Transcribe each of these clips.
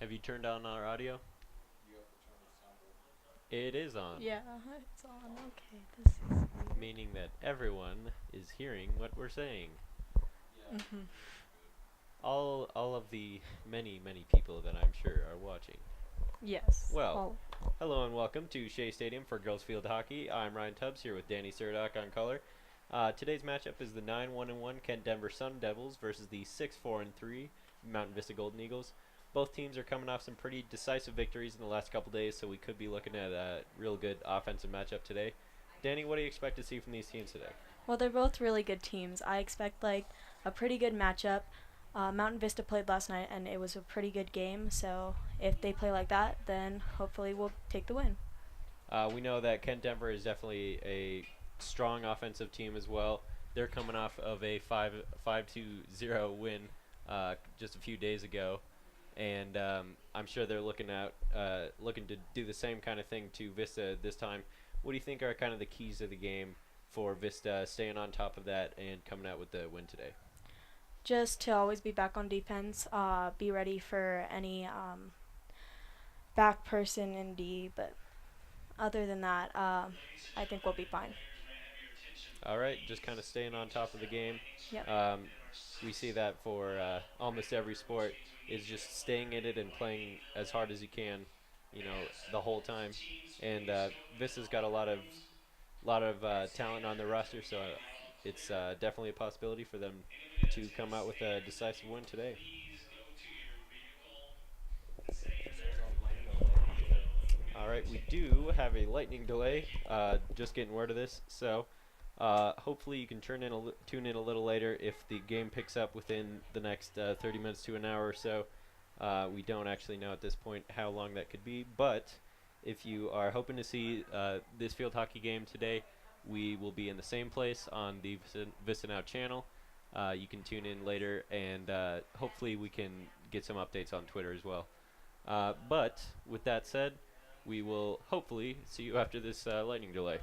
Have you turned on our audio? It is on, Yeah, it's on. Okay, this is weird. meaning that everyone is hearing what we're saying. Mhm. All of the many people that I'm sure are watching. Yes. Well, All. hello and welcome to Shea Stadium for Girls Field Hockey. I'm Ryan Tubbs here with Danny Surdock on color. Today's matchup is the 9-1-1 Kent Denver Sun Devils versus the 6-4-3 Mountain Vista Golden Eagles. Both teams are coming off some pretty decisive victories in the last couple days, so we could be looking at a real good offensive matchup today. Danny, what do you expect to see from these teams today? Well, they're both really good teams. I expect a pretty good matchup. Mountain Vista played last night, and it was a pretty good game. So if they play like that, then hopefully we'll take the win. We know that Kent Denver is definitely a strong offensive team as well. They're coming off of a 5-0 win just a few days ago, and I'm sure they're looking to do the same kind of thing to Vista this time. What do you think are kind of the keys of the game for Vista staying on top of that and coming out with the win today? Just to always be back on defense. Be ready for any back person in D. But other than that, I think we'll be fine. All right, just kind of staying on top of the game. Yep. We see that for almost every sport is just staying in it and playing as hard as you can, the whole time. And Vista's got a lot of talent on their roster, so it's definitely a possibility for them to come out with a decisive win today. All right, we do have a lightning delay. Just getting word of this, so hopefully you can tune in a little later if the game picks up within the next 30 minutes to an hour or so. We don't actually know at this point how long that could be, but if you are hoping to see this field hockey game today, we will be in the same place on the VistaNow channel. You can tune in later, and hopefully we can get some updates on Twitter as well. But with that said, we will hopefully see you after this lightning delay.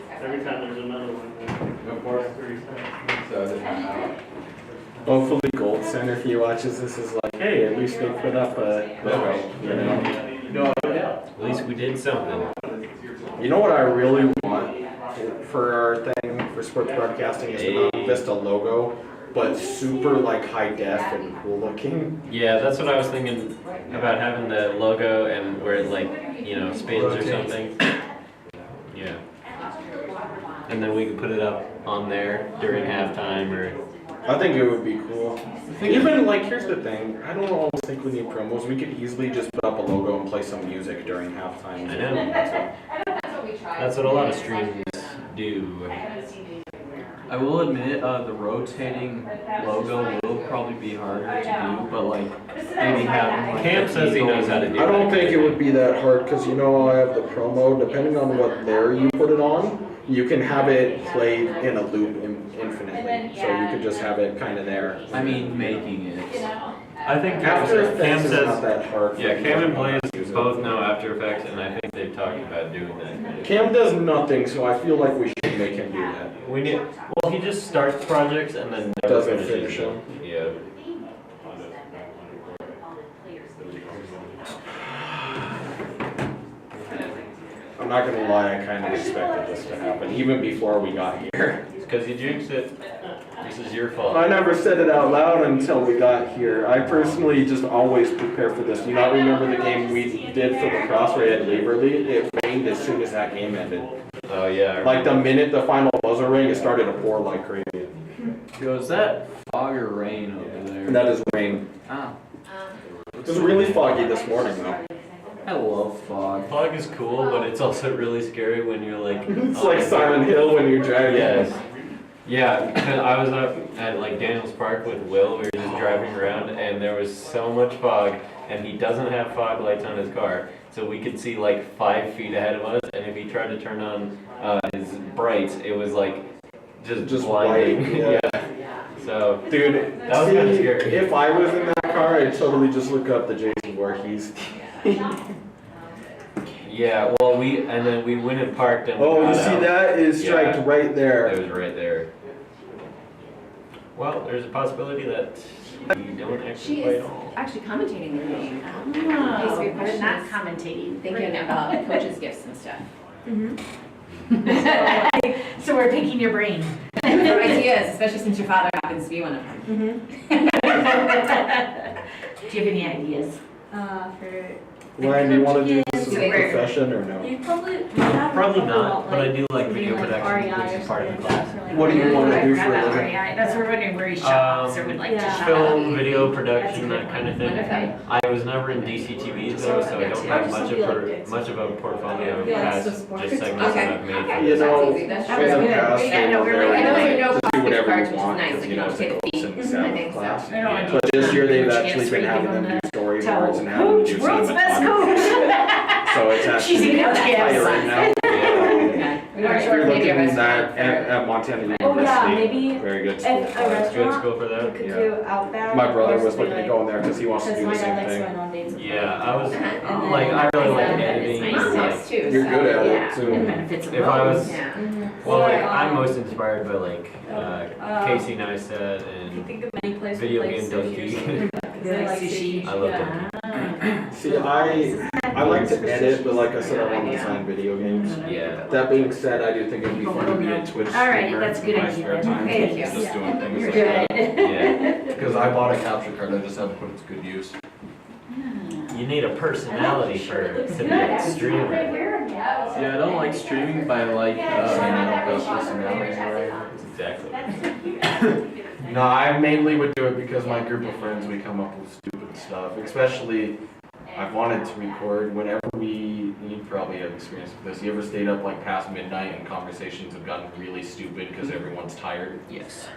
Every time there's another one. Of course. 30 seconds. So is it not out? Hopefully Gold Center, if he watches this, is like, hey, at least they put up a logo, At least we did something. You know what I really want for our thing for sports broadcasting is the Mountain Vista logo, but super like high def and cool looking. Yeah, that's what I was thinking about, having the logo and where it spins or something. Yeah. And then we can put it up on there during halftime or... I think it would be cool. Even like, here's the thing, I don't always think we need promos. We could easily just put up up a logo and play some music during halftime. I know. That's what a lot of streams do. I will admit, the rotating logo will probably be harder to do, but like maybe have. Cam says he knows how to do it. I don't think it would be that hard because I have the promo. Depending on what layer you put it on, you can have it played in a loop infinitely. So you could just have it kind of there. I mean, making it. I think After Effects Cam is says, not that hard. yeah, Cam and Blaze both know After Effects, and I think they've talked about doing that. Cam does nothing, so I feel like we should make him do that. We need. Well, he just starts projects and then never Doesn't finishes finish them. Yeah. I'm not gonna lie, I kind of expected this to happen even before we got here. It's because you jinxed it. This is your fault. I never said it out loud until we got here. I personally just always prepare for this. Do you not remember the game we did for the Crossway at Waverly? It rained as soon as that game ended. Oh yeah. Like the minute the final buzzer rang, it started to pour like crazy. Yo, is that fog or rain over there? And that is rain. Ah, It was really foggy this morning though. I love fog. Fog is cool, but it's also really scary when you're like. It's like Silent Hill when you're driving. Yes. Yeah, 'cause I was up at like Daniels Park with Will. We were just driving around, and there was so much fog, and he doesn't have fog lights on his car, so we could see like 5 feet ahead of us. And if he tried to turn on his brights, it was like just blinding. white, yeah. So, Dude, that was kind of scary. if I was in that car, I'd totally just look up the Jason Voorhees. Yeah. Well, we went and parked and. Oh, got you see out. that is striped Yeah. right there. It was right there. Well, there's a possibility that we don't actually She play is at all. actually commentating the game. Oh, Case we have we're questions. not commentating. Thinking about coaches' gifts and stuff. So we're picking your brain. For ideas, especially since your father happens to be one of them. Do you have any ideas? For Ryan, do you want to do this as a Wait. profession or no? you probably Probably not, but I do like video production, which is part of the class. What do you want to do for a Not living? REI. That's what we're wondering where he shops or would like to Yeah. shop. Film, video production, that kind of thing. Okay. I was never in DCTV though, so I don't have much of a portfolio past just segments Okay. that I've made. Okay. You know, That's easy. That's in true. the good. past, Yeah, I know, we're they'll like- I know let you know you just do whatever cards, you which is want, nice, because like you you know don't it's pay a the coach fee. in the I Sabbath think so. class. I know. But this year they've Coach actually gets been to having give them them do storyboards and the having them do World's some best coach. So it's She's actually eating coach high gifts. right now. Okay. We weren't If sure you're if maybe a looking restaurant. at Montana University. Oh, yeah, maybe Very good school. if a Good restaurant school for that. you could Yeah. do Outback. My brother or was something looking to go in there because he wants to Because do my the same dad likes thing. going on dates. with Yeah, I was And then like, I really like it's editing. nice. and, like, Nice too. You're so, good at yeah. it too. And benefits of If I was, Yeah. well, like So, I'm most inspired by like Casey Neistat If you and think of any place Video with, like, Game sushi or Donkey. something, 'cause they Like like sushi. I love Yeah. See, I like to edit, but like I said, I want to design video games. Yeah. That being said, I do think it'd be fun to be a Twitch All right, streamer that's a good in my idea spare then. time. Thank you. Just doing things You're like that. good. Yeah. Because I bought a capture card, I just have to put it to good use. You need a personality to be a streamer. Yeah, I don't like streaming, but I like personality. Exactly. No, I mainly would do it because my group of friends, we come up with stupid stuff. Especially, I've wanted to record whenever you probably have experience with this. You ever stayed up like past midnight and conversations have gotten really stupid because everyone's tired? Yes.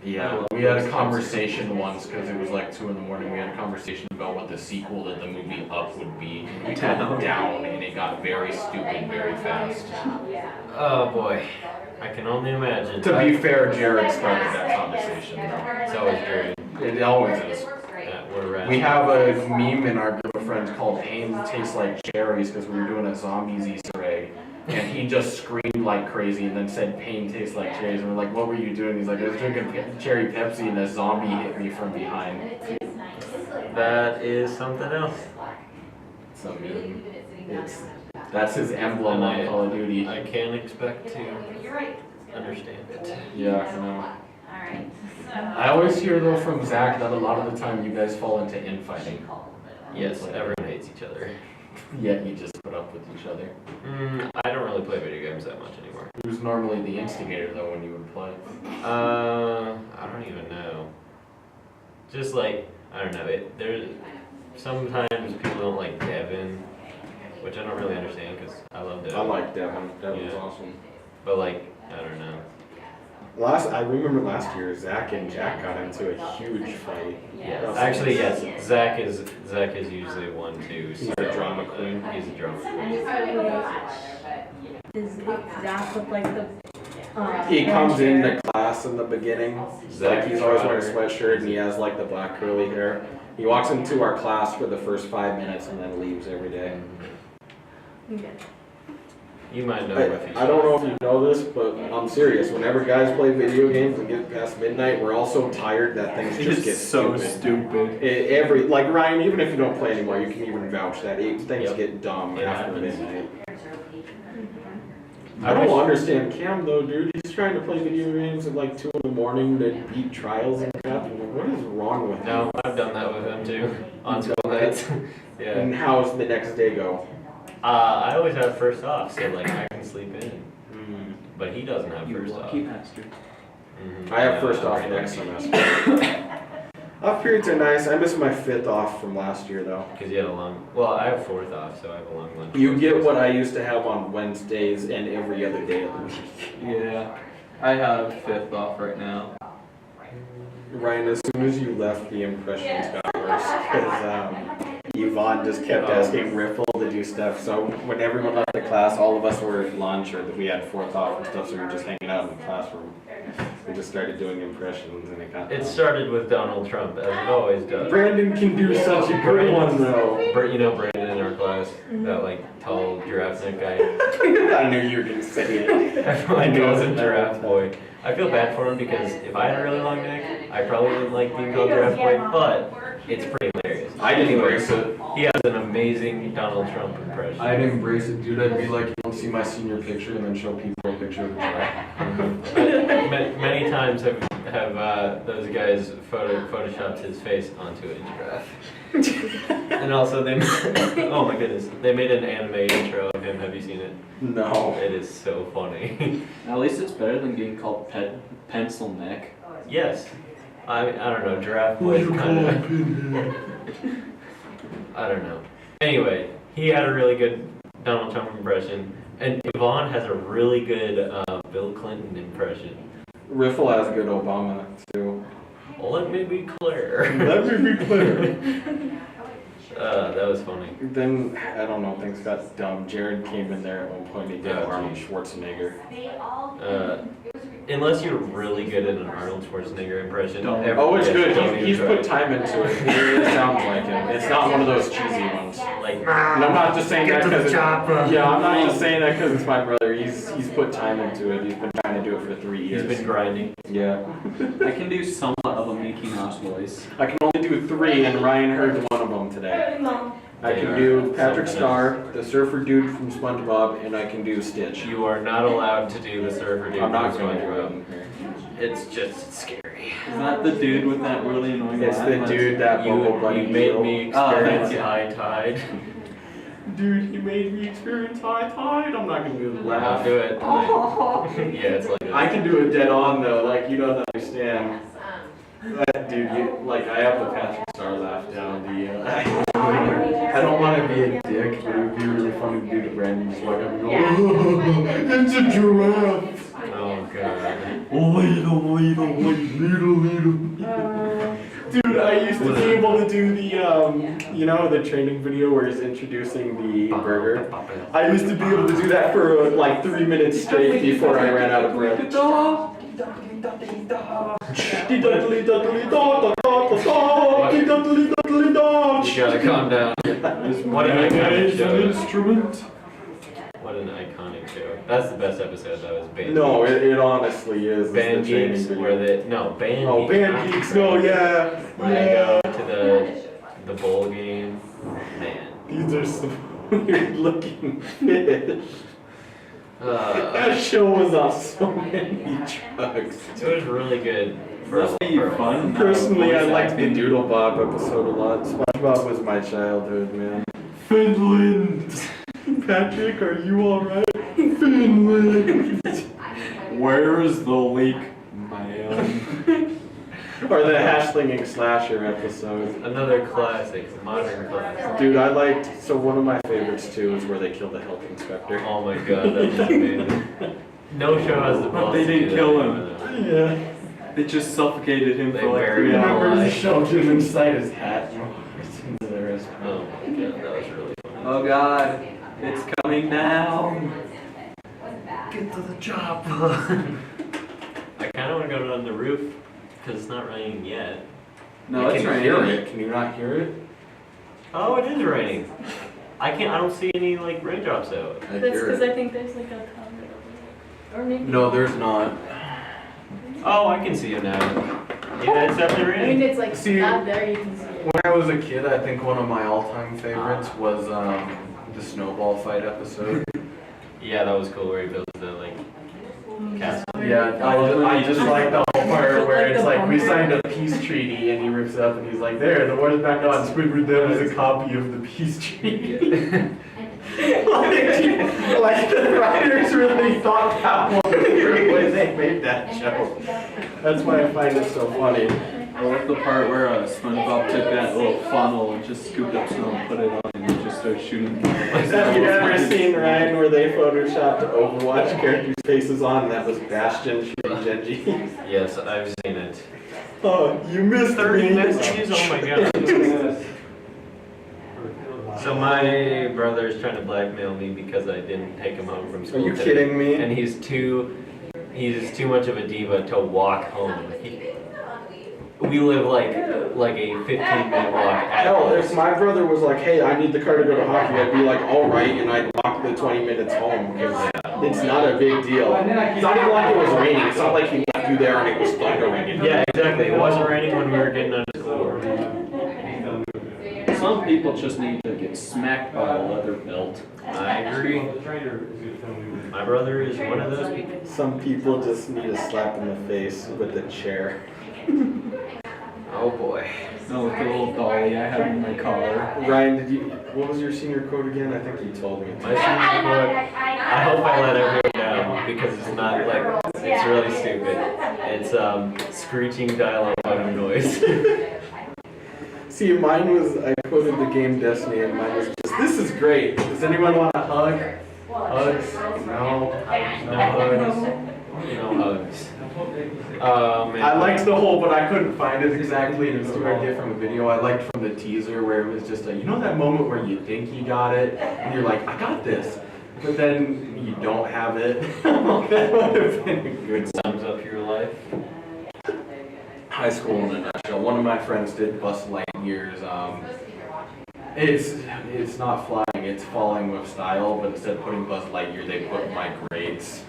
Yeah, we had a conversation once because it was like 2 in the morning. We had a conversation about what the sequel to the movie Up would be. We got down and it got very stupid very fast. Oh boy, I can only imagine. To be fair, Jared started that conversation. It's always Jared. It always is. Yeah, we're We have a meme in our group of friends called Pain Tastes Like Cherries because we were doing a zombies Easter egg. And he just screamed like crazy and then said pain tastes like cherries. And we're like, what were you doing? He's like, I was drinking cherry Pepsi and a zombie hit me from behind. That is something else. So that's his emblem on Call of Duty. I can't expect to understand it. Yeah, I know. I always hear though from Zach that a lot of the time you guys fall into infighting. Yes, everyone hates each other. Yet you just put up with each other. I don't really play video games that much anymore. Who's normally the instigator though when you would play? I don't even know. Just like, I don't know, sometimes people don't like Devin, which I don't really understand because I love Devin. I like Devin. Devin's Yeah. awesome. But like, I don't know. I remember last year, Zach and Jack got into a huge fight. Yeah. Actually, yes. Zach is usually one too. He's a drama queen. He's a drama queen. Does Zach look like the? He comes into class in the beginning. Zach Like he's always Trotter. wearing a sweatshirt and he has like the black curly hair. He walks into our class for the first 5 minutes and then leaves every day. Okay. You might know if I don't know if you know this, but I'm serious. Whenever guys play video games and get past midnight, we're all so tired that things just get stupid. Like Ryan, even if you don't play anymore, you can even vouch that things Yep. get dumb It after happens. midnight. I I don't wish- understand Cam though, dude. He's trying to play video games at like 2 in the morning to beat trials and crap. I'm like, what is wrong with him? No, I've done that with him too on school nights. Yeah. And how's the next day go? I always have first off, so like I can sleep in. Mm. But he doesn't have You first off. lucky bastard. Mhm. I have Yeah, first off right. next semester. Off periods are nice. I missed my 5th off from last year though. Because you had a long. Well, I have fourth off, so I have a long lunch. You get what I used to have on Wednesdays and every other day of the week. Yeah. I have 5th off right now. Ryan, as soon as you left, the impressions got worse because Yvonne just kept asking Riffle to do stuff. So when everyone left the class, all of us were at lunch or we had 4th off and stuff, so we were just hanging out in the classroom. We just started doing impressions and it got. It started with Donald Trump, as it always does. Brandon can do such a good one though. You know Brandon in our class, that like tall giraffe neck guy. I knew you were gonna say it. Everyone calls him Giraffe Boy. I feel bad for him because if I had a really long neck, I probably wouldn't like being called Giraffe Boy, but it's pretty hilarious. I didn't embrace Anyway, it. he has an amazing Donald Trump impression. I'd embrace it, dude. I'd be like, you don't see my senior picture and then show people a picture of the giraffe. Many times have those guys photoshopped his face onto a giraffe. And also they oh my goodness, they made an anime intro of him. Have you seen it? No. It is so funny. At least it's better than being called pencil neck. Yes. I don't know, Giraffe Boy kind of I don't know. Anyway, he had a really good Donald Trump impression, and Yvonne has a really good Bill Clinton impression. Riffle has good Obama too. Let me be clear. Let me be clear. That was funny. Then, I don't know, things got dumb. Jared came in there at one point, he did Oh, Arnold geez. Schwarzenegger. Unless you're really good at an Arnold Schwarzenegger impression. Don't. Oh, it's yes, good. don't even He's try. put time into it. It sounds like him. It's not one of those cheesy ones. Like, And I'm not just saying that because chopper. I'm not just saying that because it's my brother. He's put time into it. He's been trying to do it for 3 he's years. been grinding. Yeah. I can do somewhat of a Mickey Mouse voice. I can only do 3, and Ryan heard one of them today. I can do Patrick Star, the surfer dude from SpongeBob, and I can do Stitch. You are not allowed to do the surfer dude. I'm not from going to do SpongeBob. it. It's just scary. Is that the dude with that really annoying It's laugh? the dude that Bubble Buddy You made show. me Oh, experience thank you. high tide. Dude, he made me experience high tide. I'm not gonna do the I'll laugh. do it. Yeah, it's like this. I can do it dead on though. Like you don't understand. Dude, I have the Patrick Star laugh down. I don't want to be a dick, but it would be really funny to do the Brandon just walk up and go, oh, it's a giraffe. Oh god. Dude, I used to be able to do the, the training video where he's introducing the burger. I used to be able to do that for like 3 minutes straight before I ran out of breath. You gotta calm down. What an iconic show. Instrument. What an iconic show. That's the best episode. That was Band No, Geeks. it honestly is. Band It's the training Geeks video. where Band Oh, Geeks. Band Geeks, no, yeah. Where they go to the bowl game. Man. These are some weird looking fish. That show was off so many drugs. It was really good. Must be fun. Personally, I Voice liked the acting. Doodle Bob episode a lot. SpongeBob was my childhood, man. Finland! Patrick, are you alright? Finland! Where is the leak, man? Or the hash-slinging slasher episode. Another classic, modern classic. Dude, I liked, so one of my favorites too is where they killed the health inspector. Oh my god, that was amazing. No show has the But balls they to do didn't that kill more him. than that. Yeah. They just suffocated him They for like buried 3 him hours. Remember, he alive. shoved him inside his hat. Oh my god, that was really fun. Oh god, it's coming now. Get to the job. I kind of want to go on the roof because it's not raining yet. No, I it's can hear raining. it. Can you not hear it? Oh, it is raining. I don't see any like raindrops out. I That's hear because it. I think there's like a cloud over there. Or maybe. No, there's not. Oh, I can see it now. Yeah, it's definitely I mean, raining. it's like See, out there, you can see it. When I was a kid, I think one of my all-time favorites was the snowball fight episode. Yeah, that was cool where he built the like castle. Yeah, I just like the whole part where it's like we signed a peace treaty and he rips it up and he's like, there, the war's back on. Squidward then is a copy of the peace treaty. like the writers really thought that one through when they made that show. That's why I find it so funny. I love the part where SpongeBob took that little funnel and just scooped up snow and put it on and he just started shooting. Have you ever seen, Ryan, where they photoshopped Overwatch characters' faces on and that was Bastion shooting Genji? Yes, I've seen it. Oh, you missed 30 me. messages? Oh my god. So my brother is trying to blackmail me because I didn't take him home from Are school you today. kidding me? And he's too much of a diva to walk home. We live like a 15-minute walk at Hell, if most. my brother was like, hey, I need the car to go to hockey, I'd be like, all right, and I'd walk the 20 minutes home because it's not a big deal. It's not even like it was raining. It's not like he left you there and it was thundering. Yeah, exactly. It wasn't raining when we were getting out of school. Some people just need to get smacked by a leather belt. I agree. My brother is one of those people. Some people just need a slap in the face with a chair. Oh boy. No, with the little dolly I have in my car. Ryan, what was your senior quote again? I think you told me. My senior quote, I hope I let everyone down because it's not like, it's really stupid. It's screeching dial-up button noise. See, mine was, I quoted the game Destiny and mine was just, this is great. Does anyone want a hug? Hugs? No. No hugs. No hugs. Man. I liked the whole, but I couldn't find it exactly, and it was too hard to get from the video. I liked from the teaser where it was just like, you know that moment where you think you got it, and you're like, I got this, but then you don't have it. That would have been a good Sums up your life. High school in a nutshell. One of my friends did Buzz Lightyear's, it's not flying, it's falling with style, but instead of putting Buzz Lightyear, they put my grades.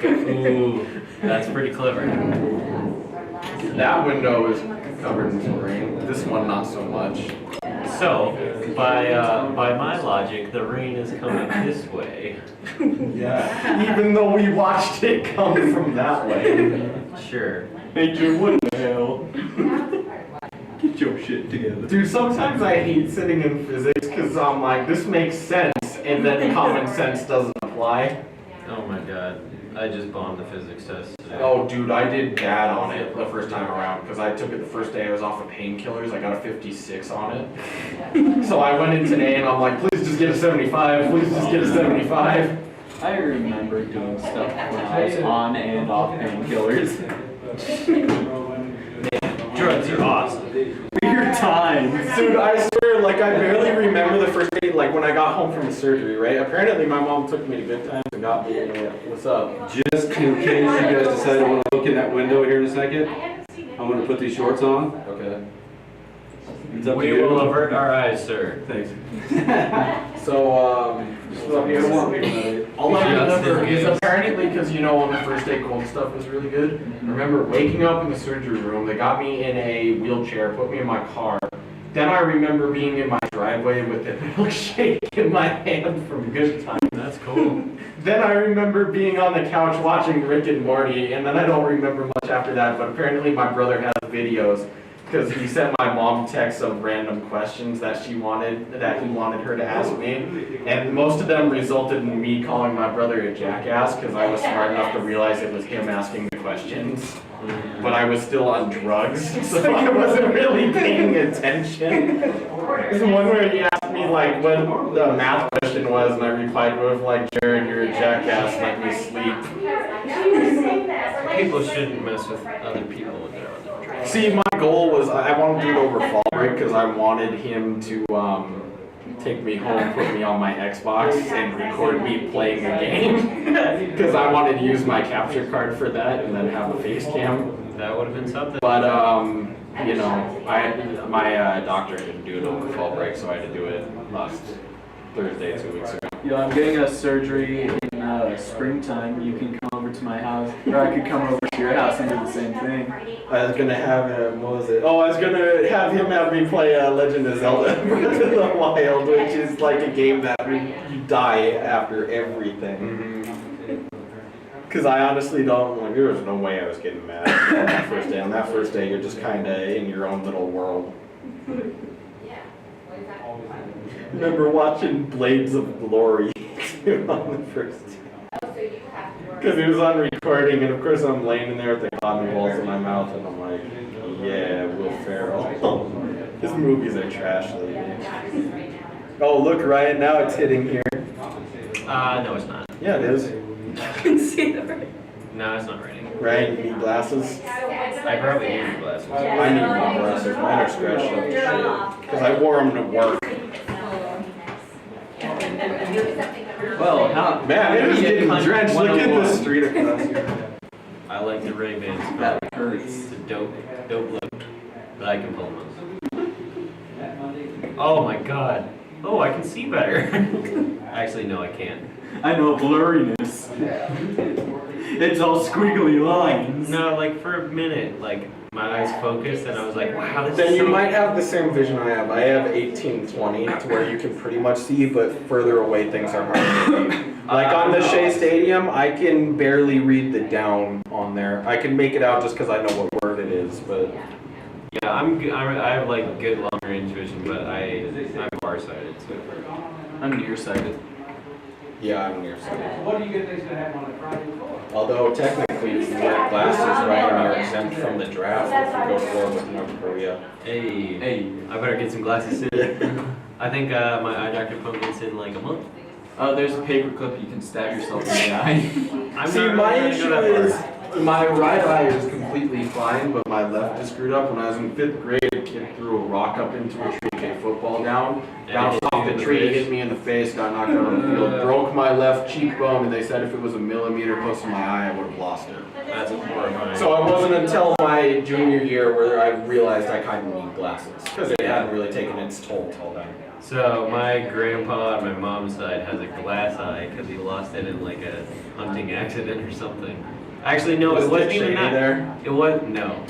Ooh, that's pretty clever. That window is covered in some rain. This one, not so much. So, by my logic, the rain is coming this way. Yeah. Even though we watched it come from that way. Sure. Nature, what the hell? Get your shit together. Dude, sometimes I hate sitting in physics because I'm like, this makes sense, and then common sense doesn't apply. Oh my god. I just bombed the physics test today. Oh, dude, I did bad on it the first time around because I took it the first day I was off of painkillers. I got a 56 on it. So I went in today and I'm like, please just get a 75. Please just get a 75. I remember doing stuff when I was on and off painkillers. Drugs are awesome. Weird times. Dude, I swear, like, I barely remember the first day, like, when I got home from the surgery, right? Apparently, my mom took me to Good Times and got me, what's up? Just in case you guys decide to want to look in that window here in a second, I'm going to put these shorts on. Okay. It's up to We you. will avert our eyes, sir. Thanks. So, just let me All I Just remember in is case. apparently because you know on the first day cold stuff was really good. I remember waking up in the surgery room. They got me in a wheelchair, put me in my car. Then I remember being in my driveway with a milkshake in my hand from Good Time. That's cool. Then I remember being on the couch watching Rick and Morty, and then I don't remember much after that. But apparently my brother has videos, because he sent my mom text of random questions that he wanted her to ask me, and most of them resulted in me calling my brother a jackass because I was smart enough to realize it was him asking the questions, but I was still on drugs, so I wasn't really paying attention. There's one where he asked me like what the math question was, and I replied with like, Jared, you're a jackass, let me sleep. People shouldn't mess with other people when they're on the train. See, my goal was I wanted to do it over fall break because I wanted him to take me home, put me on my Xbox, and record me playing a game. Because I wanted to use my capture card for that and then have a face cam. That would have been something. But you know, my doctor didn't do it over fall break, so I had to do it last Thursday, 2 weeks ago. Yo, I'm getting a surgery in springtime. You can come over to my house, or I could come over to your house and do the same thing. I was gonna have him, what was it? Oh, I was gonna have him have me play Legend of Zelda Breath of the Wild, which is like a game that you die after everything. Because I honestly don't, like, there was no way I was getting mad on that first day. On that first day, you're just kind of in your own little world. Remember watching Blades of Glory on the first day. Because it was on recording, and of course I'm laying in there with the cotton balls in my mouth, and I'm like, yeah, Will Ferrell. His movies are trash lately. Oh, look, Ryan, now it's hitting here. No, it's not. Yeah, it is. I can see the right. No, it's not raining. Ryan, you need glasses? I probably need glasses. I need more glasses. Mine are scratched up as shit. Because I wore them to work. Well, how? Man, it is getting drenched. Look at the 101. street across here. I like the Ray-Bans. That hurts. It's a dope look. But I can pull them off. Oh my god. Oh, I can see better. Actually, no, I can't. I know blurriness. It's all squiggly lines. No, like for a minute, like my eyes focused and I was like, wow, this Then is you so might have the same vision I have. I have 18/20 to where you can pretty much see, but further away things are hard to see. Like on the Shea Stadium, I can barely read the down on there. I can make it out just because I know what word it is, but Yeah, I have like good long range vision, but I'm farsighted, so. I'm nearsighted. yeah, I'm nearsighted. What do you get next to have on a Friday? Although technically, if you wear glasses, Ryan, you're exempt from the draft if you go forward with North Korea. Hey, I better get some glasses soon. I think my eye doctor appointment's in like a month. There's a paper clip you can stab yourself in the eye. See, my issue is my right eye is completely fine, but my left is screwed up. When I was in 5th grade, a kid threw a rock up into a tree, kicked football down, bounced off the tree, hit me in the face, got knocked out on the field, broke my left cheekbone, and they said if it was a millimeter close to my eye, I would have lost it. That's horrifying. So it wasn't until my junior year where I realized I kind of need glasses, because it hadn't really taken its toll till then. So my grandpa on my mom's side has a glass eye because he lost it in like a hunting accident or something. Actually, no, it wasn't even that. There? It was no.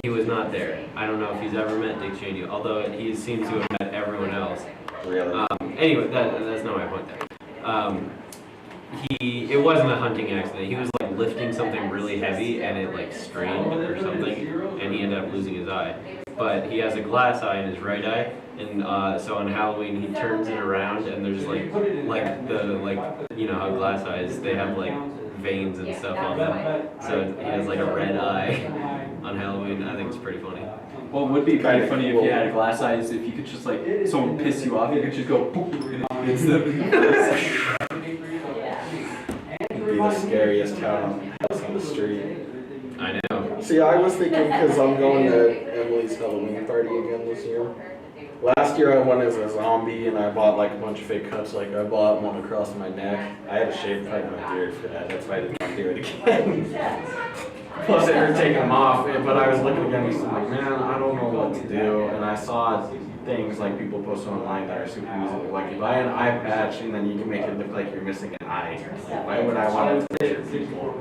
He was not there. I don't know if he's ever met Dick Cheney, although he seems to have met everyone else. Really? Anyway, that's not my point there. It wasn't a hunting accident. He was like lifting something really heavy and it like strained or something, and he ended up losing his eye. But he has a glass eye in his right eye, and so on Halloween he turns it around and there's like you know how glass eyes, they have like veins and stuff on them. So he has like a red eye on Halloween. I think it's pretty funny. What would be kind of funny if you had a glass eye is if you could just like, someone piss you off, you could just go poof, and it's the It'd be the scariest house on the street. I know. See, I was thinking because I'm going to Emily's Halloween party again this year. Last year I went as a zombie and I bought like a bunch of fake cuts. Like I bought one across my neck. I had a shaved part of my beard for that. That's why I didn't want to do it again. Plus it hurt taking them off. But I was looking again and I'm like, man, I don't know what to do. And I saw things like people post online that are super easy. Like you buy an eye patch and then you can make it look like you're missing an eye. Why would I want to picture people?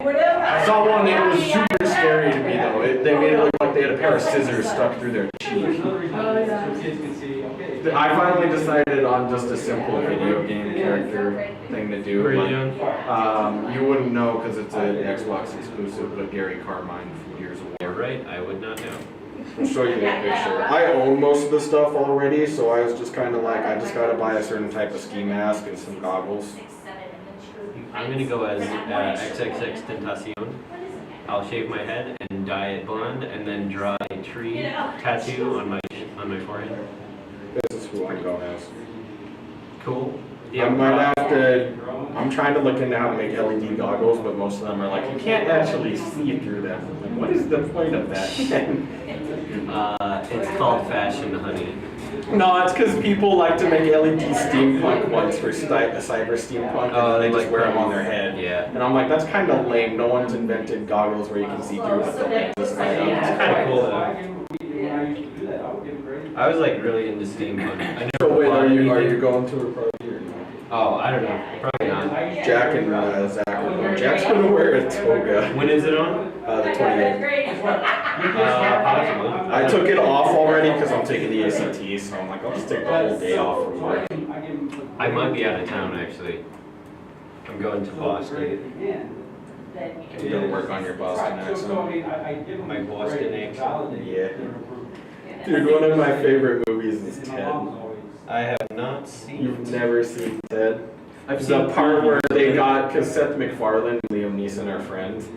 I saw one that was super scary to me though. They made it look like they had a pair of scissors stuck through their cheek. I finally decided on just a simple video game character thing to do. What are you Like, doing? you wouldn't know because it's an Xbox exclusive, but Gary Carmine from Gears of War. You're right, I would not know. I'll show you the picture. I own most of the stuff already, so I was just kind of like, I just gotta buy a certain type of ski mask and some goggles. I'm gonna go as XXX Tentacion. I'll shave my head and dye it blonde, and then draw a tree tattoo on my forehead. This is who I go as. Cool. I might have to, I'm trying to look into how to make LED goggles, but most of them are like, you can't actually see through them. Like, what is the point of that? It's called fashion, honey. No, it's because people like to make LED steampunk ones for cyber steampunk, Oh, and they they just like wear them those. on their head. Yeah. And I'm like, that's kind of lame. No one's invented goggles where you can see through what the lenses are. It's kind of cool though. I was like really into steampunk. I never So wait, bought are you anything. going to a party or no? Oh, I don't know. Probably not. Jack and Zach are going. Jack's gonna wear a toga. When is it on? The 28th. Possibly. I took it off already because I'm taking the ACT, so I'm like, I'll just take the whole day off from work. I might be out of town actually. I'm going to Boston. You're gonna work on your Boston accent. My Boston accent. Yeah. Dude, one of my favorite movies is Ted. I have not seen. You've never seen Ted? I've It's seen the part where they got, because Seth MacFarlane and Liam Neeson are friends,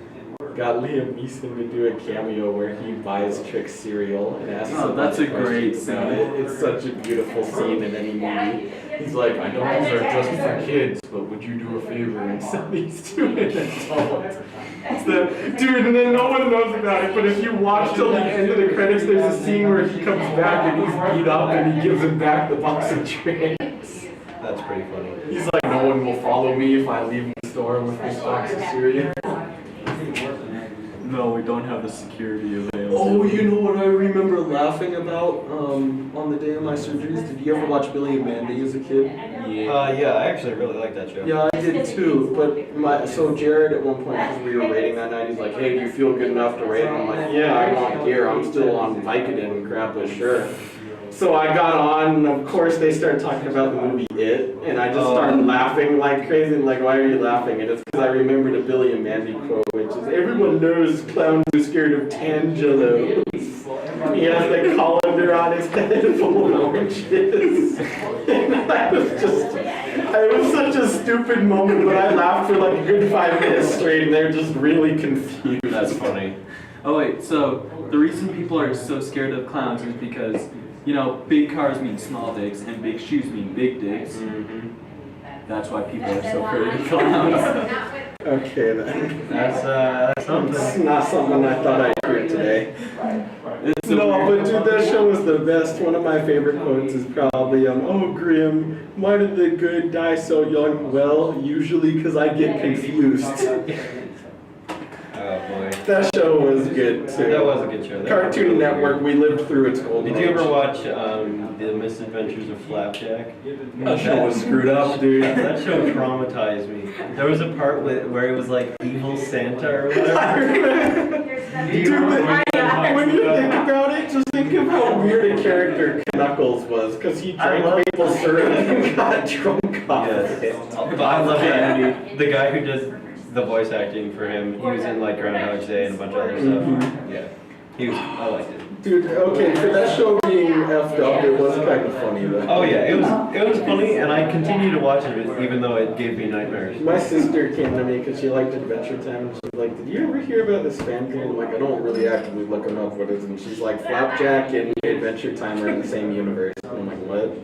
got Liam Neeson to do a cameo where he buys Trick cereal and asks Oh, him that's a questions great about scene. it. It's such a beautiful scene in any movie. He's like, I know these are just for kids, but would you do a favor and send these to an adult? It's the, dude, and then no one knows about it, but if you watch till the end of the credits, there's a scene where he comes back and he's beat up and he gives him back the box of tricks. That's pretty funny. He's like, no one will follow me if I leave the store with this box of cereal. No, we don't have the security available. Oh, you know what I remember laughing about on the day of my surgeries? Did you ever watch Billy and Mandy as a kid? Yeah, I actually really like that show. Yeah, I did too. But so Jared at one point, because we were rating that night, he's like, hey, do you feel good enough to rate? And I'm like, yeah, I want gear. I'm still on Vicodin and crap, but sure. So I got on, and of course they start talking about the movie It, and I just started laughing like crazy. Like, why are you laughing? And it's because I remembered a Billy and Mandy quote, which is, everyone knows clowns are scared of Tangelo. He has the colander on his head full of oranges. And that was just, it was such a stupid moment, but I laughed for like a good 5 minutes straight, and they're just really confused. That's funny. Oh wait, so the reason people are so scared of clowns is because, you know, big cars mean small dicks and big shoes mean big dicks. Mm-hmm. That's why people are so afraid of clowns. Okay then. That's something. It's not something I thought I'd hear today. It's No, but dude, that show was the best. One of my favorite quotes is probably, oh Grim, why did the good die so young? Well, usually because I get confused. Oh boy. That show was good too. That was a good show. That was Cartoon really Network, we lived through its golden Did you age. ever watch The Misadventures of Flapjack? That show was screwed up, dude. That show traumatized me. There was a part where it was like evil Santa or I whatever. remember- Do you Dude, remember what I'm talking when you about? think about it, just think of how weird a character Knuckles was, because he I drank love- maple syrup and got drunk off Yes. it. But I love it. The guy who does the voice acting for him, he was in like Groundhog Day and a bunch of other stuff. Yeah. He was, I liked it. Dude, okay, for that show being effed up, it was kind of funny though. Oh yeah, it was funny, and I continue to watch it even though it gave me nightmares. My sister came to me because she liked Adventure Time, and she's like, did you ever hear about this fan thing? I'm like, I don't really actively look them up, what is it? And she's like, Flapjack and Adventure Time are in the same universe. And I'm like, what?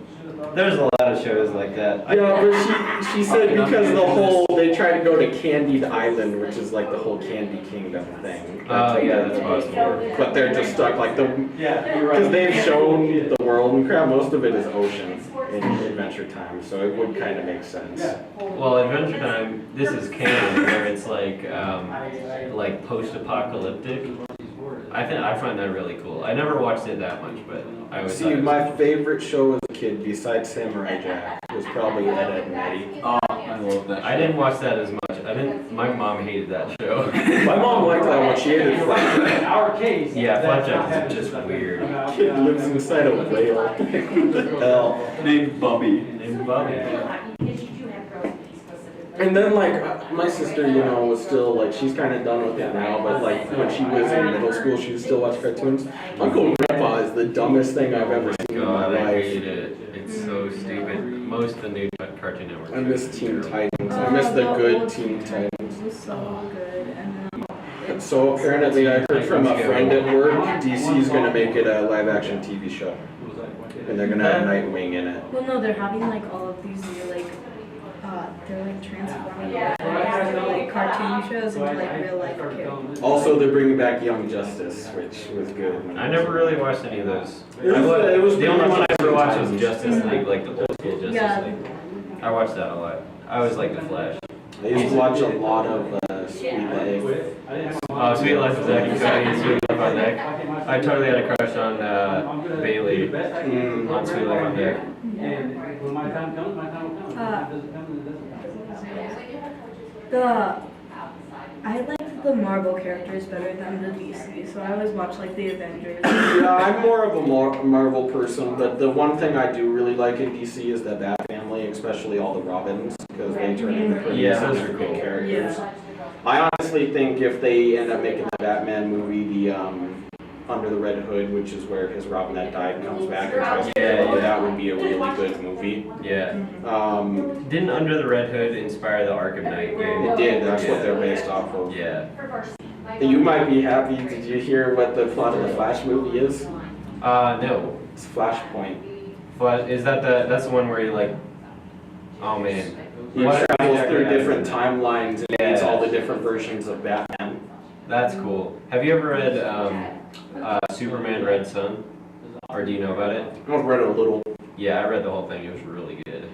There's a lot of shows like that. Yeah, but she said because the whole, they try to go to Candied Island, which is like the whole Candy Kingdom thing. Yeah, that's possible. But they're just stuck, like because they've shown the world and crap, most of it is ocean in Adventure Time, so it would kind of make sense. Well, Adventure Time, this is canon, where it's like post-apocalyptic. I find that really cool. I never watched it that much, but I always thought See, it was my favorite show as a kid, besides Samurai Jack, was probably Ed, Edd n Eddy. Oh, I love that. I didn't watch that as much. I didn't. My mom hated that show. My mom liked that one. She hated Flapjack. Our case. Yeah, Flapjack is just weird. Kid lives inside a whale. What the hell? Named Bubby. Named Bobby. And then like my sister, you know, was still like she's kind of done with it now, but like when she was in middle school, she would still watch cartoons. Uncle Grandpa is the dumbest thing I've ever seen in my God, I life. hate it. It's so stupid. Most of the new Cartoon Network. I miss Teen Titans. I miss the good Teen Titans. It was so good. And So apparently, I heard from a friend at work, DC's gonna make it a live-action TV show, and they're gonna have Nightwing in it. well, no, they're having like all of these new like they're like transforming like cartoon shows into like real life characters. Also, they're bringing back Young Justice, which was good. I never really watched any of those. It was The only pretty one I much ever watched was Titans. Justice League, like the old school Justice Yeah. League. I watched that a lot. I always liked the Flash. I used to watch a lot of Sweet Life. Sweet Life of Zack and Cody, Sweet Life on Deck. I totally had a crush on Bailey on Sweet Life on Deck. And when my time comes, my time will come. I like the Marvel characters better than the DC, so I always watch like the Avengers. Yeah, I'm more of a Marvel person, but the one thing I do really like in DC is the Bat family, especially all the Robins, because they turn into pretty eccentric characters. I honestly think if they end up making the Batman movie, the Under the Red Hood, which is where his Robin that died comes back and tries to kill him, that would be a really good movie. Yeah. Didn't Under the Red Hood inspire the Arkham Knight game? It did, that's what they're based off of. Yeah. You might be happy, did you hear what the plot of the Flash movie is? No. It's Flashpoint. Flash, is that that's the one where you like, oh man. He What- travels through yeah. different timelines and Yeah. meets all the different versions of Batman. That's cool. Have you ever read Superman Red Sun? Or do you know about it? I've read a little. Yeah, I read the whole thing. It was really good.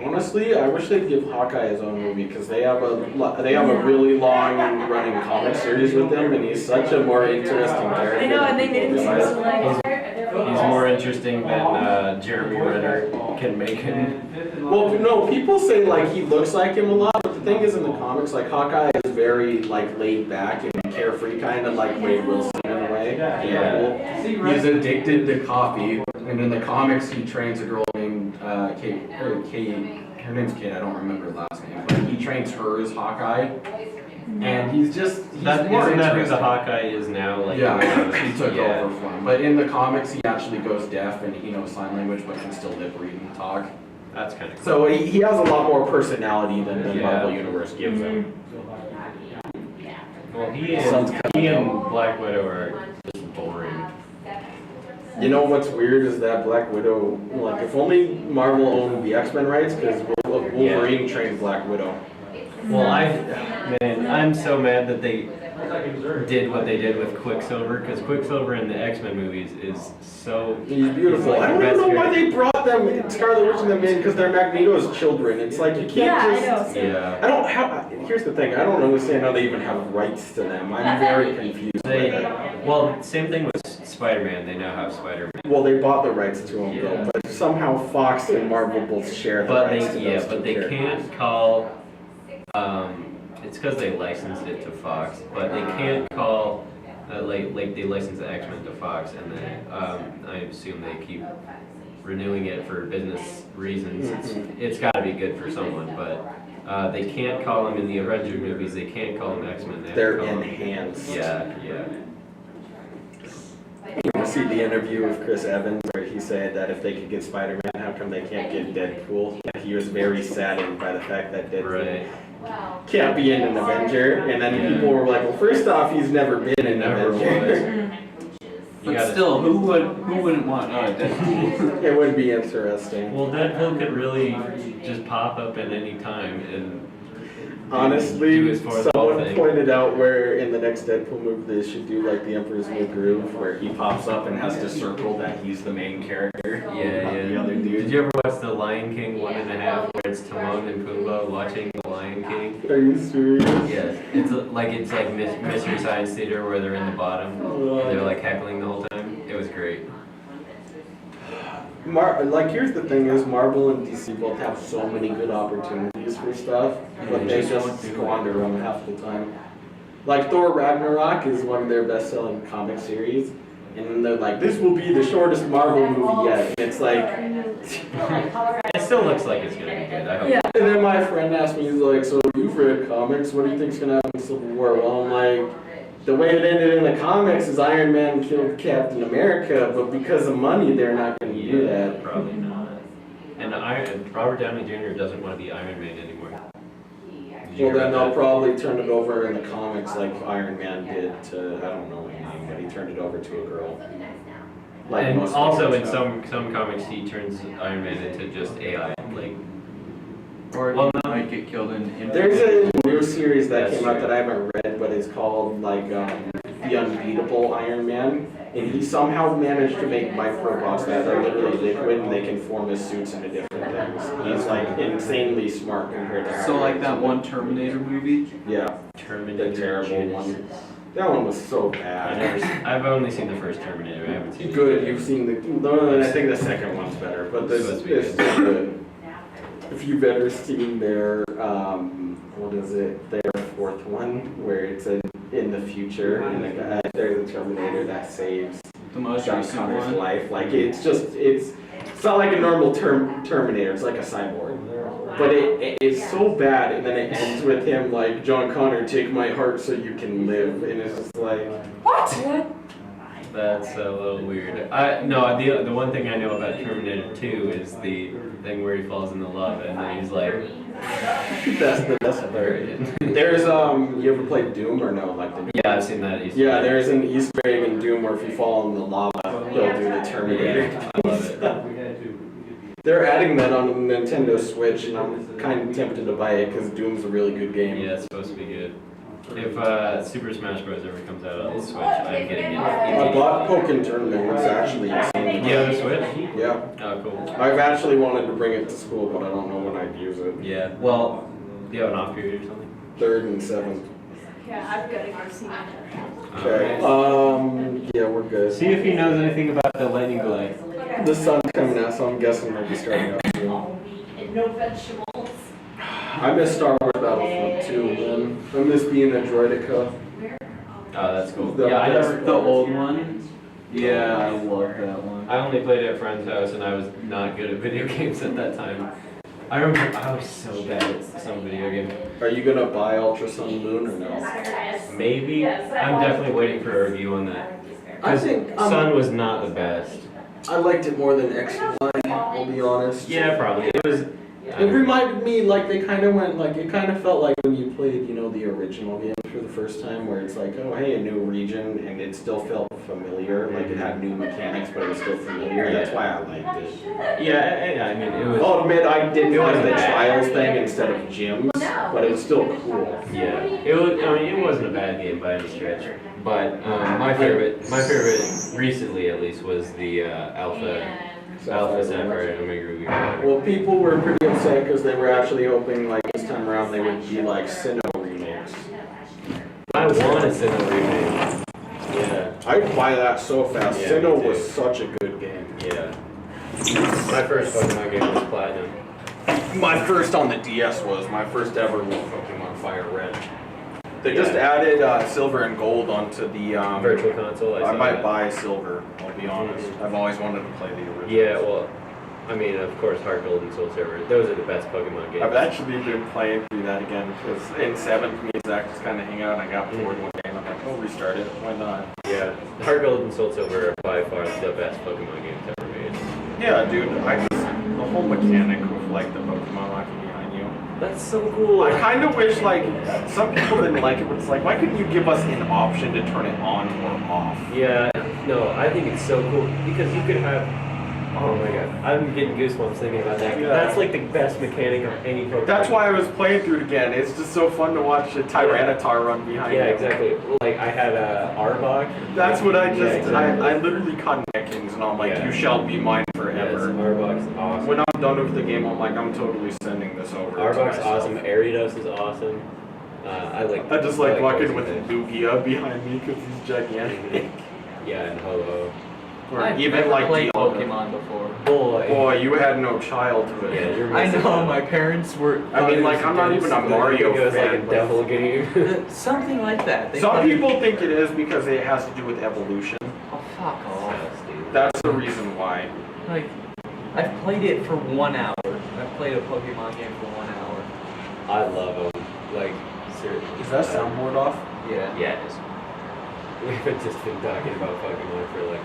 Honestly, I wish they'd give Hawkeye his own movie because they have a really long running comic series with him, and he's such a more interesting character. I know, and they made it than seem so like. He's more interesting than Jeremy Renner can make him. Well, no, people say like he looks like him a lot, but the thing is in the comics, like Hawkeye is very like laid back and carefree, kind of like Wade Wilson in a way. Yeah. He's addicted to coffee, and in the comics he trains a girl named Kate. Her name's Kate. I don't remember her last name, but he trains her as Hawkeye, and he's more Isn't that who the interesting. Hawkeye is now? Like, Yeah, he took yeah. over for him. But in the comics, he actually goes deaf and he knows sign language, but can still lip read and talk. That's kind of cool. So he has a lot more personality than the Yeah. Marvel Universe gives him. Well, he and Black Widow are just boring. You know what's weird is that Black Widow, like if only Marvel owned the X-Men rights, because Wolverine trained Black Widow. Well, I'm so mad that they did what they did with Quicksilver, because Quicksilver in the X-Men movies is so. He's beautiful. Like I the don't best know why character. they brought them, Scarlet Witch and them in, because they're Magneto's children. It's like you can't just. Yeah. I don't have. Here's the thing. I don't understand how they even have rights to them. I'm very confused. by that. Well, same thing with Spider-Man. They now have Spider-Man. Well, they bought the rights to him Yeah. though, but somehow Fox and Marvel both share the But rights to they, those two but they characters. can't call. It's because they licensed it to Fox, but they can't call. Like they licensed the X-Men to Fox, and then I assume they keep renewing it for business reasons. It's got to be good for someone, but they can't call them in the Avengers movies. They can't call them X-Men. They have to They're call them- enhanced. Yeah. You see the interview with Chris Evans where he said that if they could get Spider-Man, how come they can't get Deadpool? And he was very saddened by the fact that Deadpool Right. can't be in an Avenger. And then people were like, well, first off, he's never been an Never Avenger. You But gotta- still, who wouldn't want Deadpool? It would be interesting. Well, Deadpool could really just pop up at any time and do Honestly, his for the whole someone thing. pointed out where in the next Deadpool movie they should do like the Emperor's New Groove, where he pops up and has to circle that he's the main character. Yeah, not yeah. The other Did dude. you ever watch The Lion King 1.5, where it's Timon and Pumbaa watching The Lion King? Are you serious? Yes, it's like Mystery Science Theater where they're in the bottom and they're like heckling the whole time. It was great. Like here's the thing is Marvel and DC both have so many good opportunities for stuff, but they just squander them half the time. Like Thor Ragnarok is one of their best-selling comic series, and they're like, this will be the shortest Marvel movie yet. And it's like, It still looks like it's gonna be good. I hope. Yeah. and then my friend asked me, he's like, so you've read comics, what do you think's gonna happen in Civil War? Well, I'm like, the way it ended in the comics is Iron Man killed Captain America, but because of money, they're not gonna do that. Probably not. And Robert Downey Jr. doesn't want to be Iron Man anymore. Did you Well, hear then about they'll that? probably turn it over in the comics like Iron Man did to, I don't know her name, but he turned it over to a girl. Like And most also in things some comics, he turns Iron Man into just AI. Like, Or well, he no. might get killed in. There's a new series that That's came out true. that I haven't read, but it's called like The Unbeatable Iron Man. And he somehow managed to make microbots that are literally liquid and they can form his suits into different things. He's like insanely smart compared to how So like he that is. one Terminator movie. Yeah, Terminator. the terrible Genesis. one. That one was so bad. I've only seen the first Terminator. I haven't seen Good, you've seen I think the second one's better, but this Supposed to be is good. If you've ever seen their, what is it, their fourth one, where it's in the future, and the guy, they're the Terminator that saves The most John recent Connor's one. life. Like, it's not like a normal Terminator, it's like a cyborg. But it's so bad, and then it ends with him like, John Connor, take my heart so you can live, and it's just like, What? That's a little weird. The one thing I know about Terminator 2 is the thing where he falls into love and then he's like, that's the best part. There's, you ever played Doom or no? Like the yeah, I've seen that. Yeah, there's an Easter egg in Doom where if you fall in the lava, he'll do the Terminator. I love it. They're adding that on the Nintendo Switch, and I'm kind of tempted to buy it because Doom's a really good game. Yeah, it's supposed to be good. If Super Smash Bros. Ever comes out on the Switch, I'm getting it. I bought Pokken Tournament. It's actually insane. You have a Switch? Yeah. Oh, cool. I've actually wanted to bring it to school, but I don't know when I'd use it. Yeah. Well, do you have an off period or something? 3rd and 7th. Yeah, I've got to go see my Okay. Yeah, we're good. See if he knows anything about the lightning delay. The sun's coming out, so I'm guessing they'll be starting up soon. And no vegetables. I miss Star Wars Battlefront 2, man. I miss being a droidica. Oh, that's cool. The- Yeah, I that's never. The old one. Yeah, I love that one. I only played it at a friend's house, and I was not good at video games at that time. I remember I was so bad at some video game. Are you gonna buy Ultra Sun and Moon or no? Maybe. I'm definitely waiting for a review on that. I think Sun was not the best. I liked it more than X1, I'll be honest. Yeah, probably. It was. It reminded me, like, they kind of went, like, it kind of felt like when you played, you know, the original game for the first time, where it's like, oh, hey, a new region, and it still felt familiar, like, it had new mechanics, but it was still familiar. That's why I liked it. Yeah, I mean, it was. I'll admit, I did It like wasn't the bad. trials thing instead of gyms, but it was still cool. Yeah, it was. I mean, it wasn't a bad game by any stretch. But my favorite recently at least was the Alpha Sapphire and Omega Ruby. Well, people were pretty upset because they were actually hoping, like, this time around they would be like Sinnoh remakes. I want a Sinnoh remake. Yeah, I'd buy that so fast. Yeah, Sinnoh me was too. such a good game. yeah. My first Pokemon game was Platinum. My first on the DS was my first ever was Pokemon Fire Red. They just Yeah. added Silver and Gold onto the Virtual Console. I saw might that. buy Silver. I'll be honest. I've always wanted to play the original. Yeah, well, I mean, of course, Heart Gold and Soul Silver. Those are the best Pokemon games. I've actually been playing through that again because in 7th, me and Zach just kind of hang out and I got bored one day and I'm like, oh, restart it. Why not? Yeah, Heart Gold and Soul Silver are by far the best Pokemon games ever made. Yeah, dude. The whole mechanic of like the Pokemon locking behind you. That's so cool. I kind of wish like some people didn't like it, but it's like, why couldn't you give us an option to turn it on or off? Yeah, no, I think it's so cool because you could have. Oh my god, I'm getting goosebumps thinking about that. Yeah. That's like the best mechanic of any Pokemon. That's why I was playing through it again. It's just so fun to watch a Tyranitar run behind you. Yeah, exactly. Like I had Arbok. That's what I just, Yeah, exactly. I literally caught Neckins and I'm like, Yeah. you shall be mine Yes, forever. Arbok's awesome. When I'm done with the game, I'm like, I'm totally sending this over to Arbok's myself. awesome. Ariados is awesome. I just like walking with it. Lugia behind me because he's gigantic. Yeah, and Ho-Oh. Or I've even never like played Dialga. Pokemon before. Boy, you had no childhood. Yeah, you're I missing know, out. my parents were. I mean, like, I'm not even a Mario It was like fan. a devil game. Something like that. They Some probably- people think it is because it has to do with evolution. Oh, fuck off. Dude. That's the reason why. Like, I've played it for 1 hour. I've played a Pokemon game for 1 hour. I love them. Like, seriously. Is that soundboard off? Yeah. Yeah, it is. We've just been talking about Pokemon for like.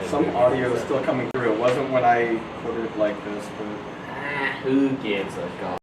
Some audio is still coming through. It wasn't when I put it like this, but. Who gives a god?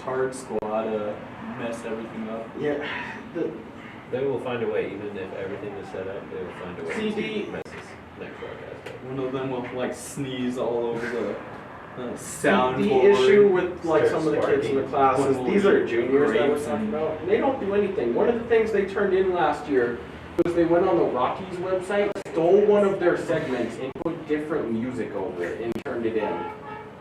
retard squad messed everything up. Yeah. They will find a way, even if everything is set up. They will find a way CD. to mess this next broadcast up. One of them will like sneeze all over the The soundboard. issue with like some of the kids in the classes, One will these are eat juniors that we're grapes talking and- about. They don't do anything. One of the things they turned in last year was they went on the Rockies website, stole one of their segments, and put different music over it and turned it in.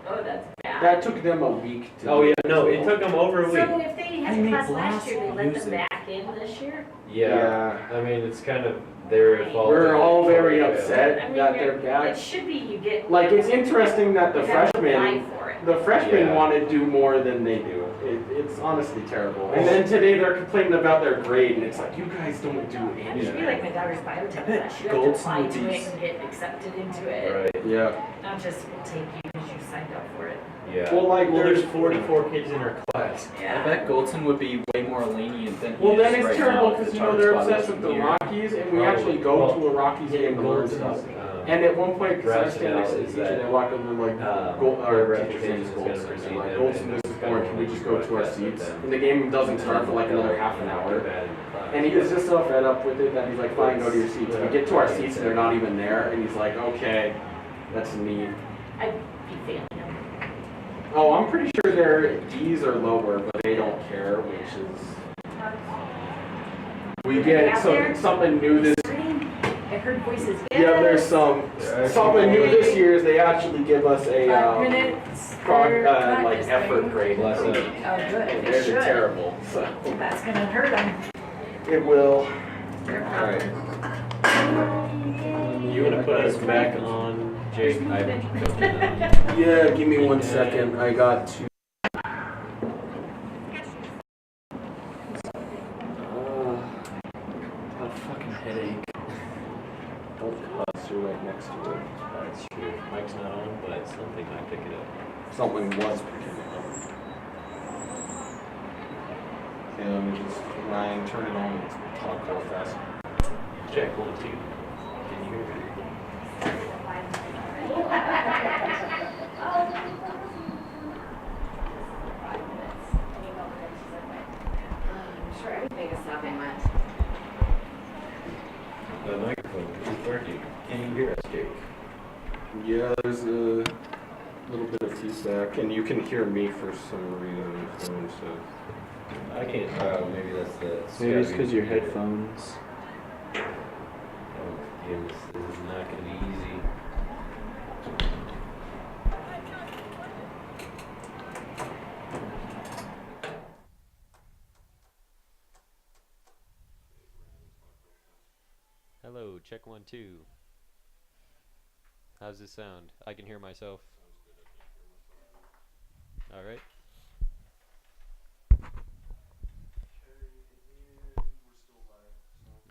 Oh, that's bad. That took them a week to Oh do. yeah, no, it took them over a So week. then if they had And they class last blast year, they let them music. back in this year? Yeah. I mean, it's kind of their fault. We're all very I upset mean, that they're you're- back. it should be you get. Like, it's interesting that the you have to apply freshmen, for it. the freshmen Yeah. want to do more than they do. It's honestly terrible. And then today they're complaining about their grade, and it's like, you guys don't do It should be anything. like my daughter's biotech class. You have to Gold apply to smoothies. it and get accepted into it. Right. Yeah. Not just take you because you signed up for it. Yeah. Well, like, there's 44 kids in our class. I bet Goldson would be way more lenient than he Well, is then it's right terrible now. because, The you know, retard they're squad obsessed with isn't the here. Rockies, and we Probably. actually go Well, to a Rockies game to learn stuff. And at one point, because I was standing next to the is teacher, that, they walk up and they're like, their our teacher's name reputation is is gonna Goldson. precede And like, them, Goldson, and this is it's boring, gonna can we just go to our broadcast with seats? them. And the game doesn't start for like another half an hour. And he was just so fed up with it that he's like, fine, go to your seats. We get to our seats and they're not even there, and he's like, okay, that's neat. I'd be failing them. Oh, I'm pretty sure their D's are lower, but they don't care, which is... We get something new this... I heard voices. Yeah, there's something new this year is they actually give us a 5 minutes like practice, effort right? grade Bless per them. week. Oh, good. And It they're should. terrible, so That's gonna hurt them. it will. Alright. You want to put us back on, Jake? I haven't jumped in on. Yeah, give me 1 second. I got to. A fucking headache. Don't cuss, you're right next to it. That's true. Mike's not on, but something might pick it up. Something was picking it up. Okay, let me just, Ryan, turn it on and talk real fast. Check 1, 2. Can you hear me? I'm sure everything is stopping much. The microphone is working. Can you hear us, Jake? Yeah, there's a little bit of feedback, and you can hear me for some reason. So I can't. Maybe that's the. Maybe it's because your Skype. headphones. Oh, goodness, this is not going to be easy. Hello, check 1, 2. How's this sound? I can hear myself. All right.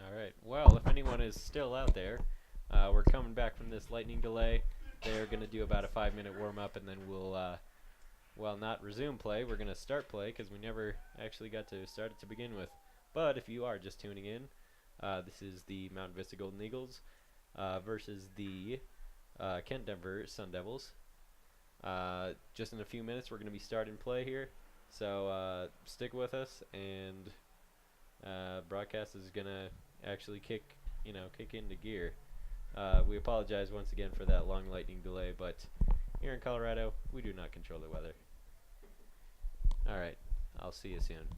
All right. Well, if anyone is still out there, we're coming back from this lightning delay. They're going to do about a 5-minute warm-up, and then we'll, well, not resume play. We're going to start play because we never actually got to start it to begin with. But if you are just tuning in, this is the Mountain Vista Golden Eagles versus the Kent Denver Sun Devils. Just in a few minutes, we're going to be starting play here. So stick with us, and broadcast is going to actually kick into gear. We apologize once again for that long lightning delay, but here in Colorado, we do not control the weather. All right, I'll see you soon.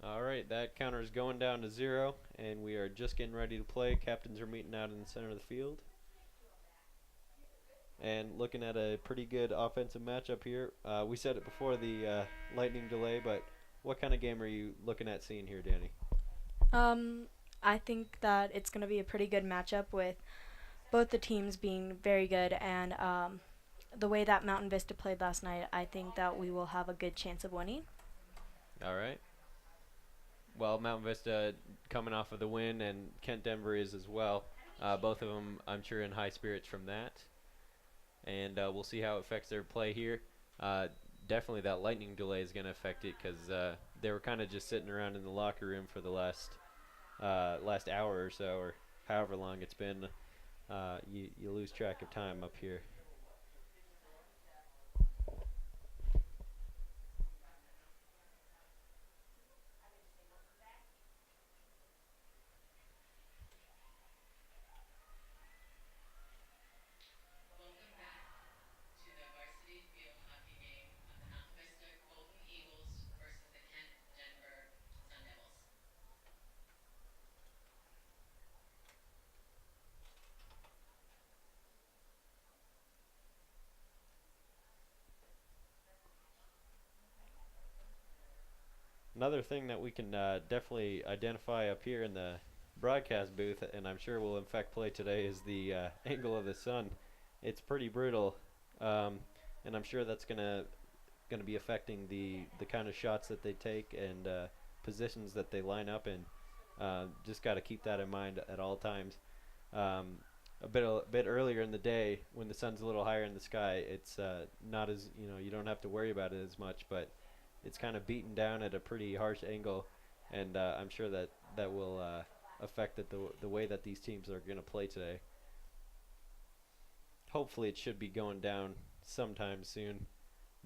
All right, that counter is going down to 0, and we are just getting ready to play. Captains are meeting out in the center of the field. And looking at a pretty good offensive matchup here. We said it before the lightning delay, but what kind of game are you looking at seeing here, Danny? I think that it's going to be a pretty good matchup with both the teams being very good, and the way that Mountain Vista played last night, I think that we will have a good chance of winning. All right. Well, Mountain Vista coming off of the win, and Kent Denver is as well. Both of them, I'm sure, in high spirits from that. And we'll see how it affects their play here. Definitely that lightning delay is going to affect it because they were kind of just sitting around in the locker room for the last hour or so, or however long it's been. You lose track of time up here. Welcome back to the varsity field hockey game of the Mountain Vista Golden Eagles versus the Kent Denver Sun Devils. Another thing that we can definitely identify up here in the broadcast booth, and I'm sure will in fact play today, is the angle of the sun. It's pretty brutal, and I'm sure that's gonna be affecting the kind of shots that they take and positions that they line up in. Just got to keep that in mind at all times. A bit earlier in the day, when the sun's a little higher in the sky, it's not as, you don't have to worry about it as much, but it's kind of beaten down at a pretty harsh angle, and I'm sure that will affect the way that these teams are going to play today. Hopefully it should be going down sometime soon,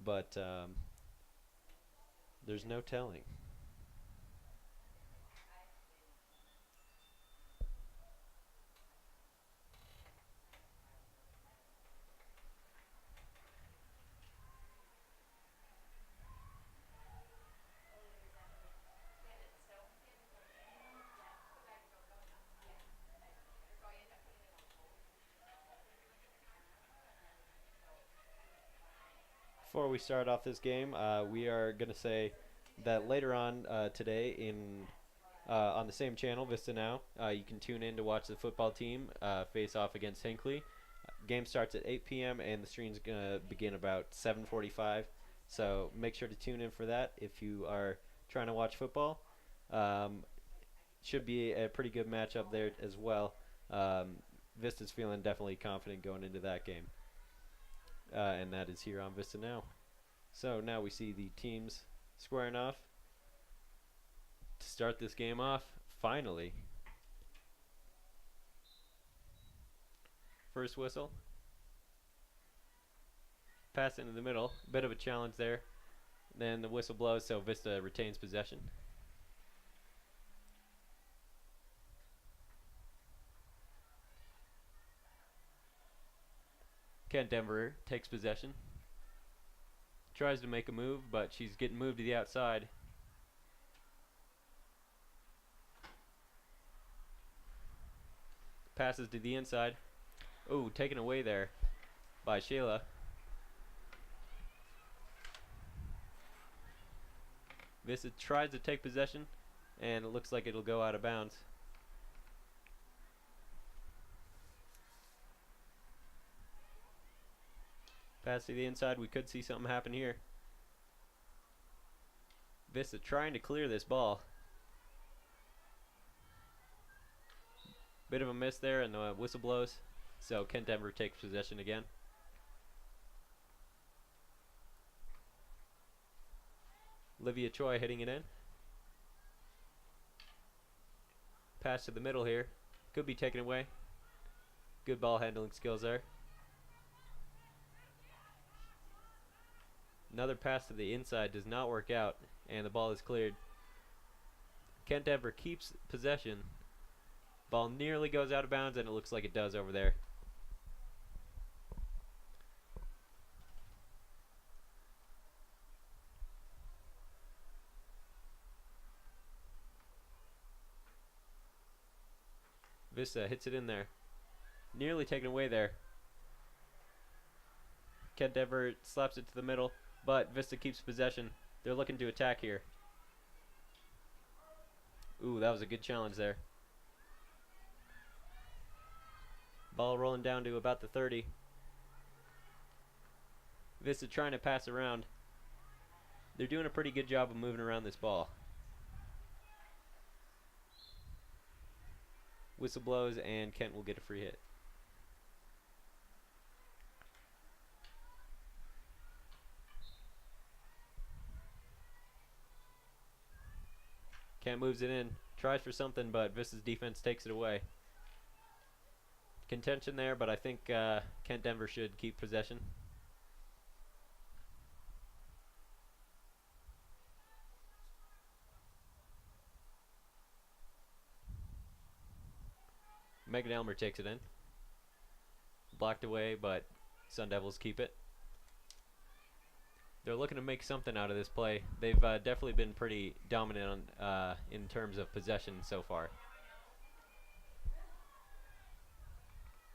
but there's no telling. Before we start off this game, we are going to say that later on today on the same channel, VistaNow, you can tune in to watch the football team face off against Hinckley. Game starts at 8 p.m. and the stream's going to begin about 7:45. So make sure to tune in for that if you are trying to watch football. Should be a pretty good matchup there as well. Vista's feeling definitely confident going into that game. And that is here on Vista Now. So now we see the teams squaring off to start this game off, finally. First whistle. Pass into the middle. Bit of a challenge there. Then the whistle blows, so Vista retains possession. Kent Denver takes possession. Tries to make a move, but she's getting moved to the outside. Passes to the inside. Oh, taken away there by Shayla. Vista tries to take possession, and it looks like it'll go out of bounds. Pass to the inside. We could see something happen here. Vista trying to clear this ball. Bit of a miss there, and the whistle blows. So Kent Denver takes possession again. Olivia Choi hitting it in. Pass to the middle here. Could be taken away. Good ball handling skills there. Another pass to the inside does not work out, and the ball is cleared. Kent Denver keeps possession. Ball nearly goes out of bounds, and it looks like it does over there. Vista hits it in there. Nearly taken away there. Kent Denver slaps it to the middle, but Vista keeps possession. They're looking to attack here. Ooh, that was a good challenge there. Ball rolling down to about the 30. Vista trying to pass around. They're doing a pretty good job of moving around this ball. Whistle blows and Kent will get a free hit. Kent moves it in, tries for something, but Vista's defense takes it away. Contention there, but I think Kent Denver should keep possession. Megan Elmer takes it in. Blocked away, but Sun Devils keep it. They're looking to make something out of this play. They've definitely been pretty dominant on, in terms of possession so far.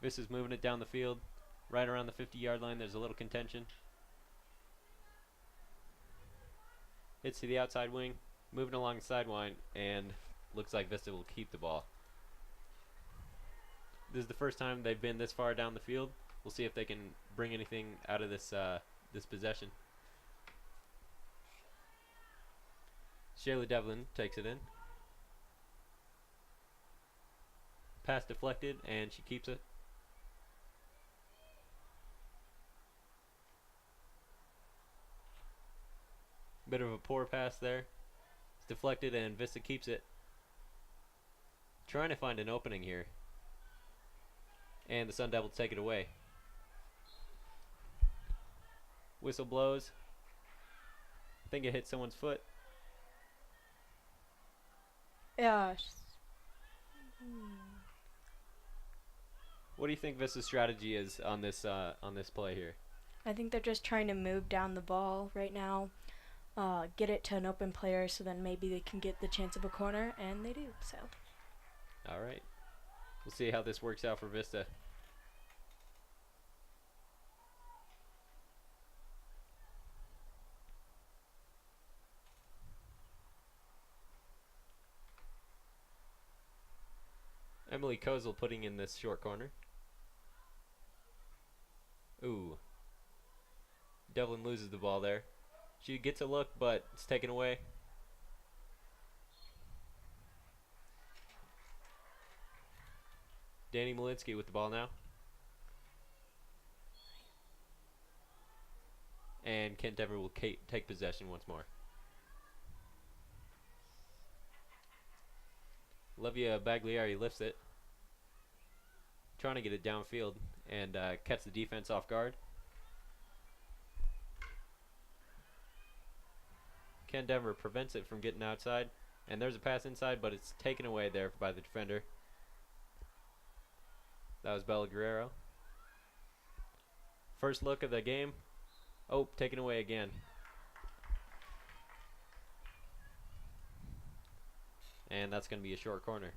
Vista's moving it down the field. Right around the 50-yard line, there's a little contention. Hits to the outside wing, moving along the sideline, and looks like Vista will keep the ball. This is the first time they've been this far down the field. We'll see if they can bring anything out of this this possession. Shayla Devlin takes it in. Pass deflected, and she keeps it. Bit of a poor pass there. It's deflected, and Vista keeps it. Trying to find an opening here. And the Sun Devils take it away. Whistle blows. I think it hit someone's foot. Yeah. What do you think Vista's strategy is on this play here? I think they're just trying to move down the ball right now, get it to an open player, so then maybe they can get the chance of a corner, and they do. So. All right. We'll see how this works out for Vista. Emily Kozel putting in this short corner. Ooh. Devlin loses the ball there. She gets a look, but it's taken away. Danny Malinsky with the ball now. And Kent Denver will take possession once more. Olivia Bagliari lifts it. Trying to get it downfield and catch the defense off guard. Kent Denver prevents it from getting outside. And there's a pass inside, but it's taken away there by the defender. That was Bella Guerrero. First look of the game. Oh, taken away again. And that's going to be a short corner.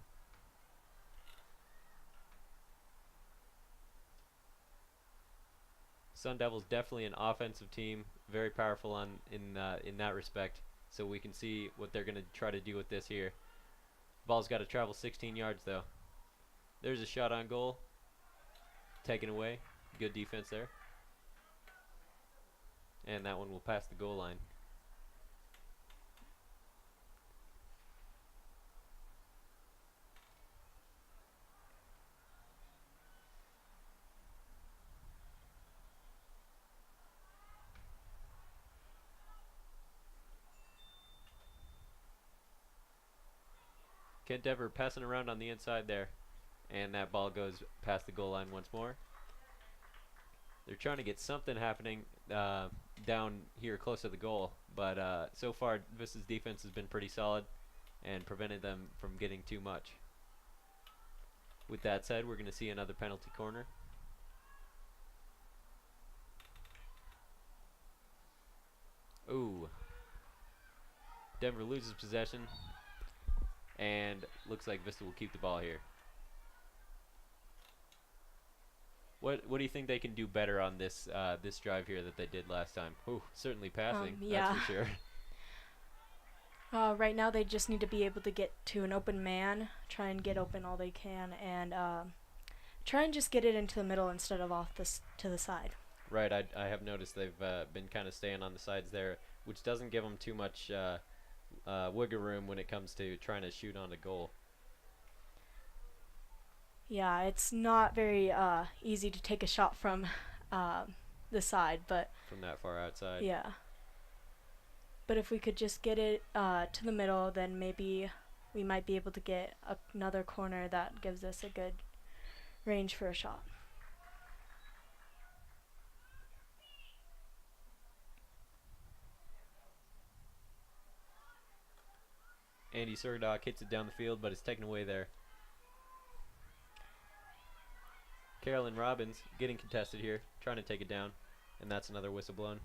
Sun Devils definitely an offensive team, very powerful in that respect. So we can see what they're going to try to do with this here. Ball's got to travel 16 yards though. There's a shot on goal. Taken away. Good defense there. And that one will pass the goal line. Kent Denver passing around on the inside there. And that ball goes past the goal line once more. They're trying to get something happening down here close to the goal. But so far, Vista's defense has been pretty solid and prevented them from getting too much. With that said, we're going to see another penalty corner. Ooh. Denver loses possession. And looks like Vista will keep the ball here. What do you think they can do better on this this drive here that they did last time? Ooh, certainly passing. Yeah. That's for sure. Right now, they just need to be able to get to an open man, try and get open all they can, and try and just get it into the middle instead of off to the side. Right. I have noticed they've been kind of staying on the sides there, which doesn't give them too much wiggle room when it comes to trying to shoot on a goal. Yeah, it's not very easy to take a shot from the side, but From that far outside. yeah. But if we could just get it to the middle, then maybe we might be able to get another corner that gives us a good range for a shot. Andy Surdock hits it down the field, but it's taken away there. Carolyn Robbins getting contested here, trying to take it down, and that's another whistle blown.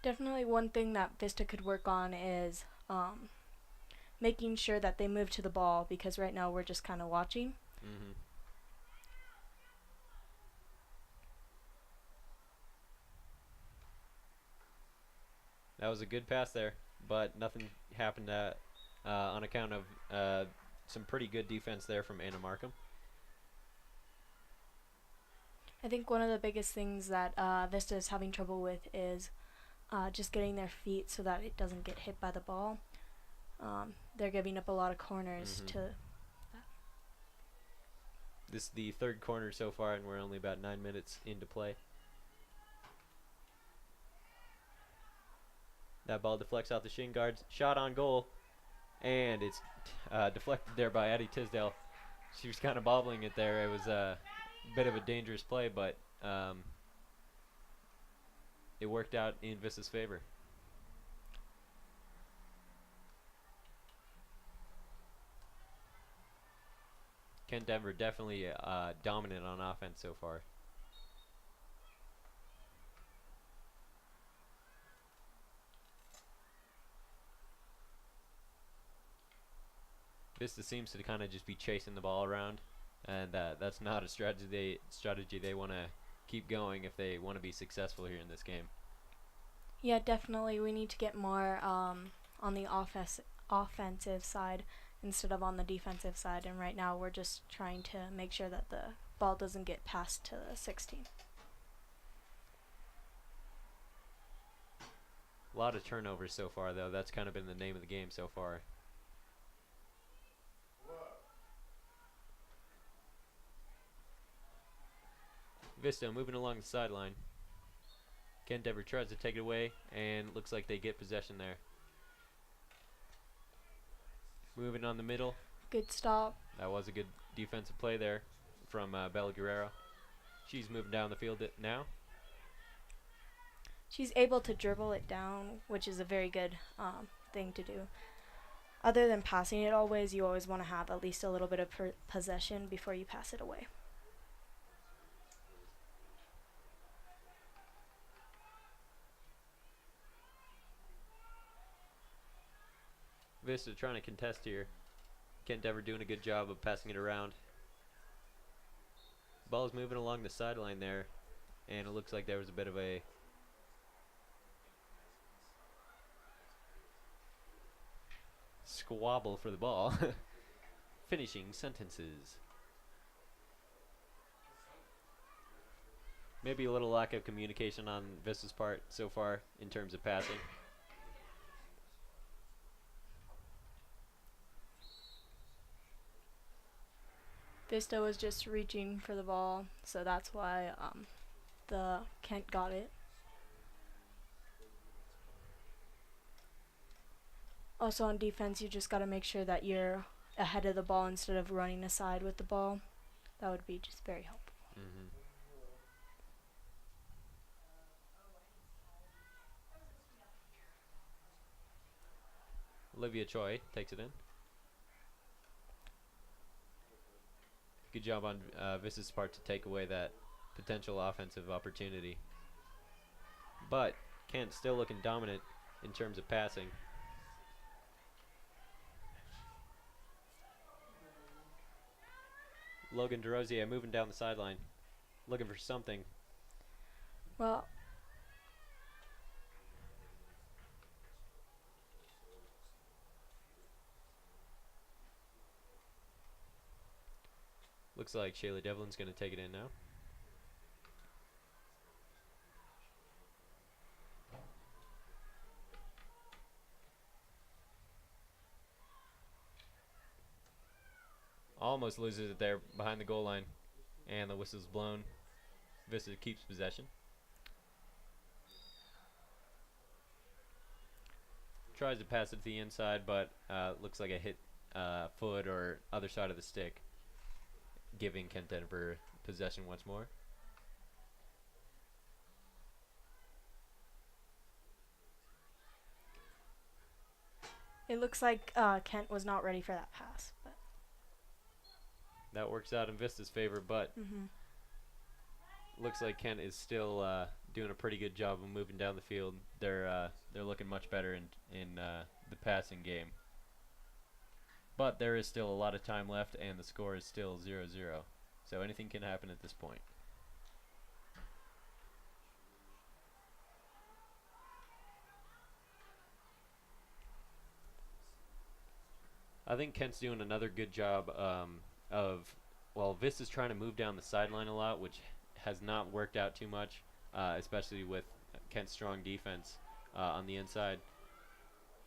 Definitely one thing that Vista could work on is making sure that they move to the ball, because right now we're just kind of watching. Mm-hmm. That was a good pass there, but nothing happened on account of some pretty good defense there from Anna Markham. I think one of the biggest things that Vista is having trouble with is just getting their feet so that it doesn't get hit by the ball. They're giving up a lot of corners to that. This is the third corner so far, and we're only about 9 minutes into play. That ball deflects off the shin guards. Shot on goal, and it's deflected there by Addie Tisdale. She was kind of bobbling it there. It was a bit of a dangerous play, but it worked out in Vista's favor. Kent Denver definitely dominant on offense so far. Vista seems to kind of just be chasing the ball around, and that's not a strategy they want to keep going if they want to be successful here in this game. Yeah, definitely. We need to get more on the offensive side instead of on the defensive side. And right now we're just trying to make sure that the ball doesn't get passed to the 16. A lot of turnovers so far, though. That's kind of been the name of the game so far. Vista moving along the sideline. Kent Denver tries to take it away, and looks like they get possession there. Moving on the middle. Good stop. That was a good defensive play there from Bella Guerrero. She's moving down the field now. She's able to dribble it down, which is a very good thing to do. Other than passing it always, you always want to have at least a little bit of possession before you pass it away. Vista trying to contest here. Kent Denver doing a good job of passing it around. Ball is moving along the sideline there, and it looks like there was a bit of a squabble for the ball. Finishing sentences. Maybe a little lack of communication on Vista's part so far in terms of passing. Vista was just reaching for the ball, so that's why the Kent got it. Also on defense, you just got to make sure that you're ahead of the ball instead of running aside with the ball. That would be just very helpful. Mm-hmm. Olivia Choi takes it in. Good job on Vista's part to take away that potential offensive opportunity. But Kent still looking dominant in terms of passing. Logan DeRosier moving down the sideline. looking for something. Well, Looks like Shayla Devlin's going to take it in now. Almost loses it there behind the goal line. And the whistle's blown. Vista keeps possession. Tries to pass it to the inside, but looks like a hit foot or other side of the stick, giving Kent Denver possession once more. it looks like Kent was not ready for that pass. But That works out in Vista's favor, but looks like Kent is still doing a pretty good job of moving down the field. They're looking much better in the passing game. But there is still a lot of time left, and the score is still 0-0. So anything can happen at this point. I think Kent's doing another good job well, Vista's trying to move down the sideline a lot, which has not worked out too much, especially with Kent's strong defense on the inside.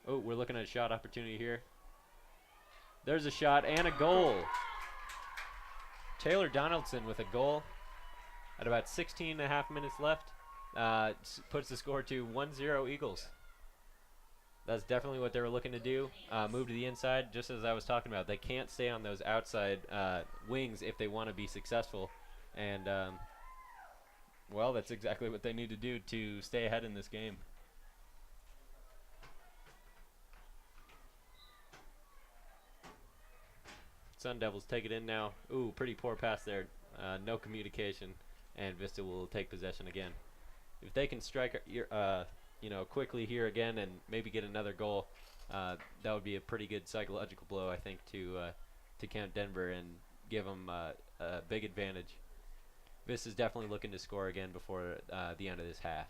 Oh, we're looking at a shot opportunity here. There's a shot and a goal. Taylor Donaldson with a goal at about 16 and a half minutes left. Puts the score to 1-0 Eagles. That's definitely what they were looking to do. Move to the inside, just as I was talking about. They can't stay on those outside wings if they want to be successful. And, well, that's exactly what they need to do to stay ahead in this game. Sun Devils take it in now. Ooh, pretty poor pass there. No communication, and Vista will take possession again. If they can strike, quickly here again and maybe get another goal, that would be a pretty good psychological blow, I think, to Camp Denver and give them a big advantage. Vista's definitely looking to score again before the end of this half.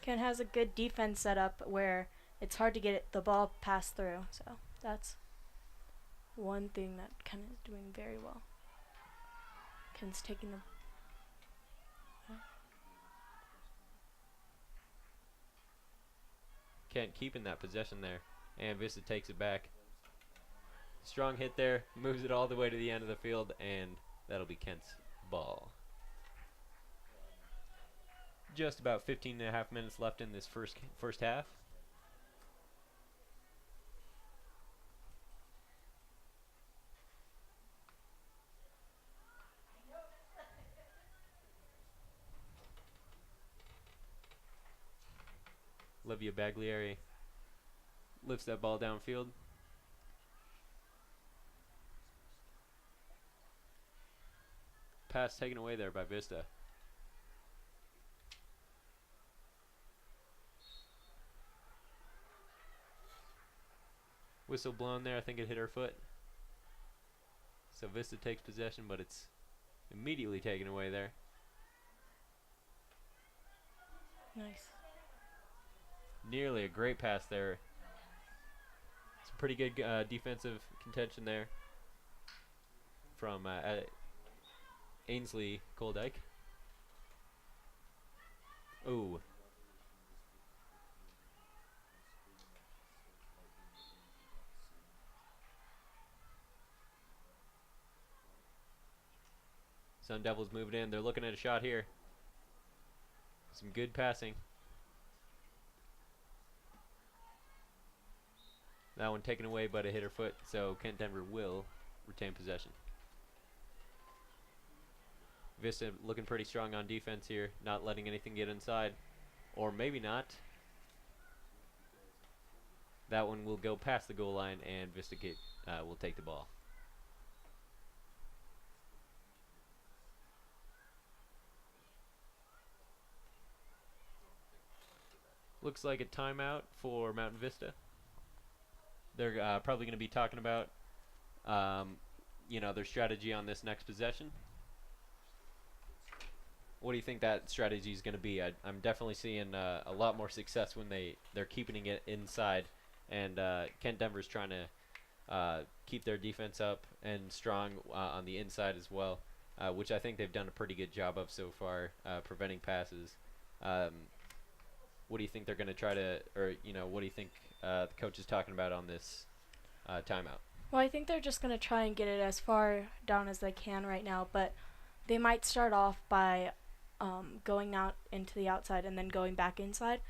Kent has a good defense set up where it's hard to get the ball passed through. So that's one thing that Kent is doing very well. Kent's taking the Kent keeping that possession there, and Vista takes it back. Strong hit there, moves it all the way to the end of the field, and that'll be Kent's ball. Just about 15 and a half minutes left in this first half. Olivia Baglieri lifts that ball downfield. Pass taken away there by Vista. Whistle blown there. I think it hit her foot. So Vista takes possession, but it's immediately taken away there. nice. Nearly a great pass there. It's a pretty good defensive contention there from Ainsley Koldyke. Ooh. Sun Devils moving in. They're looking at a shot here. Some good passing. That one taken away, but it hit her foot, so Kent Denver will retain possession. Vista looking pretty strong on defense here, not letting anything get inside. Or maybe not. That one will go past the goal line, and Vista will take the ball. Looks like a timeout for Mountain Vista. They're probably going to be talking about, their strategy on this next possession. what do you think that strategy is going to be? I'm definitely seeing a lot more success when they're keeping it inside, and Kent Denver's trying to keep their defense up and strong on the inside as well, which I think they've done a pretty good job of so far, preventing passes. What do you think they're going to try to, or what do you think the coach is talking about on this timeout? Well, I think they're just going to try and get it as far down as they can right now, but they might start off by going out into the outside and then going back inside.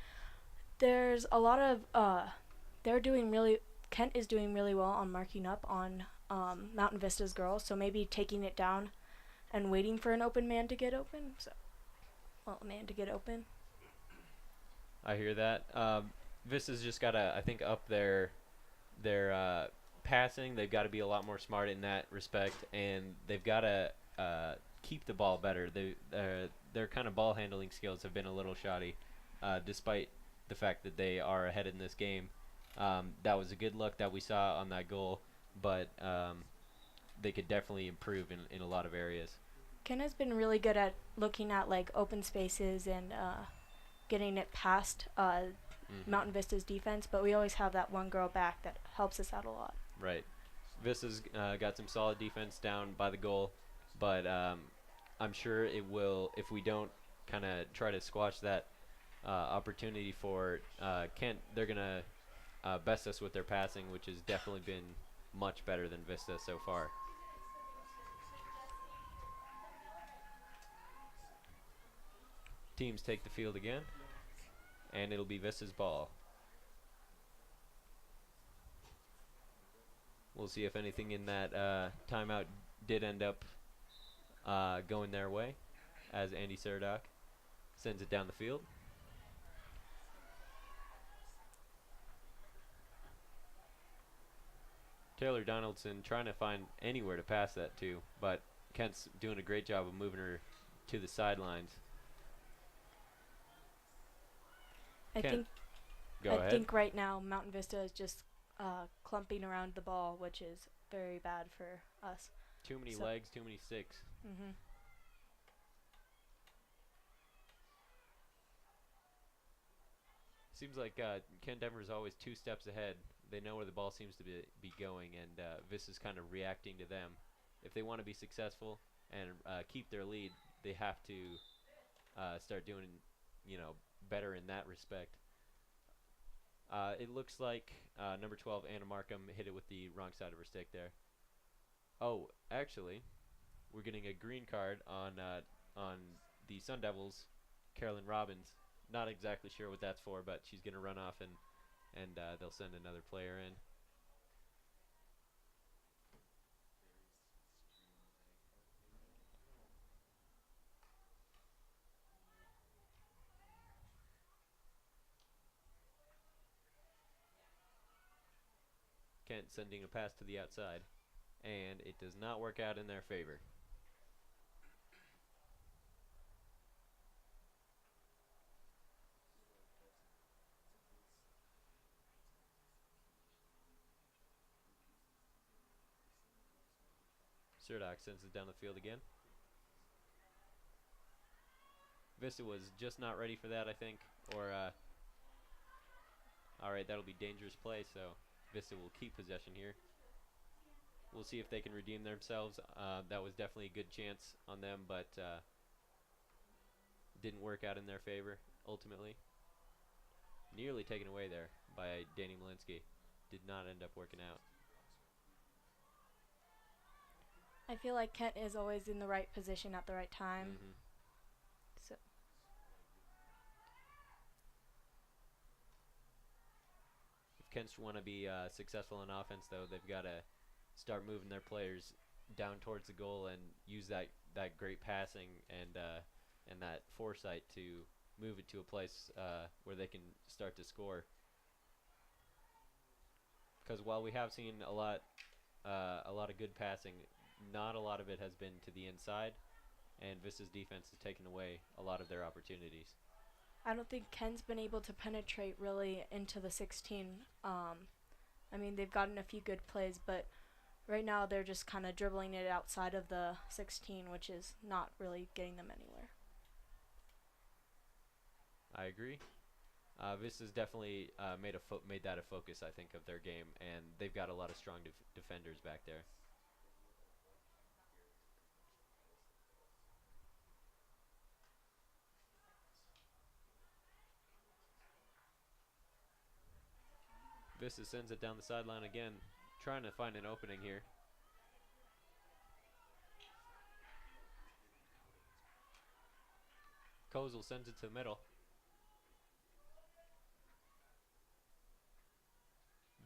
There's a lot of Kent is doing really well on marking up on Mountain Vista's girls, so maybe taking it down and waiting for an open man to get open. I hear that. Vista's just got to, I think, up their passing. They've got to be a lot more smart in that respect, and they've got to keep the ball better. Their kind of ball handling skills have been a little shoddy, despite the fact that they are ahead in this game. That was a good look that we saw on that goal, but they could definitely improve in a lot of areas. Ken has been really good at looking at like open spaces and getting it past Mountain Vista's defense, but we always have that one girl back that helps us out a lot. Right. Vista's got some solid defense down by the goal, but I'm sure it will, if we don't kind of try to squash that opportunity for Kent, they're going to best us with their passing, which has definitely been much better than Vista so far. Teams take the field again, and it'll be Vista's ball. We'll see if anything in that timeout did end up going their way, as Andy Serdock sends it down the field. Taylor Donaldson trying to find anywhere to pass that to, but Kent's doing a great job of moving her to the sidelines. I Kent, go ahead. think right now Mountain Vista is just clumping around the ball, which is very bad for us. Too many legs, too many sticks. Mm-hmm. Seems like Kent Denver's always 2 steps ahead. They know where the ball seems to be going, and Vista's kind of reacting to them. If they want to be successful and keep their lead, they have to start doing, better in that respect. It looks like number 12, Anna Markham, hit it with the wrong side of her stick there. Oh, actually, we're getting a green card on the Sun Devils, Carolyn Robbins. Not exactly sure what that's for, but she's going to run off and they'll send another player in. Kent sending a pass to the outside, and it does not work out in their favor. Serdock sends it down the field again. Vista was just not ready for that, I think. All right, that'll be dangerous play, so Vista will keep possession here. We'll see if they can redeem themselves. That was definitely a good chance on them, but didn't work out in their favor, ultimately. Nearly taken away there by Danny Malinsky. Did not end up working out. I feel like Kent is always in the right position at the right time. Mm-hmm. So If Kents want to be successful in offense, though, they've got to start moving their players down towards the goal and use that great passing and that foresight to move it to a place where they can start to score. Because while we have seen a lot of good passing, not a lot of it has been to the inside, and Vista's defense has taken away a lot of their opportunities. I don't think Ken's been able to penetrate really into the 16. I mean, they've gotten a few good plays, but right now they're just kind of dribbling it outside of the 16, which is not really getting them anywhere. I agree. Vista's definitely made that a focus, I think, of their game, and they've got a lot of strong defenders back there. Vista sends it down the sideline again, trying to find an opening here. Kozel sends it to the middle.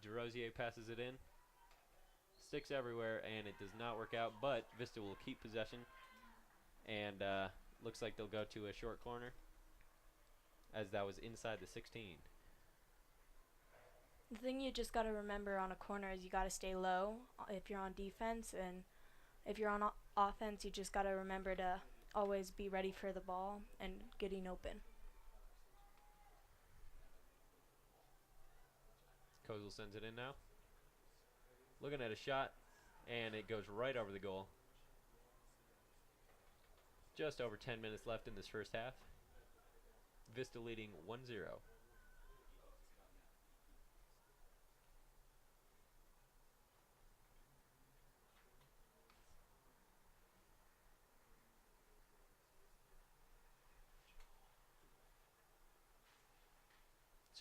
DeRosier passes it in. Sticks everywhere, and it does not work out, but Vista will keep possession. And looks like they'll go to a short corner, as that was inside the 16. The thing you just got to remember on a corner is you got to stay low if you're on defense, and if you're on offense, you just got to remember to always be ready for the ball and getting open. Kozel sends it in now. Looking at a shot, and it goes right over the goal. Just over 10 minutes left in this first half. Vista leading 1-0.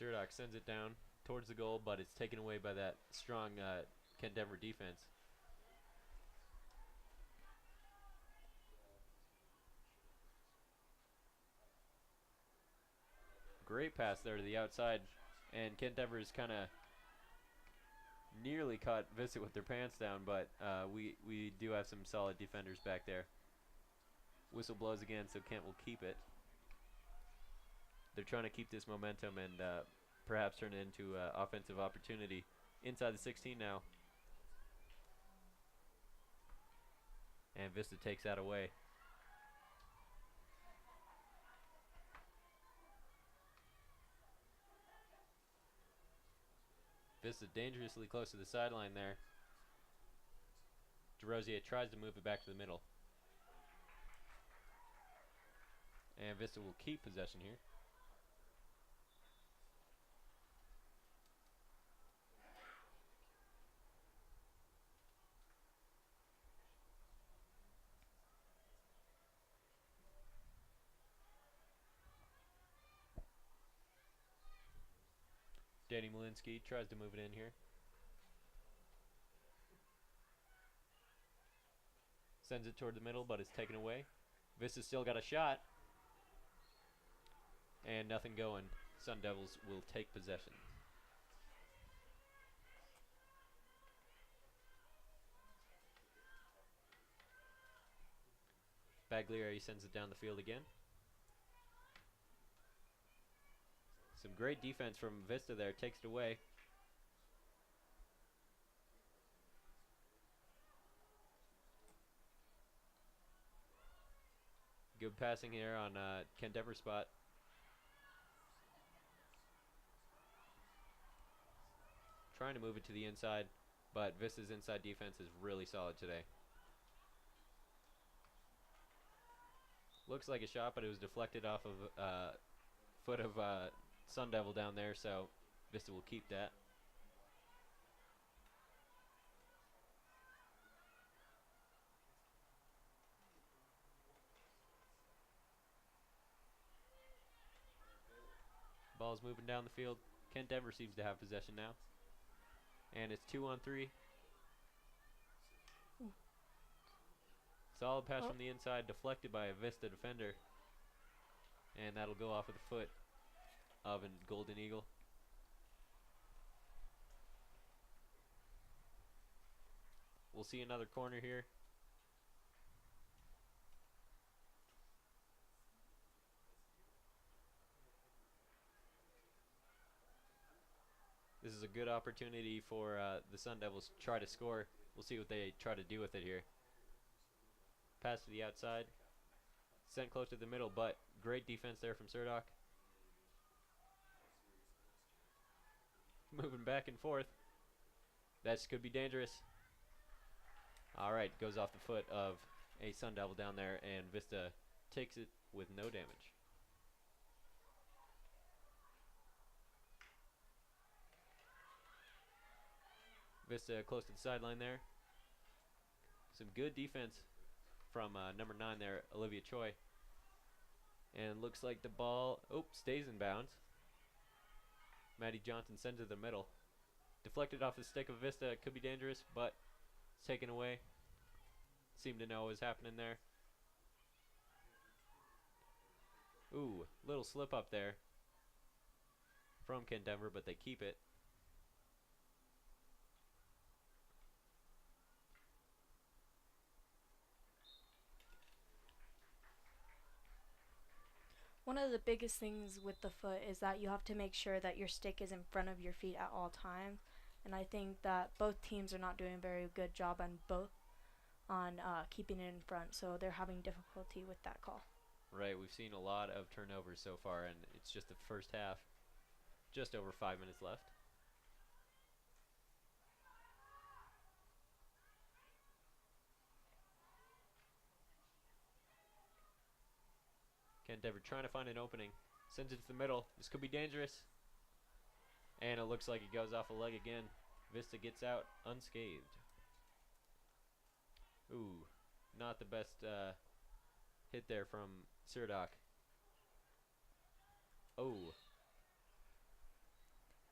Surdock sends it down towards the goal, but it's taken away by that strong Kent Denver defense. Great pass there to the outside, and Kent Denver's kind of nearly caught Vista with their pants down, but we do have some solid defenders back there. Whistle blows again, so Kent will keep it. They're trying to keep this momentum and perhaps turn it into an offensive opportunity inside the 16 now. And Vista takes that away. Vista dangerously close to the sideline there. DeRosier tries to move it back to the middle. And Vista will keep possession here. Danny Malinsky tries to move it in here. Sends it toward the middle, but it's taken away. Vista's still got a shot. And nothing going. Sun Devils will take possession. Baglieri sends it down the field again. Some great defense from Vista there. Takes it away. Good passing here on Kent Denver's spot. Trying to move it to the inside, but Vista's inside defense is really solid today. Looks like a shot, but it was deflected off of foot of Sun Devil down there, so Vista will keep that. Ball's moving down the field. Kent Denver seems to have possession now. And it's 2-on-3. Solid pass from the inside, deflected by a Vista defender. And that'll go off of the foot of a Golden Eagle. We'll see another corner here. This is a good opportunity for the Sun Devils to try to score. We'll see what they try to do with it here. Pass to the outside. Sent close to the middle, but great defense there from Surdock. Moving back and forth. That could be dangerous. Alright, goes off the foot of a Sun Devil down there, and Vista takes it with no damage. Vista close to the sideline there. Some good defense from number 9 there, Olivia Choi. And looks like the ball, stays in bounds. Maddie Johnson sends it to the middle. Deflected off the stick of Vista. Could be dangerous, but it's taken away. Seemed to know what was happening there. Ooh, little slip up there from Kent Denver, but they keep it. One of the biggest things with the foot is that you have to make sure that your stick is in front of your feet at all times. And I think that both teams are not doing a very good job on keeping it in front, so they're having difficulty with that call. Right, we've seen a lot of turnovers so far, and it's just the first half. Just over 5 minutes left. Kent Denver trying to find an opening. Sends it to the middle. This could be dangerous. And it looks like it goes off a leg again. Vista gets out unscathed. Ooh, not the best hit there from Sirdock. Oh.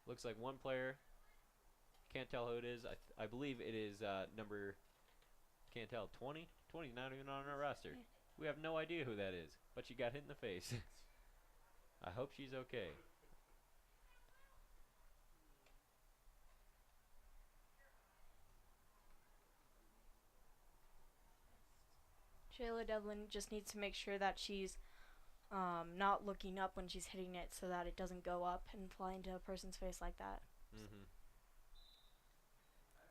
Looks like one player. Can't tell who it is. I believe it is number, can't tell, 20? 20's not even on our roster. We have no idea who that is, but she got hit in the face. I hope she's okay. Shayla Devlin just needs to make sure that she's not looking up when she's hitting it so that it doesn't go up and fly into a person's face like that. Mm-hmm.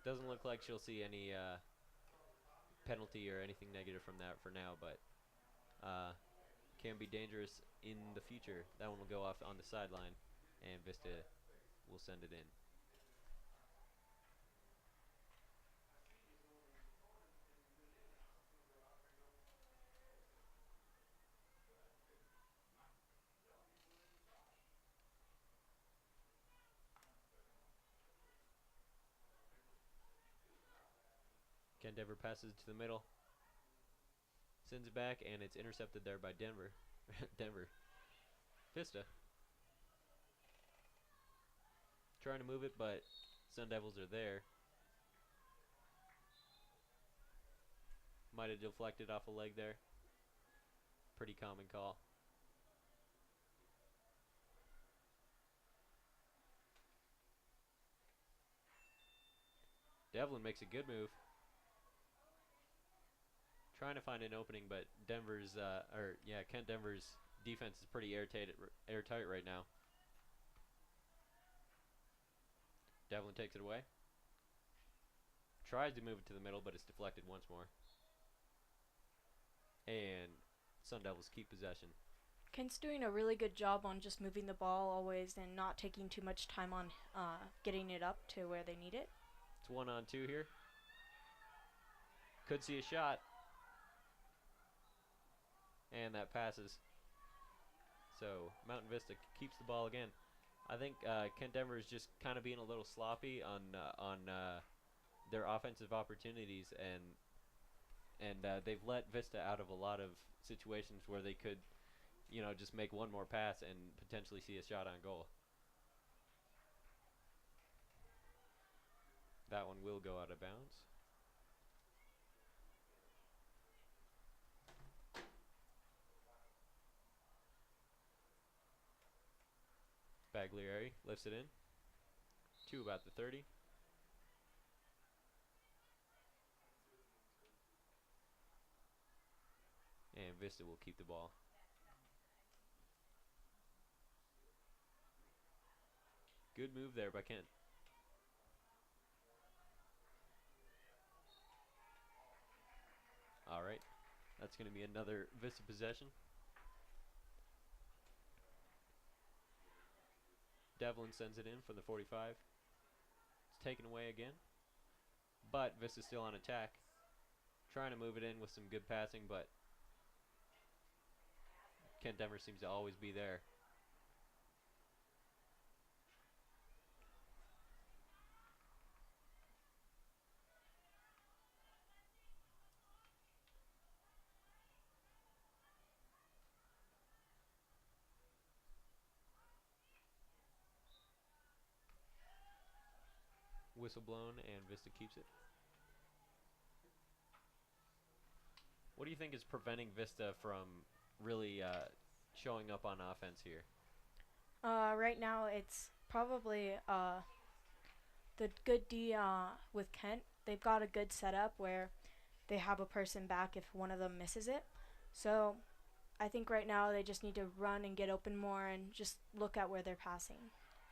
Doesn't look like she'll see any penalty or anything negative from that for now, but can be dangerous in the future. That one will go off on the sideline, and Vista will send it in. Ken Denver passes it to the middle. Sends it back, and it's intercepted there by Denver. Denver. Vista. Trying to move it, but Sun Devils are there. Might have deflected off a leg there. Pretty common call. Devlin makes a good move. Trying to find an opening, but Kent Denver's defense is pretty airtight right now. Devlin takes it away. Tries to move it to the middle, but it's deflected once more. And Sun Devils keep possession. Kent's doing a really good job on just moving the ball always and not taking too much time on getting it up to where they need it. It's 1-on-2 here. Could see a shot. And that passes. So Mountain Vista keeps the ball again. I think Kent Denver is just kind of being a little sloppy on their offensive opportunities, and they've let Vista out of a lot of situations where they could, just make one more pass and potentially see a shot on goal. That one will go out of bounds. Baglieri lifts it in to about the 30. And Vista will keep the ball. Good move there by Kent. All right, that's going to be another Vista possession. Devlin sends it in for the 45. It's taken away again. But Vista's still on attack. Trying to move it in with some good passing, but Kent Denver seems to always be there. Whistle blown, and Vista keeps it. What do you think is preventing Vista from really showing up on offense here? Right now, it's probably the good D with Kent. They've got a good setup where they have a person back if one of them misses it. So I think right now they just need to run and get open more and just look at where they're passing.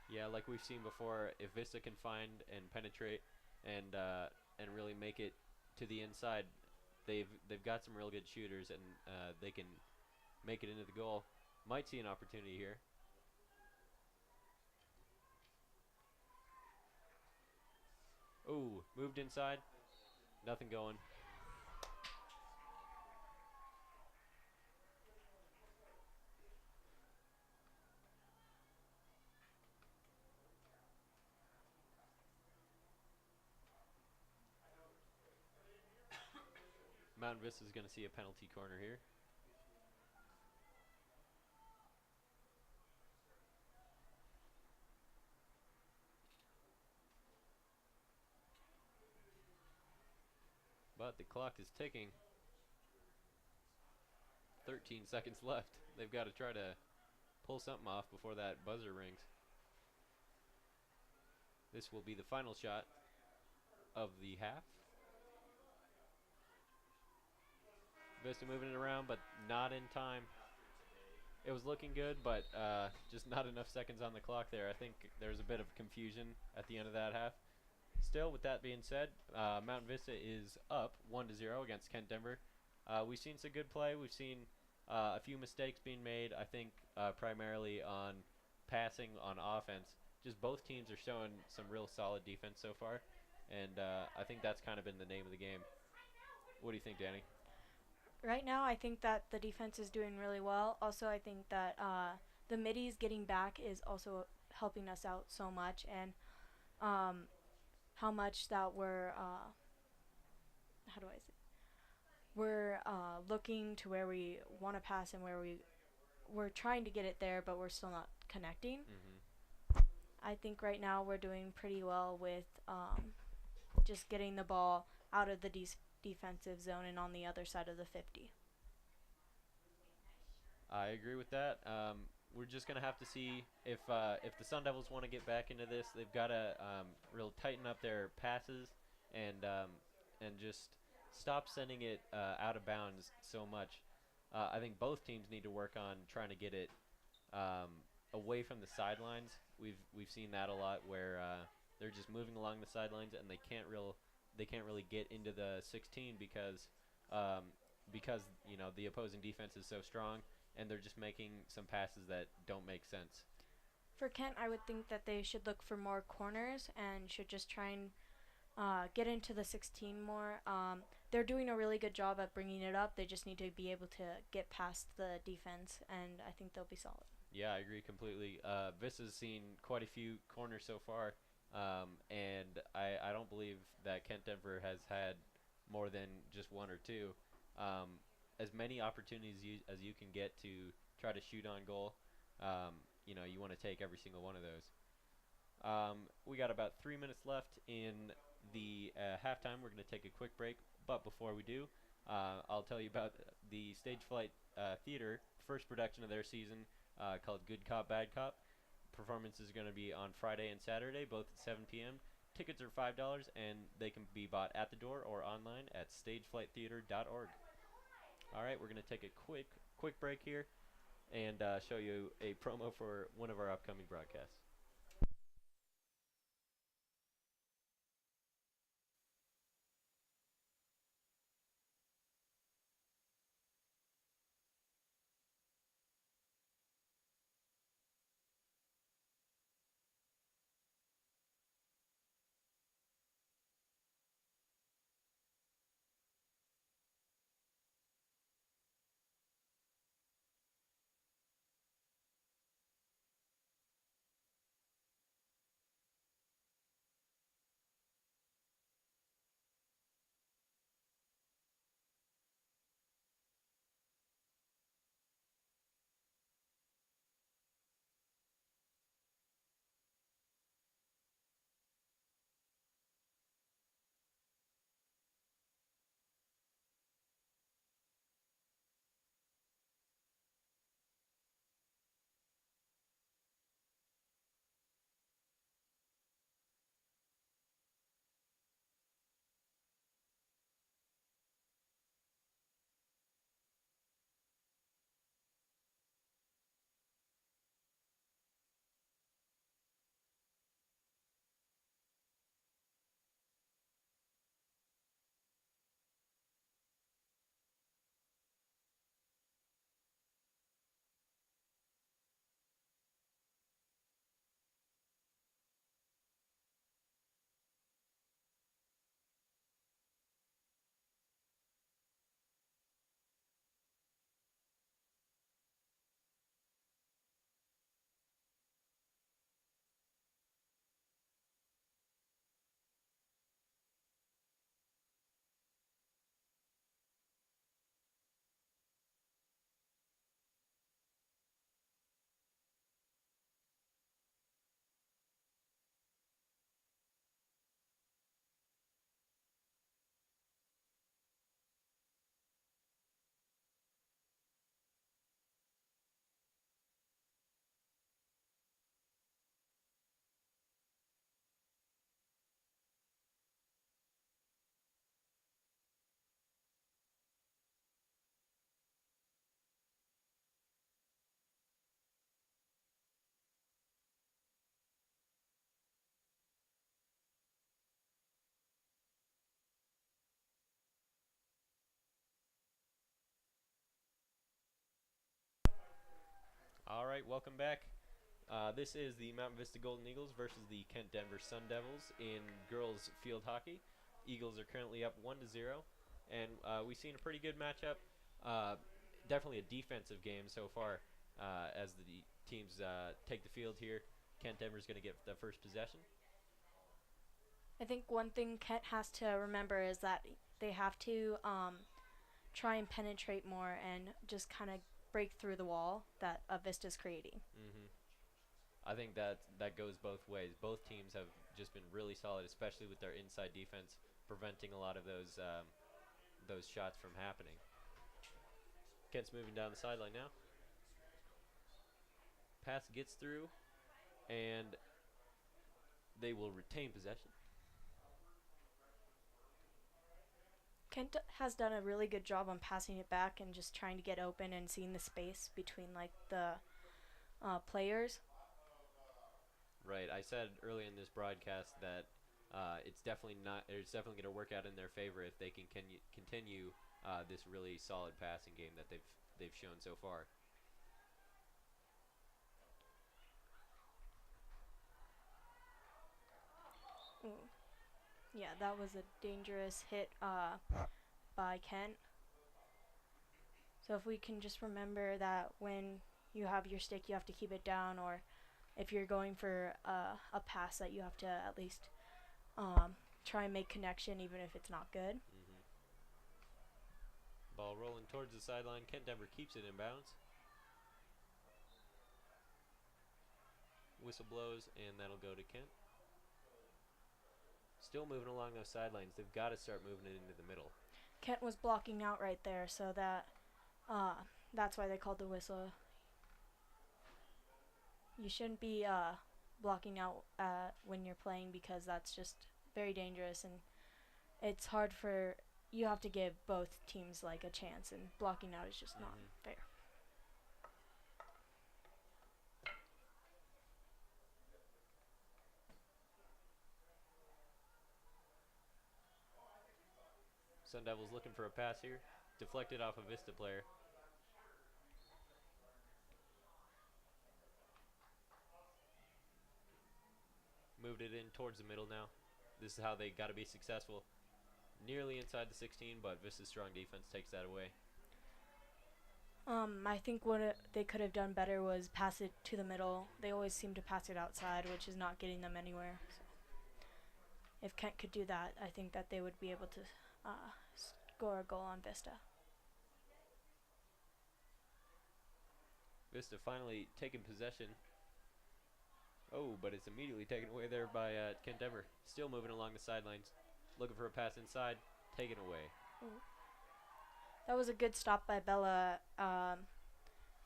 Yeah, like we've seen before, if Vista can find and penetrate and really make it to the inside, they've got some real good shooters, and they can make it into the goal. Might see an opportunity here. Ooh, moved inside. Nothing going. Mountain Vista is going to see a penalty corner here. But the clock is ticking. 13 seconds left. They've got to try to pull something off before that buzzer rings. This will be the final shot of the half. Vista moving it around, but not in time. It was looking good, but just not enough seconds on the clock there. I think there's a bit of confusion at the end of that half. Still, with that being said, Mountain Vista is up 1-0 against Kent Denver. We've seen some good play. We've seen a few mistakes being made, I think primarily on passing on offense. Just both teams are showing some real solid defense so far, and I think that's kind of been the name of the game. What do you think, Danny? Right now, I think that the defense is doing really well. Also, I think that the middies getting back is also helping us out so much, and how much that we're how do I say? We're looking to where we want to pass and where we're trying to get it there, but we're still not connecting. I think right now we're doing pretty well with just getting the ball out of the defensive zone and on the other side of the 50. I agree with that. We're just gonna have to see if the Sun Devils want to get back into this. They've got to really tighten up their passes and just stop sending it out of bounds so much. I think both teams need to work on trying to get it away from the sidelines. We've seen that a lot where they're just moving along the sidelines and they can't really get into the 16 because you know the opposing defense is so strong and they're just making some passes that don't make sense. For Kent, I would think that they should look for more corners and should just try and get into the 16 more. They're doing a really good job at bringing it up. They just need to be able to get past the defense, and I think they'll be solid. Yeah, I agree completely. Vista's seen quite a few corners so far, and I don't believe that Kent Denver has had more than just one or two. As many opportunities as you can get to try to shoot on goal, you know, you want to take every single one of those. We got about 3 minutes left in the halftime. We're going to take a quick break, but before we do, I'll tell you about the Stage Flight Theater first production of their season called Good Cop, Bad Cop. Performance is going to be on Friday and Saturday, both at 7 p.m. Tickets are $5, and they can be bought at the door or online at stageflighttheater.org. All right, we're going to take a quick break here and show you a promo for one of our upcoming broadcasts. right, welcome back. This is the Mountain Vista Golden Eagles versus the Kent Denver Sun Devils in girls field hockey. Eagles are currently up 1-0, and we've seen a pretty good matchup. Definitely a defensive game so far as the teams take the field here. Kent Denver's going to get the first possession. I think one thing Kent has to remember is that they have to try and penetrate more and just kind of break through the wall that Vista's creating. I think that goes both ways. Both teams have just been really solid, especially with their inside defense, preventing a lot of those shots from happening. Kent's moving down the sideline now. Pass gets through, and they will retain possession. Kent has done a really good job on passing it back and just trying to get open and seeing the space between like the players. Right. I said earlier in this broadcast that it's definitely going to work out in their favor if they can continue this really solid passing game that they've shown so far. Ooh. Yeah, that was a dangerous hit by Kent. So if we can just remember that when you have your stick, you have to keep it down, or if you're going for a pass, that you have to at least try and make connection, even if it's not good. Ball rolling towards the sideline. Kent Denver keeps it in bounds. Whistle blows, and that'll go to Kent. Still moving along those sidelines. They've got to start moving it into the middle. Kent was blocking out right there, so that's why they called the whistle. You shouldn't be blocking out when you're playing, because that's just very dangerous, and it's hard for you have to give both teams like a chance, and blocking out is just not fair. Sun Devils looking for a pass here. Deflected off a Vista player. Moved it in towards the middle now. This is how they got to be successful. Nearly inside the 16, but Vista's strong defense takes that away. I think what they could have done better was pass it to the middle. They always seem to pass it outside, which is not getting them anywhere. So if Kent could do that, I think that they would be able to score a goal on Vista. Vista finally taking possession. Oh, but it's immediately taken away there by Kent Denver. Still moving along the sidelines. Looking for a pass inside. Taken away. Ooh. That was a good stop by Bella.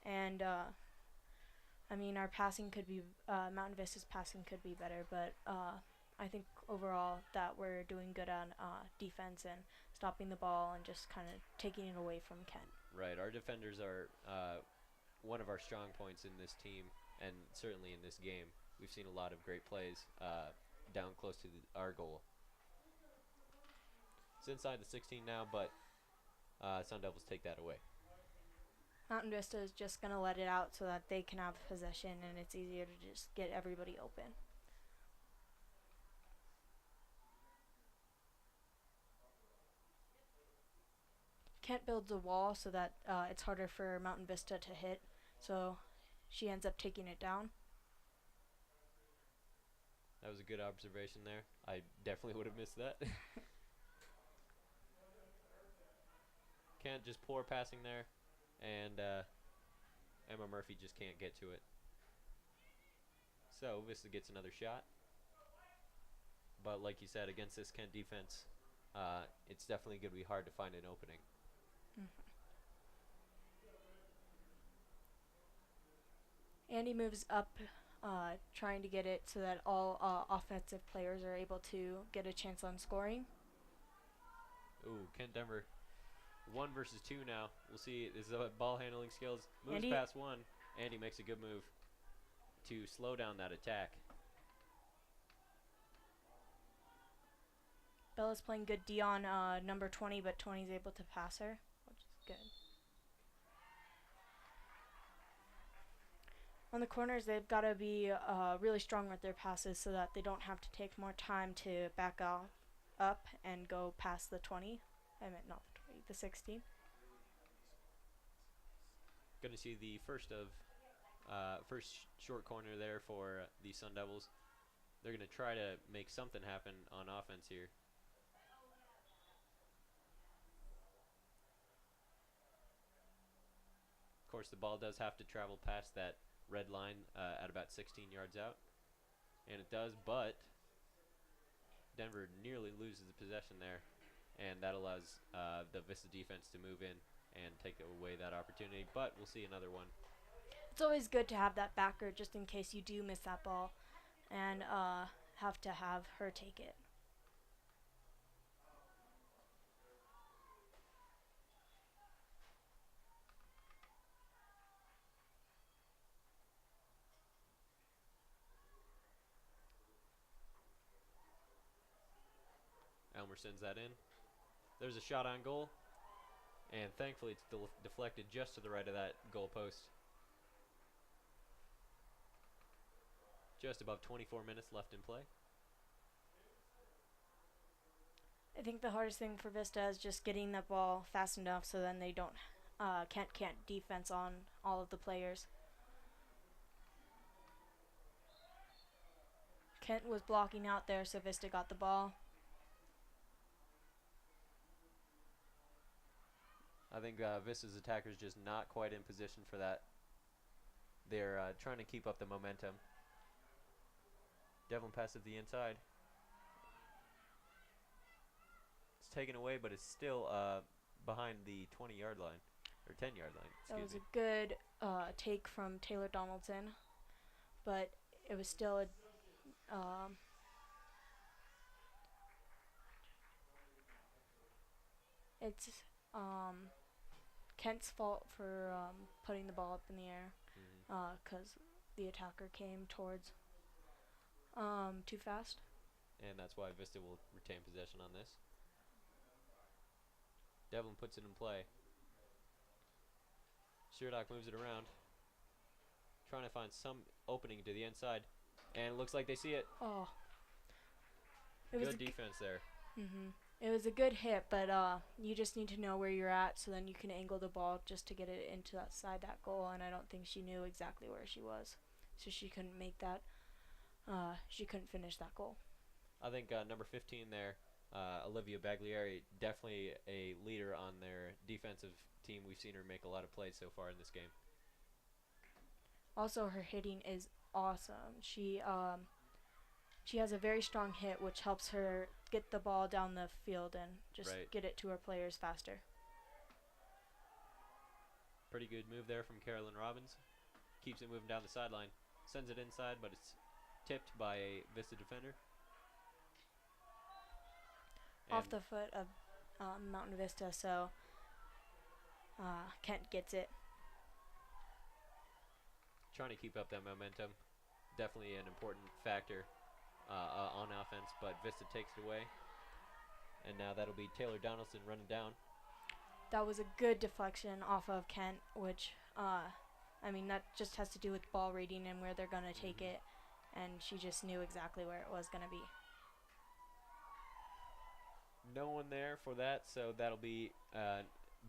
And I mean, our passing could be, Mountain Vista's passing could be better, but I think overall that we're doing good on defense and stopping the ball and just kind of taking it away from Kent. Right. Our defenders are one of our strong points in this team, and certainly in this game. We've seen a lot of great plays down close to our goal. It's inside the 16 now, but Sun Devils take that away. Mountain Vista is just going to let it out so that they can have possession, and it's easier to just get everybody open. Kent builds a wall so that it's harder for Mountain Vista to hit, so she ends up taking it down. That was a good observation there. I definitely would have missed that. Kent just poor passing there, and Emma Murphy just can't get to it. So Vista gets another shot. But like you said, against this Kent defense, it's definitely going to be hard to find an opening. Andy moves up, trying to get it so that all offensive players are able to get a chance on scoring. Ooh, Kent Denver 1 versus 2 now. We'll see. This is about ball handling skills. Moves Andy past one. Andy makes a good move to slow down that attack. Bella's playing good D on number 20, but 20's able to pass her, which is good. On the corners, they've got to be really strong with their passes so that they don't have to take more time to back up and go past the 20. I meant not the 20, the 16. Going to see the first short corner there for the Sun Devils. They're going to try to make something happen on offense here. Of course, the ball does have to travel past that red line at about 16 yards out. And it does, but Denver nearly loses the possession there. And that allows the Vista defense to move in and take away that opportunity. But we'll see another one. It's always good to have that backer just in case you do miss that ball and have to have her take it. Elmer sends that in. There's a shot on goal. And thankfully it's deflected just to the right of that goal post. Just about 24 minutes left in play. I think the hardest thing for Vista is just getting the ball fast enough so then they don't can't defense on all of the players. Kent was blocking out there, so Vista got the ball. I think Vista's attackers just not quite in position for that. They're trying to keep up the momentum. Devlin passes the inside. It's taken away, but it's still behind the 20-yard line, or 10-yard line. That was a good take from Taylor Donaldson, but it was still a it's Kent's fault for putting the ball up in the air because the attacker came towards too fast. And that's why Vista will retain possession on this. Devlin puts it in play. Sheerdock moves it around, trying to find some opening to the inside, and it looks like they see it. Oh, it was good defense there. It was a good hit, but you just need to know where you're at so then you can angle the ball just to get it into that side that goal. And I don't think she knew exactly where she was, so she couldn't make that. She couldn't finish that goal. I think number 15 there, Olivia Baglieri, definitely a leader on their defensive team. We've seen her make a lot of plays so far in this game. Also, her hitting is awesome. She has a very strong hit, which helps her get the ball down the field and just get it to her players faster. Pretty good move there from Carolyn Robbins. Keeps it moving down the sideline. Sends it inside, but it's tipped by a Vista defender. Off the foot of Mountain Vista, so Kent gets it. Trying to keep up that momentum. Definitely an important factor on offense, but Vista takes it away. And now that'll be Taylor Donaldson running down. That was a good deflection off of Kent, which, I mean, that just has to do with ball reading and where they're going to take it. And she just knew exactly where it was going to be. No one there for that, so that'll be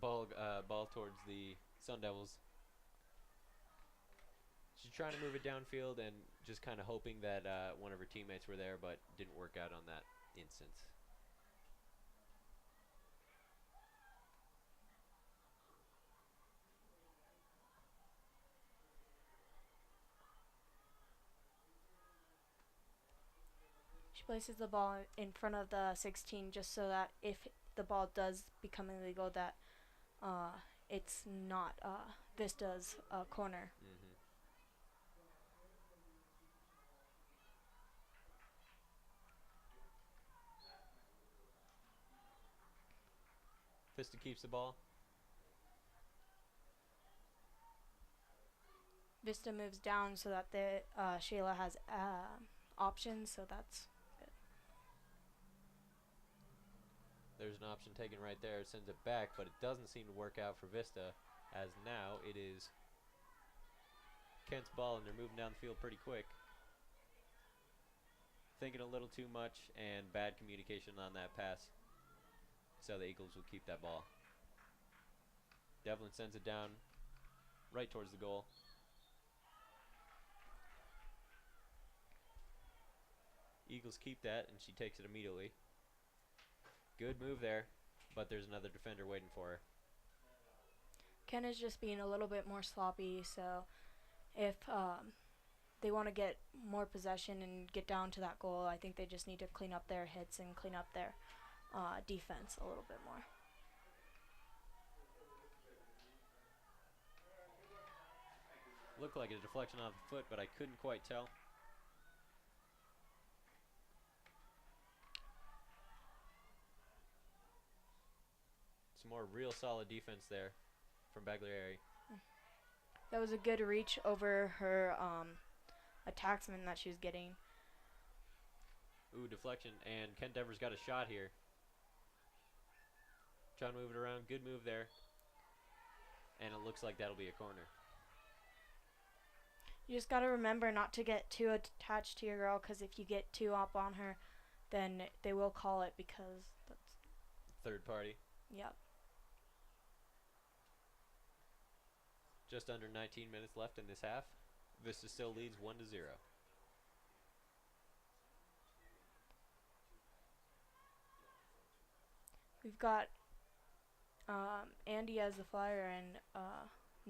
ball towards the Sun Devils. She's trying to move it downfield and just kind of hoping that one of her teammates were there, but didn't work out on that instance. She places the ball in front of the 16 just so that if the ball does become illegal, that it's not Vista's corner. Vista keeps the ball. Vista moves down so that the Shayla has options, so that's good. There's an option taken right there. It sends it back, but it doesn't seem to work out for Vista, as now it is Kent's ball, and they're moving down the field pretty quick. Thinking a little too much and bad communication on that pass. So the Eagles will keep that ball. Devlin sends it down right towards the goal. Eagles keep that, and she takes it immediately. Good move there, but there's another defender waiting for her. Ken is just being a little bit more sloppy, so if they want to get more possession and get down to that goal, I think they just need to clean up their hits and clean up their defense a little bit more. Looked like a deflection off the foot, but I couldn't quite tell. Some more real solid defense there from Baglieri. That was a good reach over her attacksman that she was getting. Ooh, deflection, and Kent Denver's got a shot here. Trying to move it around, good move there. And it looks like that'll be a corner. You just got to remember not to get too attached to your girl, because if you get too up on her, then they will call it, because that's... Third party. Yep. Just under 19 minutes left in this half. Vista still leads 1-0. We've got Andy as the flyer and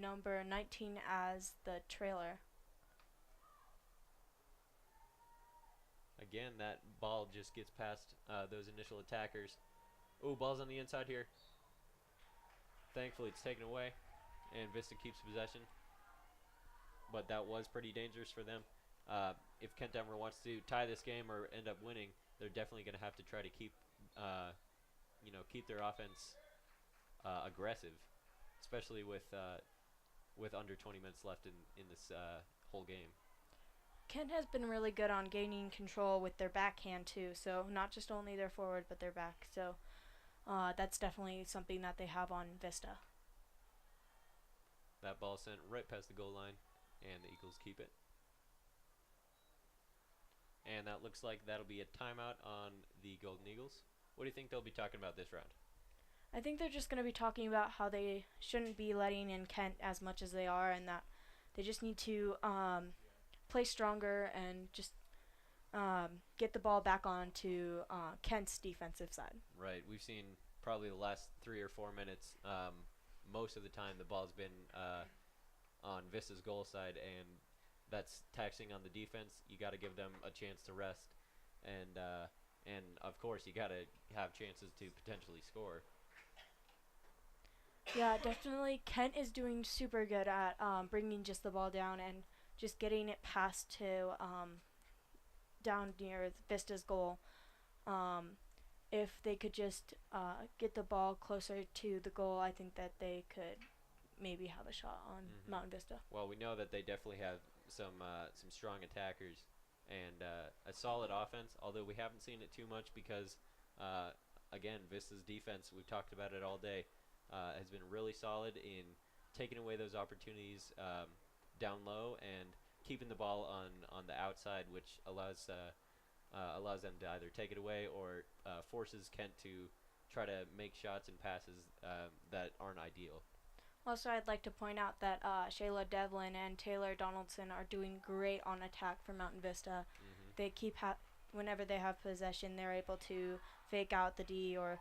number 19 as the trailer. Again, that ball just gets past those initial attackers. Ooh, ball's on the inside here. Thankfully, it's taken away, and Vista keeps possession. But that was pretty dangerous for them. If Kent Denver wants to tie this game or end up winning, they're definitely going to have to try to keep, keep their offense aggressive, especially with under 20 minutes left in this whole game. Kent has been really good on gaining control with their backhand too, so not just only their forward but their back. So that's definitely something that they have on Vista. That ball sent right past the goal line, and the Eagles keep it. And that looks like that'll be a timeout on the Golden Eagles. What do you think they'll be talking about this round? I think they're just going to be talking about how they shouldn't be letting in Kent as much as they are, and that they just need to play stronger and just get the ball back onto Kent's defensive side. Right. We've seen probably the last 3 or 4 minutes, most of the time the ball's been on Vista's goal side, and that's taxing on the defense. You got to give them a chance to rest, and of course you got to have chances to potentially score. Yeah, definitely. Kent is doing super good at bringing just the ball down and just getting it passed to down near Vista's goal. If they could just get the ball closer to the goal, I think that they could maybe have a shot on Mountain Vista. Well, we know that they definitely have some strong attackers and a solid offense, although we haven't seen it too much because, again, Vista's defense, we've talked about it all day, has been really solid in taking away those opportunities down low and keeping the ball on the outside, which allows them to either take it away or forces Kent to try to make shots and passes that aren't ideal. Also, I'd like to point out that Shayla Devlin and Taylor Donaldson are doing great on attack for Mountain Vista. They keep whenever they have possession, they're able to fake out the D or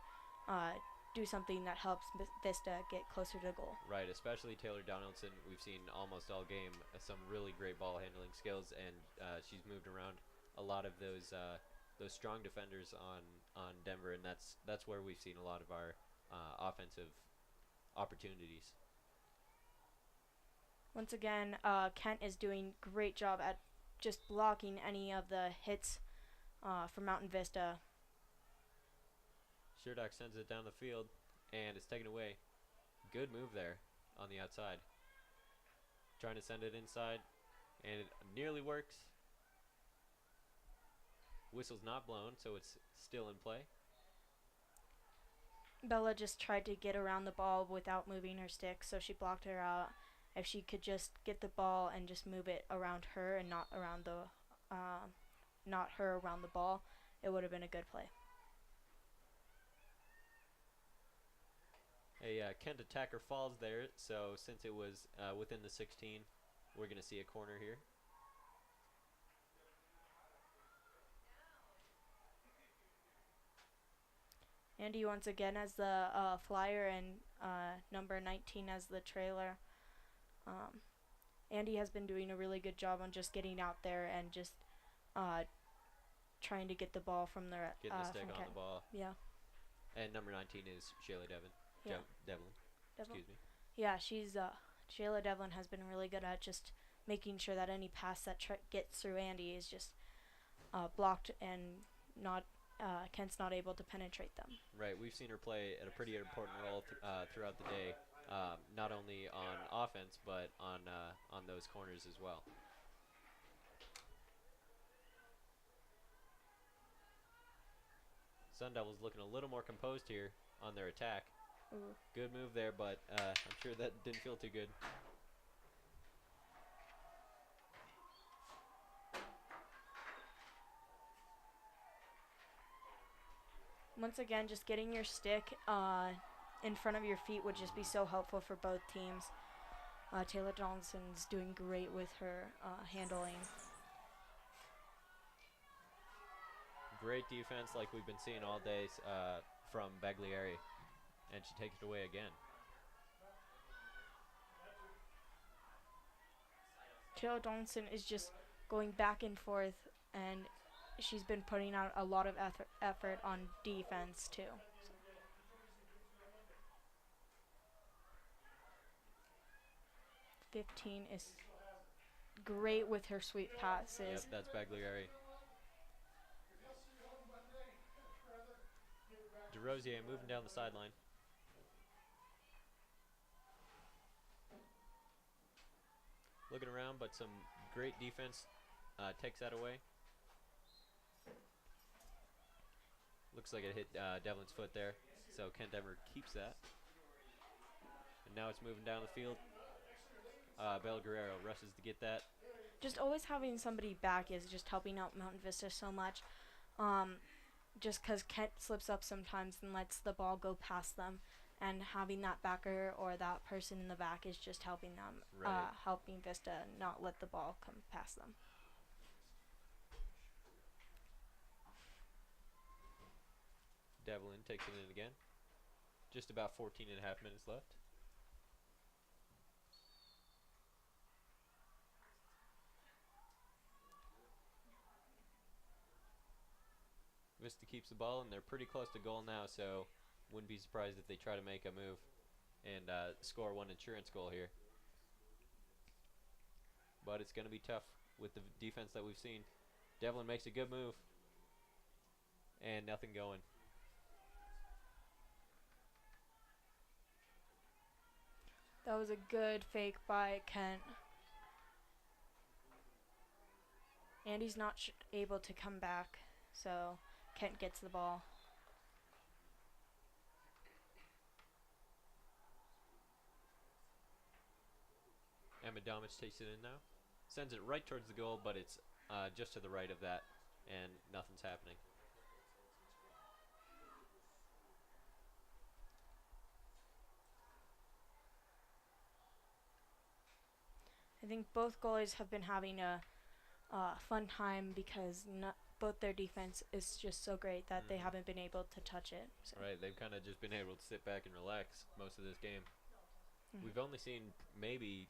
do something that helps Vista get closer to the goal. Right, especially Taylor Donaldson. We've seen almost all game some really great ball handling skills, and she's moved around a lot of those strong defenders on Denver, and that's where we've seen a lot of our offensive opportunities. Once again, Kent is doing great job at just blocking any of the hits from Mountain Vista. Sherdock sends it down the field, and it's taken away. Good move there on the outside. Trying to send it inside, and it nearly works. Whistle's not blown, so it's still in play. Bella just tried to get around the ball without moving her stick, so she blocked her out. if she could just get the ball and just move it around her and not her around the ball, it would have been a good play. A Kent attacker falls there, so since it was within the 16, we're going to see a corner here. Andy once again as the flyer and number 19 as the trailer. Andy has been doing a really good job on just getting out there and just trying to get the ball from the Getting the stick on the ball. Yeah. And number 19 is Shayla Devlin. Yeah. Devlin. Excuse me. Yeah, she's Shayla Devlin has been really good at just making sure that any pass that gets through Andy is just blocked and not Kent's not able to penetrate them. Right, we've seen her play at a pretty important role throughout the day, not only on offense but on those corners as well. Sun Devils looking a little more composed here on their attack. Ooh. Good move there, but I'm sure that didn't feel too good. Once again, just getting your stick in front of your feet would just be so helpful for both teams. Taylor Johnson's doing great with her handling. Great defense like we've been seeing all day from Baglieri, and she takes it away again. Taylor Johnson is just going back and forth, and she's been putting out a lot of effort on defense too. 15 is great with her sweep passes. Yep, that's Baglieri. DeRosier moving down the sideline. Looking around, but some great defense takes that away. Looks like it hit Devlin's foot there, so Kent Dever keeps that. And now it's moving down the field. Bel Guerrero rushes to get that. Just always having somebody back is just helping out Mountain Vista so much. Just because Kent slips up sometimes and lets the ball go past them, and having that backer or that person in the back is just helping them, right. Helping Vista not let the ball come past them. Devlin takes it in again. Just about 14 and a half minutes left. Vista keeps the ball, and they're pretty close to goal now, so wouldn't be surprised if they try to make a move and score one insurance goal here. But it's going to be tough with the defense that we've seen. Devlin makes a good move, and nothing going. That was a good fake by Kent. Andy's not able to come back, so Kent gets the ball. Emma Domich takes it in now. Sends it right towards the goal, but it's just to the right of that, and nothing's happening. I think both goalies have been having a fun time because both their defense is just so great that they haven't been able to touch it. So. Right, they've kind of just been able to sit back and relax most of this game. We've only seen maybe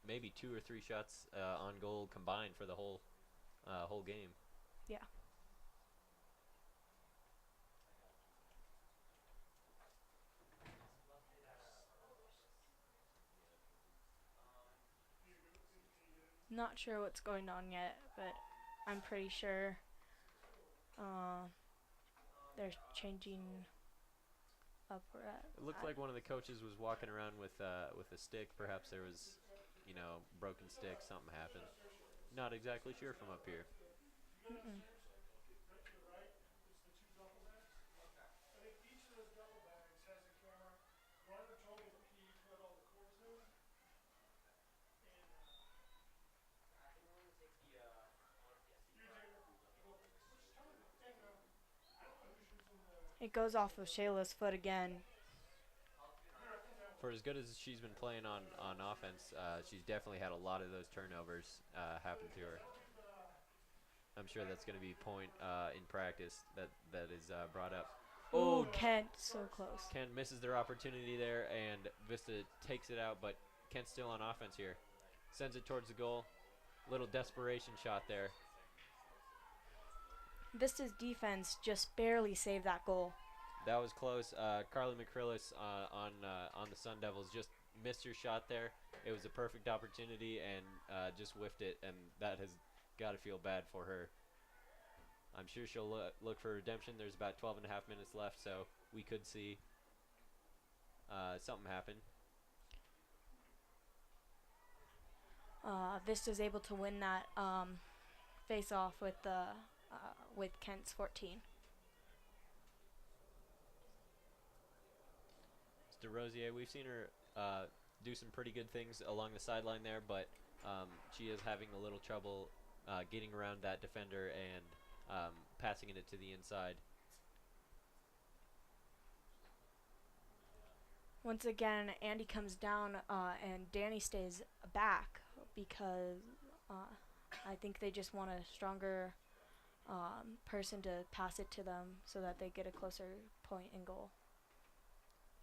2 or 3 shots on goal combined for the whole game. Yeah. Not sure what's going on yet, but I'm pretty sure they're changing up. It looked like one of the coaches was walking around with a stick. Perhaps there was, broken stick. Something happened. Not exactly sure from up here. Mm-mm. It goes off of Shayla's foot again. For as good as she's been playing on offense, she's definitely had a lot of those turnovers happen to her. I'm sure that's going to be a point in practice that is brought up. Oh, Kent, so close. Kent misses their opportunity there, and Vista takes it out, but Kent's still on offense here. Sends it towards the goal. Little desperation shot there. Vista's defense just barely saved that goal. That was close. Carly McCrillis on the Sun Devils just missed her shot there. It was a perfect opportunity and just whiffed it, and that has got to feel bad for her. I'm sure she'll look for redemption. There's about 12 and a half minutes left, so we could see something happen. Vista's able to win that face-off with Kent's 14. DeRosier, we've seen her do some pretty good things along the sideline there, but she is having a little trouble getting around that defender and passing it to the inside. Once again, Andy comes down and Danny stays back because I think they just want a stronger person to pass it to them so that they get a closer point and goal.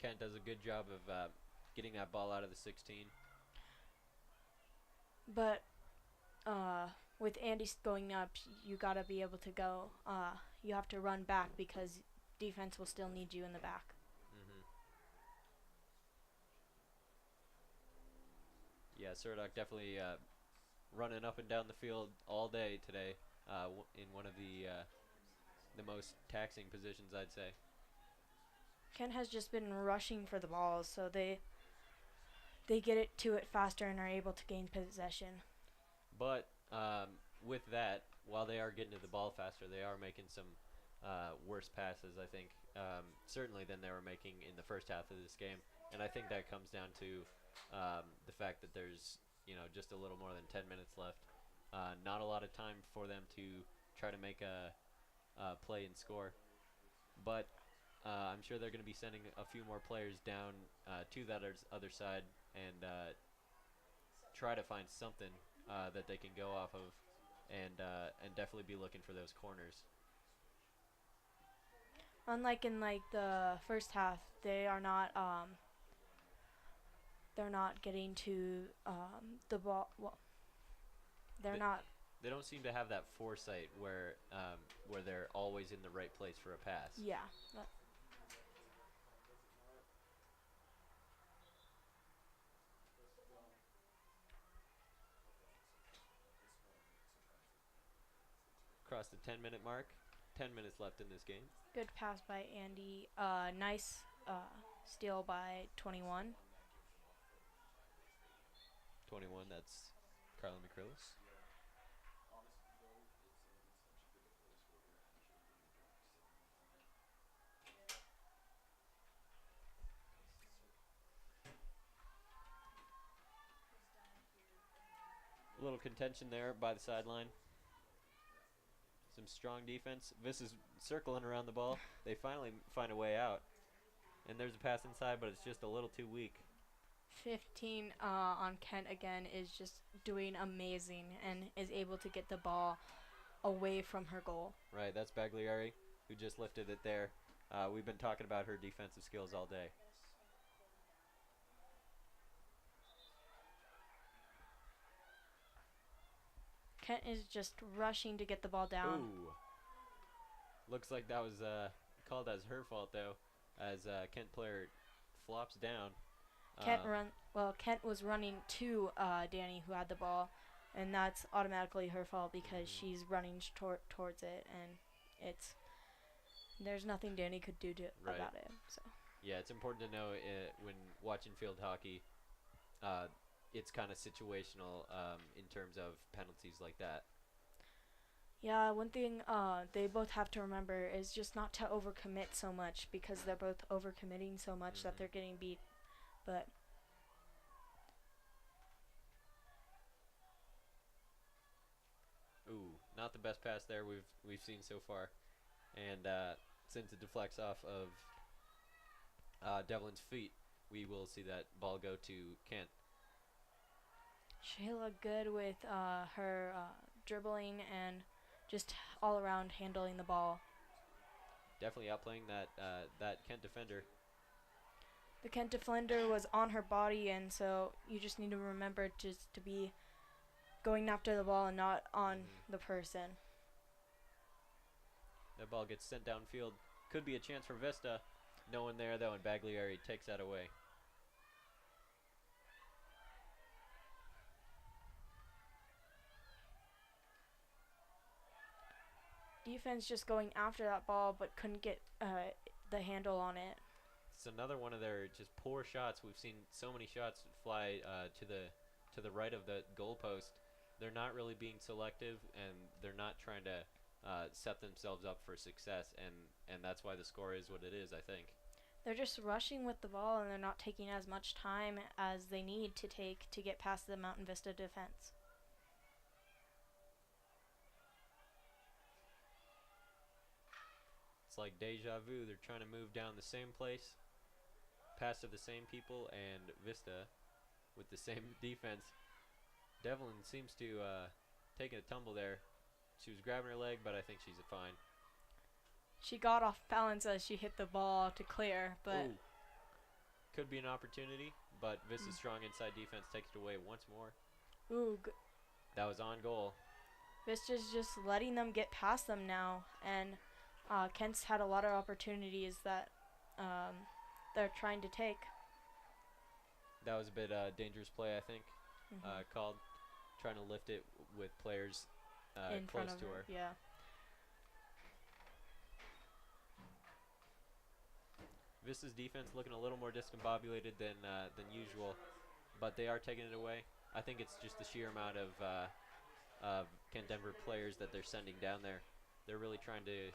Kent does a good job of getting that ball out of the 16. But with Andy going up, you got to be able to go. You have to run back because defense will still need you in the back. Yeah, Surdock definitely running up and down the field all day today in one of the most taxing positions, I'd say. Kent has just been rushing for the balls, so they get it to it faster and are able to gain possession. But with that, while they are getting to the ball faster, they are making some worse passes, I think, certainly than they were making in the first half of this game. And I think that comes down to the fact that there's just a little more than 10 minutes left. Not a lot of time for them to try to make a play and score. But I'm sure they're going to be sending a few more players down to that other side and try to find something that they can go off of and definitely be looking for those corners. Unlike in the first half, they are not they're not getting to the ball. Well, they're not. They don't seem to have that foresight where they're always in the right place for a pass. Yeah. Across the 10-minute mark. 10 minutes left in this game. Good pass by Andy. Nice steal by 21. 21, that's Carla McCrillis. A little contention there by the sideline. Some strong defense. This is circling around the ball. They finally find a way out. And there's a pass inside, but it's just a little too weak. 15 on Kent again is just doing amazing and is able to get the ball away from her goal. Right, that's Bagliari who just lifted it there. We've been talking about her defensive skills all day. Kent is just rushing to get the ball down. Ooh. Looks like that was called as her fault, though, as Kent player flops down. Kent was running to Danny, who had the ball, and that's automatically her fault because she's running towards it, and there's nothing Danny could do about it. So. Yeah, it's important to know when watching field hockey, it's kind of situational in terms of penalties like that. Yeah, one thing they both have to remember is just not to overcommit so much because they're both overcommitting so much that they're getting beat. But ooh, not the best pass there we've seen so far, and since it deflects off of Devlin's feet, we will see that ball go to Kent. She looked good with her dribbling and just all around handling the ball. Definitely outplaying that Kent defender. The Kent defender was on her body, and so you just need to remember just to be going after the ball and not on the person. That ball gets sent downfield. Could be a chance for Vista. No one there, though, and Bagliari takes that away. Defense just going after that ball, but couldn't get the handle on it. It's another one of their just poor shots. We've seen so many shots fly to the right of the goalpost. They're not really being selective, and they're not trying to set themselves up for success, and that's why the score is what it is, I think. They're just rushing with the ball, and they're not taking as much time as they need to take to get past the Mountain Vista defense. It's like deja vu. They're trying to move down the same place, pass to the same people, and Vista with the same defense. Devlin seems to taking a tumble there. She was grabbing her leg, but I think she's fine. She got off balance as she hit the ball to clear, but Ooh. Could be an opportunity, but Vista's strong inside defense takes it away once more. That was on goal. Vista's just letting them get past them now, and Kent's had a lot of opportunities that they're trying to take. That was a bit dangerous play, I think, called. Trying to lift it with players in close front of to her. Yeah. Vista's defense looking a little more discombobulated than usual, but they are taking it away. I think it's just the sheer amount of Kent Denver players that they're sending down there. They're really trying to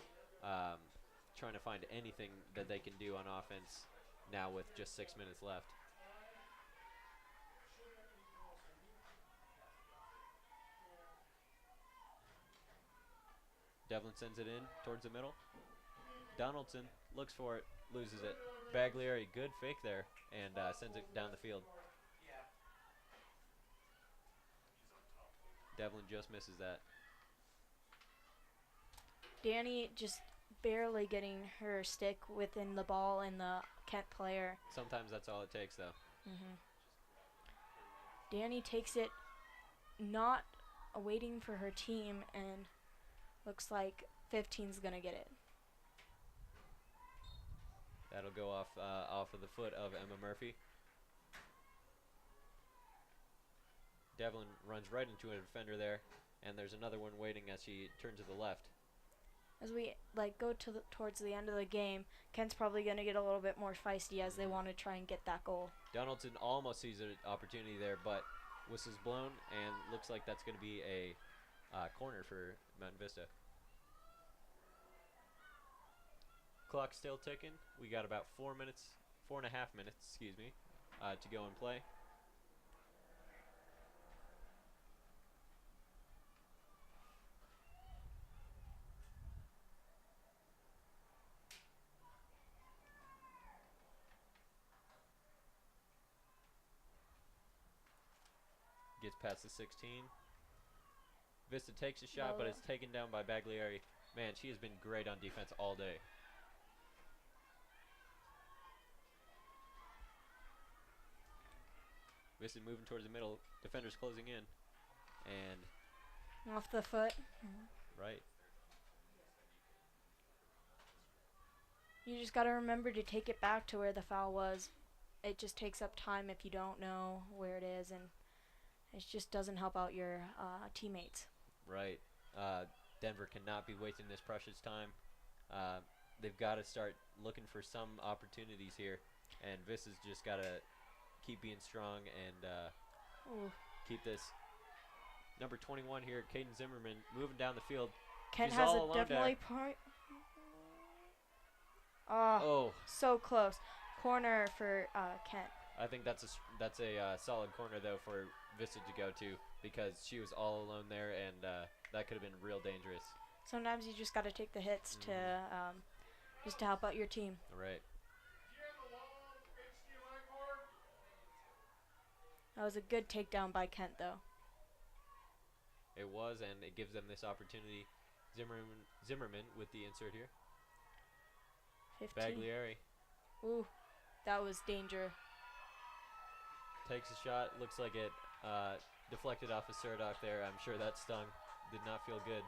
find anything that they can do on offense now with just 6 minutes left. Devlin sends it in towards the middle. Donaldson looks for it, loses it. Bagliari, good fake there, and sends it down the field. Devlin just misses that. Danny just barely getting her stick within the ball and the Kent player. Sometimes that's all it takes, though. Danny takes it, not waiting for her team, and looks like 15's gonna get it. That'll go off of the foot of Emma Murphy. Devlin runs right into a defender there, and there's another one waiting as she turns to the left. As we go to towards the end of the game, Kent's probably gonna get a little bit more feisty as they want to try and get that goal. Donaldson almost sees an opportunity there, but whistle's blown, and looks like that's going to be a corner for Mountain Vista. Clock still ticking. We got about 4 minutes, 4.5 minutes, excuse me, to go and play. Gets past the 16. Vista takes a shot, but it's taken down by Bagliari. Man, she has been great on defense all day. Vista moving towards the middle. Defenders closing in. And off the foot. Right. You just got to remember to take it back to where the foul was. It just takes up time if you don't know where it is, and it just doesn't help out your teammates. Right. Denver cannot be wasting this precious time. They've got to start looking for some opportunities here, and Vista's just got to keep being strong and keep this. Number 21 here, Caden Zimmerman, moving down the field. Kent She's has all a alone definitely there. point. Oh, so close. Corner for Kent. I think that's a solid corner though for Vista to go to, because she was all alone there, and that could have been real dangerous. Sometimes you just got to take the hits to just to help out your team. All right. That was a good takedown by Kent, though. It was, and it gives them this opportunity. Zimmerman with the insert here. 15. Baglieri Ooh, that was danger. takes a shot. Looks like it deflected off of Serdok there. I'm sure that stung. Did not feel good.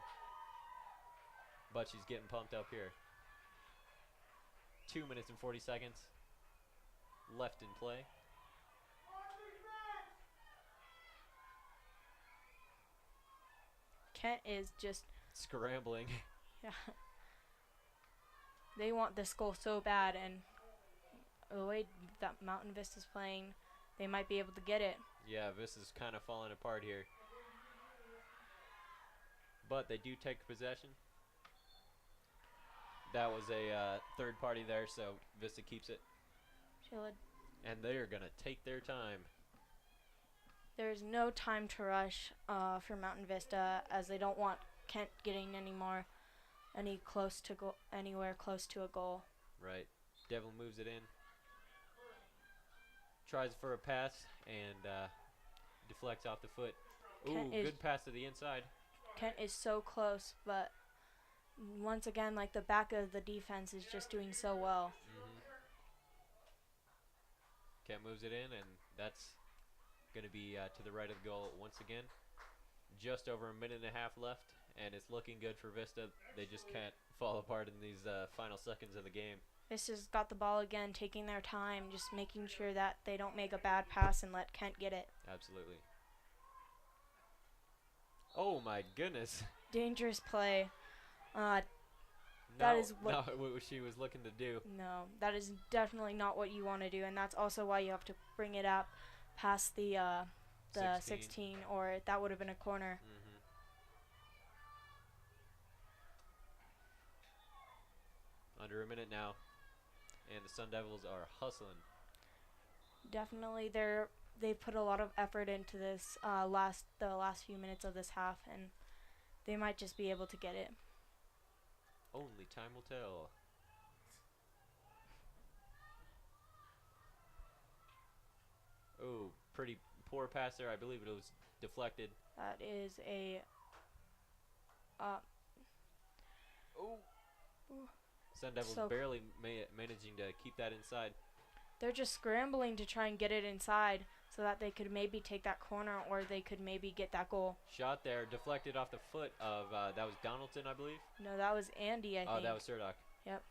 But she's getting pumped up here. 2 minutes and 40 seconds left in play. Kent is just Scrambling. yeah. They want this goal so bad, and the way that Mountain Vista's playing, they might be able to get it. Yeah, this is kind of falling apart here. But they do take possession. That was a third party there, so Vista keeps it. Chilled. And they're going to take their time. There's no time to rush for Mountain Vista, as they don't want Kent getting anywhere close to a goal. Right. Devlin moves it in. Tries for a pass and deflects off the foot. Ooh, good pass to the inside. Kent is so close, but once again, like, the back of the defense is just doing so well. Kent moves it in, and that's going to be to the right of the goal once again. Just over a minute and a half left, and it's looking good for Vista. They just can't fall apart in these final seconds of the game. Vista's got the ball again, taking their time, just making sure that they don't make a bad pass and let Kent get it. Absolutely. Oh my goodness. Dangerous play. That is not what she was looking to do. No, that is definitely not what you want to do, and that's also why you have to bring it up past the 16, or that would have been a corner. Under a minute now, and the Sun Devils are hustling. Definitely, they put a lot of effort into this the last few minutes of this half, and they might just be able to get it. Only time will tell. Oh, pretty poor pass there. I believe it was deflected. That is a Sun Devils barely managing to keep that inside. They're just scrambling to try and get it inside so that they could maybe take that corner, or they could maybe get that goal. Shot there, deflected off the foot of, that was Donaldson, I believe? No, that was Andy, I think. Oh, that was Serdok. Yep.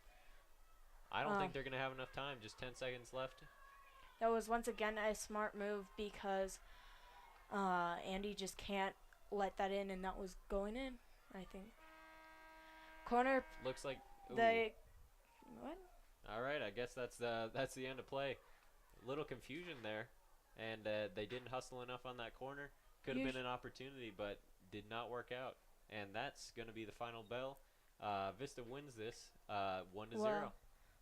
I don't think they're going to have enough time. Just 10 seconds left. That was once again a smart move, because Andy just can't let that in, and that was going in, I think. Corner. Looks like... Ooh. What? All right, I guess that's the end of play. A little confusion there, and they didn't hustle enough on that corner. Could have been an opportunity, but did not work out. And that's going to be the final bell. Vista wins this 1-0.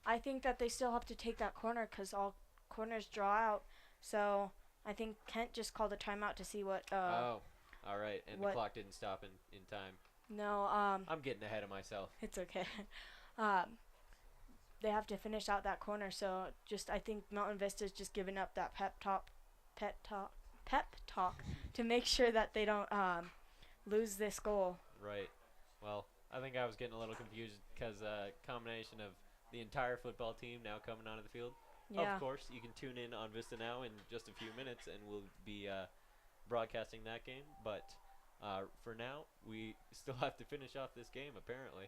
I think that they still have to take that corner, because all corners draw out. So I think Kent just called a timeout to see what. Oh, all right, and the clock didn't stop in time. No. I'm getting ahead of myself. It's okay. They have to finish out that corner, so I think Mountain Vista's just giving up that pep talk to make sure that they don't lose this goal. Right. Well, I think I was getting a little confused because combination of the entire football team now coming onto the field. Yeah. Of course, you can tune in on VistaNow in just a few minutes, and we'll be broadcasting that game. But for now, we still have to finish off this game, apparently.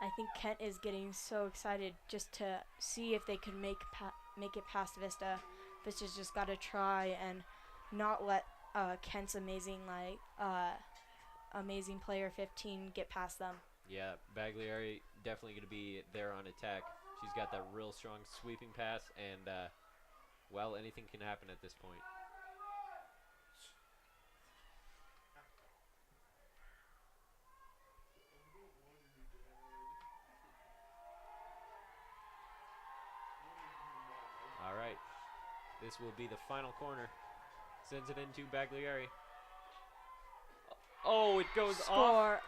I think Kent is getting so excited just to see if they could make it past Vista. Vista's just got to try and not let Kent's amazing player 15 get past them. Yeah, Baglieri definitely going to be there on attack. She's got that real strong sweeping pass, and well, anything can happen at this point. All right, this will be the final corner. Sends it into Baglieri. Oh, it goes off.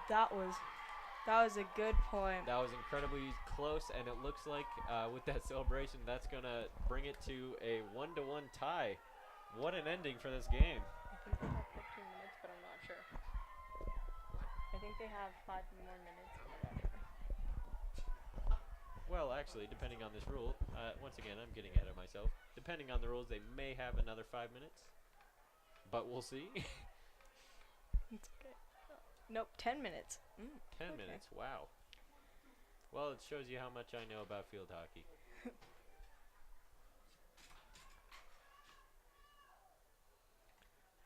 That was a good point. That was incredibly close, and it looks like with that celebration, that's going to bring it to a 1-1 tie. What an ending for this game. I think they have 15 minutes, but I'm not sure. I think they have 5 more minutes, but I'm not sure. Well, actually, depending on this rule, once again, I'm getting ahead of myself. Depending on the rules, they may have another 5 minutes, but we'll see. It's okay. Nope, 10 minutes. 10 minutes, wow. Well, it shows you how much I know about field hockey.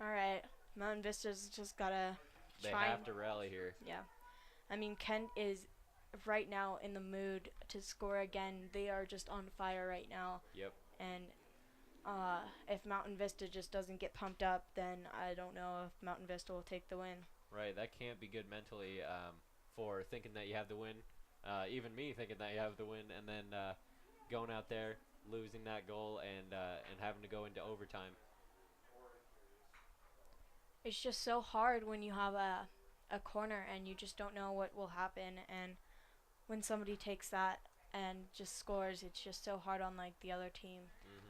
All right, Mountain Vista's just gotta They try. have to rally here. Yeah, I mean Kent is right now in the mood to score again. They are just on fire right now. Yep. And if Mountain Vista just doesn't get pumped up, then I don't know if Mountain Vista will take the win. Right, that can't be good mentally for thinking that you have the win. Even me thinking that you have the win, and then going out there, losing that goal, and having to go into overtime. It's just so hard when you have a corner and you just don't know what will happen. And when somebody takes that and just scores, it's just so hard on like the other team.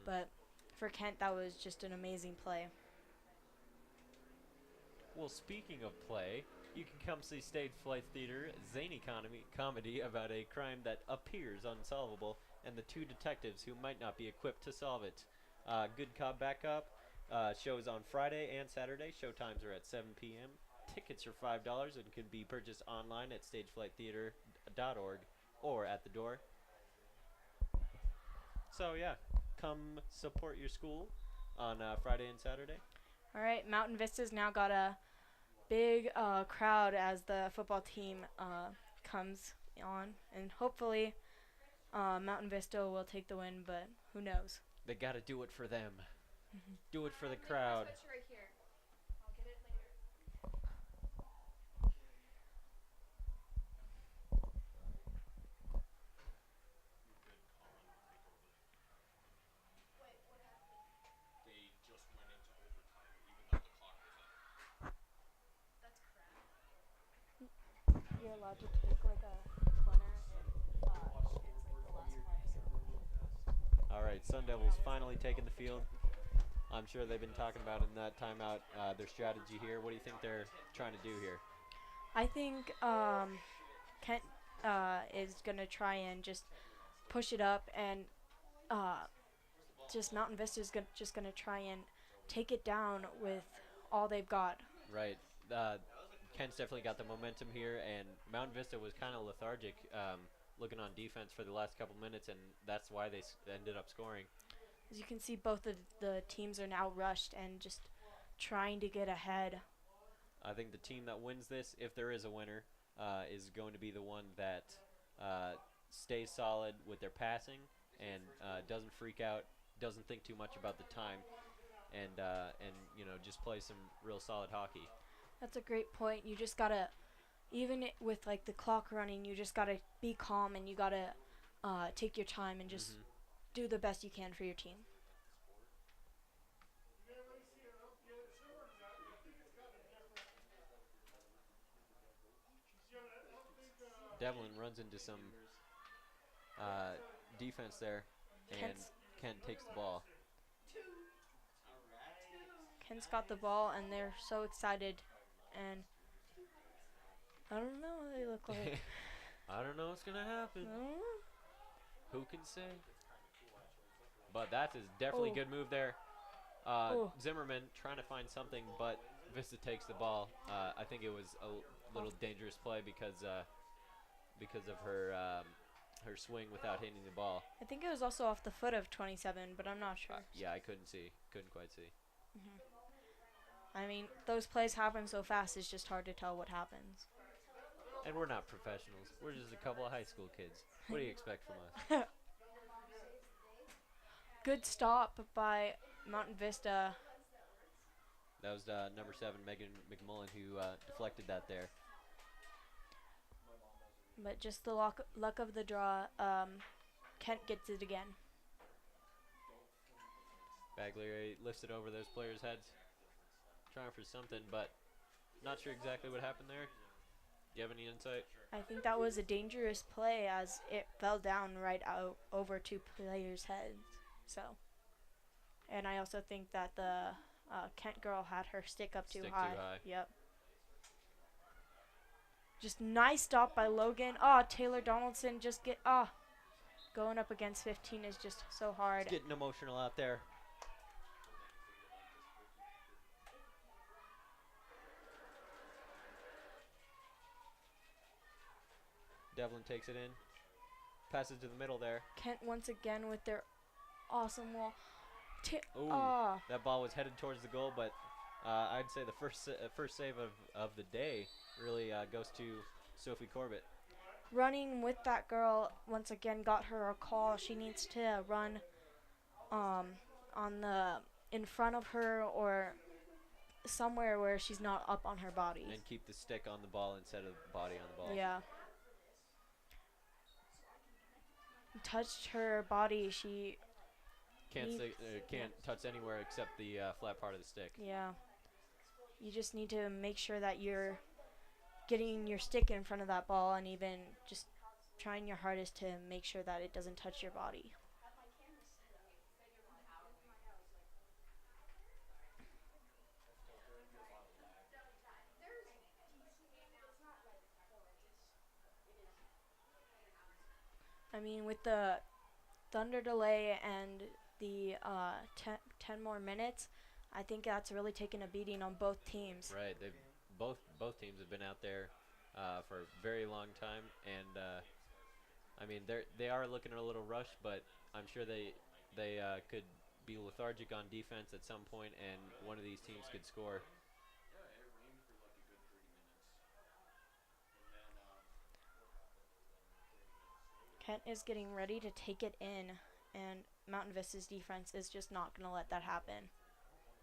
But for Kent, that was just an amazing play. Well, speaking of play, you can come see Stage Flight Theater, zany comedy about a crime that appears unsolvable and the two detectives who might not be equipped to solve it. Good Cop, Bad Cop shows on Friday and Saturday. Showtimes are at 7 p.m. Tickets are $5 and can be purchased online at stageflighttheater.org or at the door. So, yeah, come support your school on Friday and Saturday. All right, Mountain Vista's now got a big crowd as the football team comes on, and hopefully Mountain Vista will take the win, but who knows? They got to do it for them. Do it for the crowd. Right here. I'll get it later. They just went into overtime, even though the clock was up. That's crap. You're allowed to take like a corner if it's like the last play. All right, Sun Devils finally taking the field. I'm sure they've been talking about in that timeout their strategy here. What do you think they're trying to do here? I think Kent is going to try and just push it up, and just Mountain Vista is just going to try and take it down with all they've got. Right. Kent's definitely got the momentum here, and Mountain Vista was kind of lethargic looking on defense for the last couple minutes, and that's why they ended up scoring. As you can see, both of the teams are now rushed and just trying to get ahead. I think the team that wins this, if there is a winner, is going to be the one that stays solid with their passing and doesn't freak out, doesn't think too much about the time, and you know, just play some real solid hockey. That's a great point. You just gotta, even with like the clock running, you just gotta be calm and you gotta take your time and just do the best you can for your team. Devlin runs into some defense there, and Kent takes the ball. Kent's got the ball, and they're so excited, and I don't know what they look like. I don't know what's going to happen. I don't know. Who can say? But that is definitely a good move there. Zimmerman trying to find something, but Vista takes the ball. I think it was a little dangerous play because of her her swing without hitting the ball. I think it was also off the foot of 27, but I'm not sure. Yeah, I couldn't quite see. I mean, those plays happen so fast, it's just hard to tell what happens. And we're not professionals. We're just a couple of high school kids. What do you expect from us? Good stop by Mountain Vista. That was number 7, Megan McMullen, who deflected that there. But just the luck of the draw, Kent gets it again. Baglieri lifts it over those players' heads, trying for something, but not sure exactly what happened there. you have any insight? I think that was a dangerous play as it fell down right out over two players' heads. So, and I also think that the Kent girl had her stick up too Stick high. too high. Yep. Just nice stop by Logan. Taylor Donaldson just going up against 15 is just so hard. It's getting emotional out there. Devlin takes it in. Passes to the middle there. Kent once again with their awesome wall. Ooh, that ball was headed towards the goal, but I'd say the first save of the day really goes to Sophie Corbett. Running with that girl once again got her a call. She needs to run in front of her or somewhere where she's not up on her body. And keep the stick on the ball instead of the body on the ball. Yeah. Touched her body. She can't touch anywhere except the flat part of the stick. Yeah. You just need to make sure that you're getting your stick in front of that ball and even just trying your hardest to make sure that it doesn't touch your body. I mean, with the thunder delay and the 10 more minutes, I think that's really taken a beating on both teams. Right. They've both teams have been out there for a very long time, and I mean they are looking a little rushed, but I'm sure they could be lethargic on defense at some point, and one of these teams could score. Kent is getting ready to take it in, and Mountain Vista's defense is just not going to let that happen.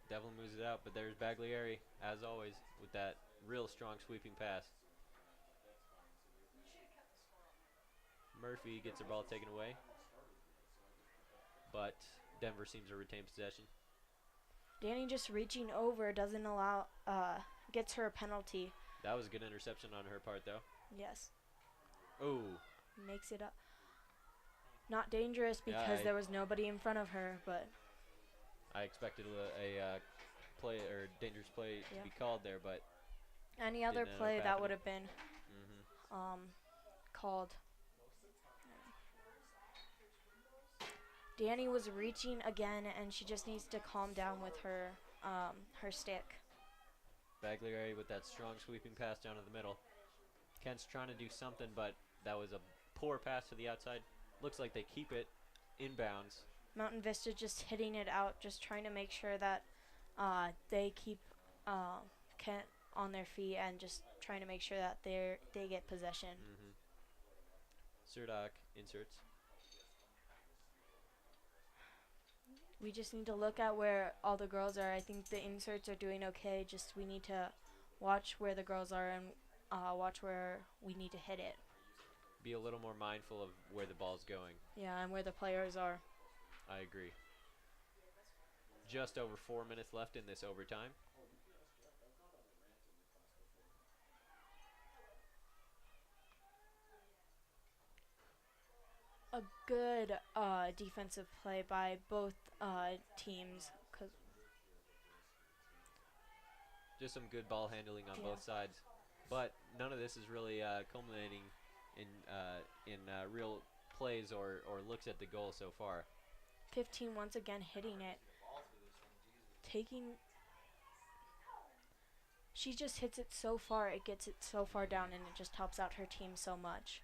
Devlin moves it out, but there's Baglieri, as always, with that real strong sweeping pass. Murphy gets the ball taken away, but Denver seems to retain possession. Danny just reaching over doesn't allow, gets her a penalty. That was a good interception on her part, though. Yes. Oh. Makes it up. Not dangerous because there was nobody in front of her, but I expected a play or dangerous play to be called there, but any other play that would have been called. Danny was reaching again, and she just needs to calm down with her her stick. Baglieri with that strong sweeping pass down to the middle. Kent's trying to do something, but that was a poor pass to the outside. Looks like they keep it inbounds. Mountain Vista just hitting it out, just trying to make sure that they keep Kent on their feet and just trying to make sure that they get possession. Surdock inserts. We just need to look at where all the girls are. I think the inserts are doing okay. Just we need to watch where the girls are and watch where we need to hit it. Be a little more mindful of where the ball's going. Yeah, and where the players are. I agree. Just over 4 minutes left in this overtime. A good defensive play by both teams. Just some good ball handling on both sides. But none of this is really culminating in real plays or looks at the goal so far. 15 once again hitting it. She just hits it so far, it gets it so far down, and it just helps out her team so much.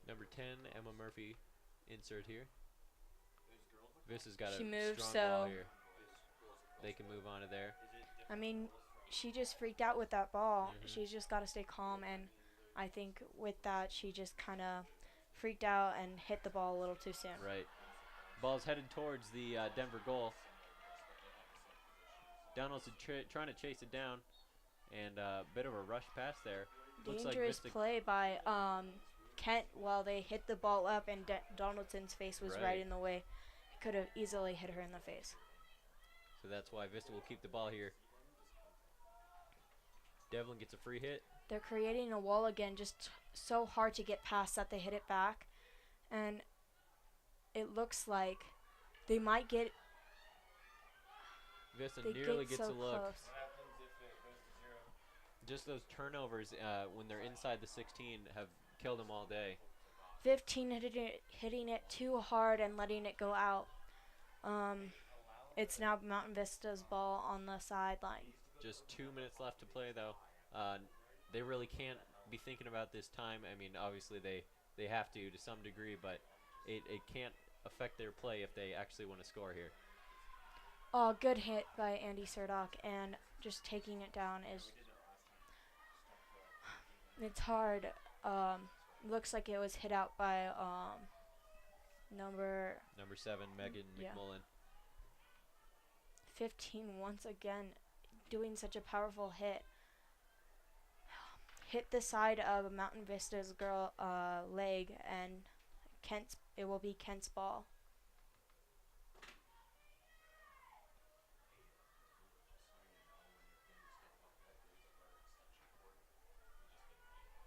Number 10, Emma Murphy, insert here. Vista's got She a moved, strong so ball here. They can move on to there. I mean, she just freaked out with that ball. She's just got to stay calm, and I think with that, she just kind of freaked out and hit the ball a little too soon. Right. Ball's headed towards the Denver goal. Donaldson trying to chase it down. and a bit of a rush pass there. Looks like Dangerous Vista play by Kent while they hit the ball up and Donaldson's face was right in the way. He could have easily hit her in the face. So that's why Vista will keep the ball here. Devlin gets a free hit. They're creating a wall again, just so hard to get past that they hit it back. And it looks like they might get. Vista They nearly get gets so a look. close. Just those turnovers when they're inside the 16 have killed them all day. 15 hitting it too hard and letting it go out. It's now Mountain Vista's ball on the sideline. Just 2 minutes left to play, though. They really can't be thinking about this time. I mean, obviously they have to some degree, but it can't affect their play if they actually want to score here. Oh, good hit by Andy Surdock, and just taking it down is. It's hard. Looks like it was hit out by number 7, Megan McMullen. 15 once again, doing such a powerful hit. Hit the side of Mountain Vista's girl leg, and it will be Kent's ball.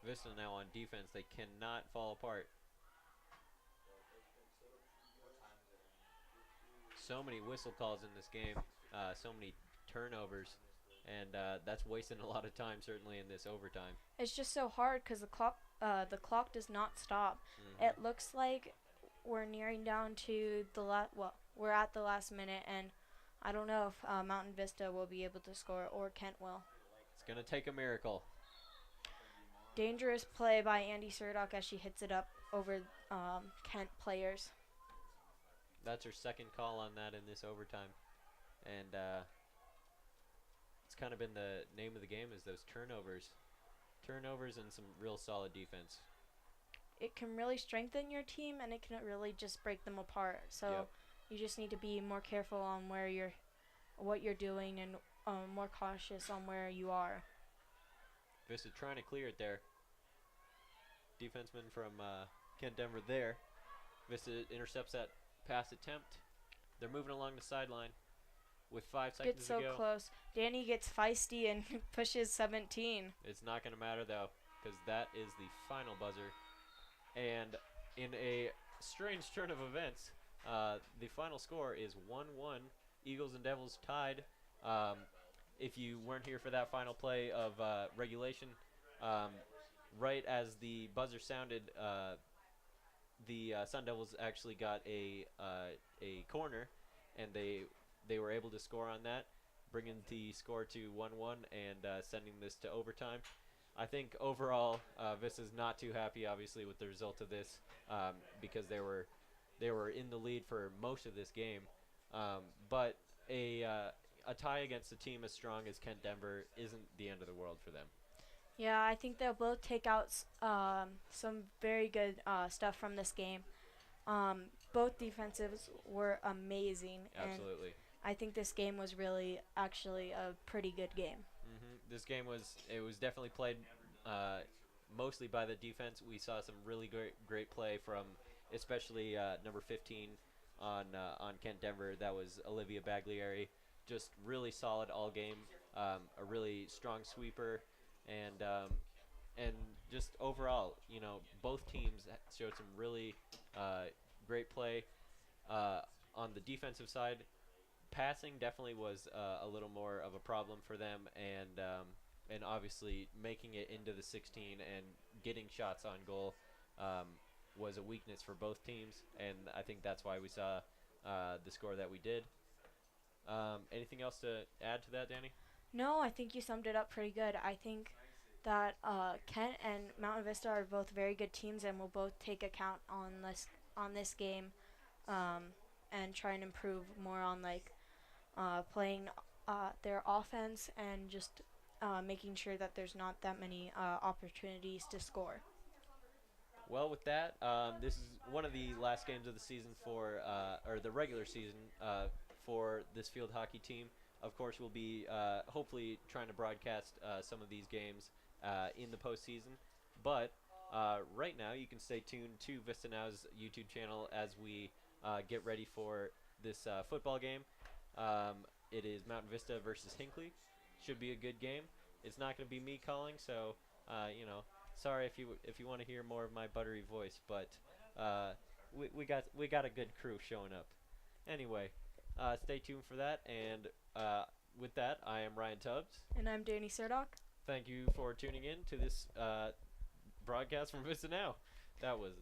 Vista now on defense. They cannot fall apart. So many whistle calls in this game. So many turnovers. And that's wasting a lot of time, certainly, in this overtime. It's just so hard because the clock does not stop. Mm-hmm. It looks like we're nearing down to the we're at the last minute, and I don't know if Mountain Vista will be able to score or Kent will. It's going to take a miracle. Dangerous play by Andy Surdock as she hits it up over Kent players. That's her second call on that in this overtime. And it's kind of been the name of the game is those turnovers. Turnovers and some real solid defense. It can really strengthen your team, and it can really just break them apart. So you just need to be more careful on what you're doing, and more cautious on where you are. Vista trying to clear it there. Defenseman from Kent Denver there. Vista intercepts that pass attempt. They're moving along the sideline with 5 seconds Gets to so go. close. Danny gets feisty and pushes 17. It's not going to matter, though, because that is the final buzzer. And in a strange turn of events, the final score is 1-1. Eagles and Devils tied. If you weren't here for that final play of regulation, right as the buzzer sounded, the Sun Devils actually got a corner, and they were able to score on that, bringing the score to 1-1 and sending this to overtime. I think overall, Vista's not too happy, obviously, with the result of this because they were in the lead for most of this game, but a tie against a team as strong as Kent Denver isn't the end of the world for them. Yeah, I think they'll both take out some very good stuff from this game. Both defensives were amazing. Absolutely. And I think this game was really actually a pretty good game. Mm-hmm. This game was definitely played mostly by the defense. We saw some really great play from especially number 15 on Kent Denver. That was Olivia Baglieri. Just really solid all game. A really strong sweeper, and just overall, both teams showed some really great play. On the defensive side, passing definitely was a little more of a problem for them, and obviously making it into the 16 and getting shots on goal was a weakness for both teams, and I think that's why we saw the score that we did. Anything else to add to that, Danny? No, I think you summed it up pretty good. I think that Kent and Mountain Vista are both very good teams, and will both take account on this game, and try and improve more on playing their offense and just making sure that there's not that many opportunities to score. Well, with that, this is one of the last games of the season or the regular season for this field hockey team. of course, we'll be hopefully trying to broadcast some of these games in the postseason. But right now, you can stay tuned to VistaNow's YouTube channel as we get ready for this football game. It is Mountain Vista versus Hinckley. Should be a good game. It's not going to be me calling, so sorry if you want to hear more of my buttery voice, but we got a good crew showing up. Anyway, stay tuned for that, and with that, I am Ryan Tubbs. And I'm Danny Surdock. Thank you for tuning in to this broadcast from VistaNow. That was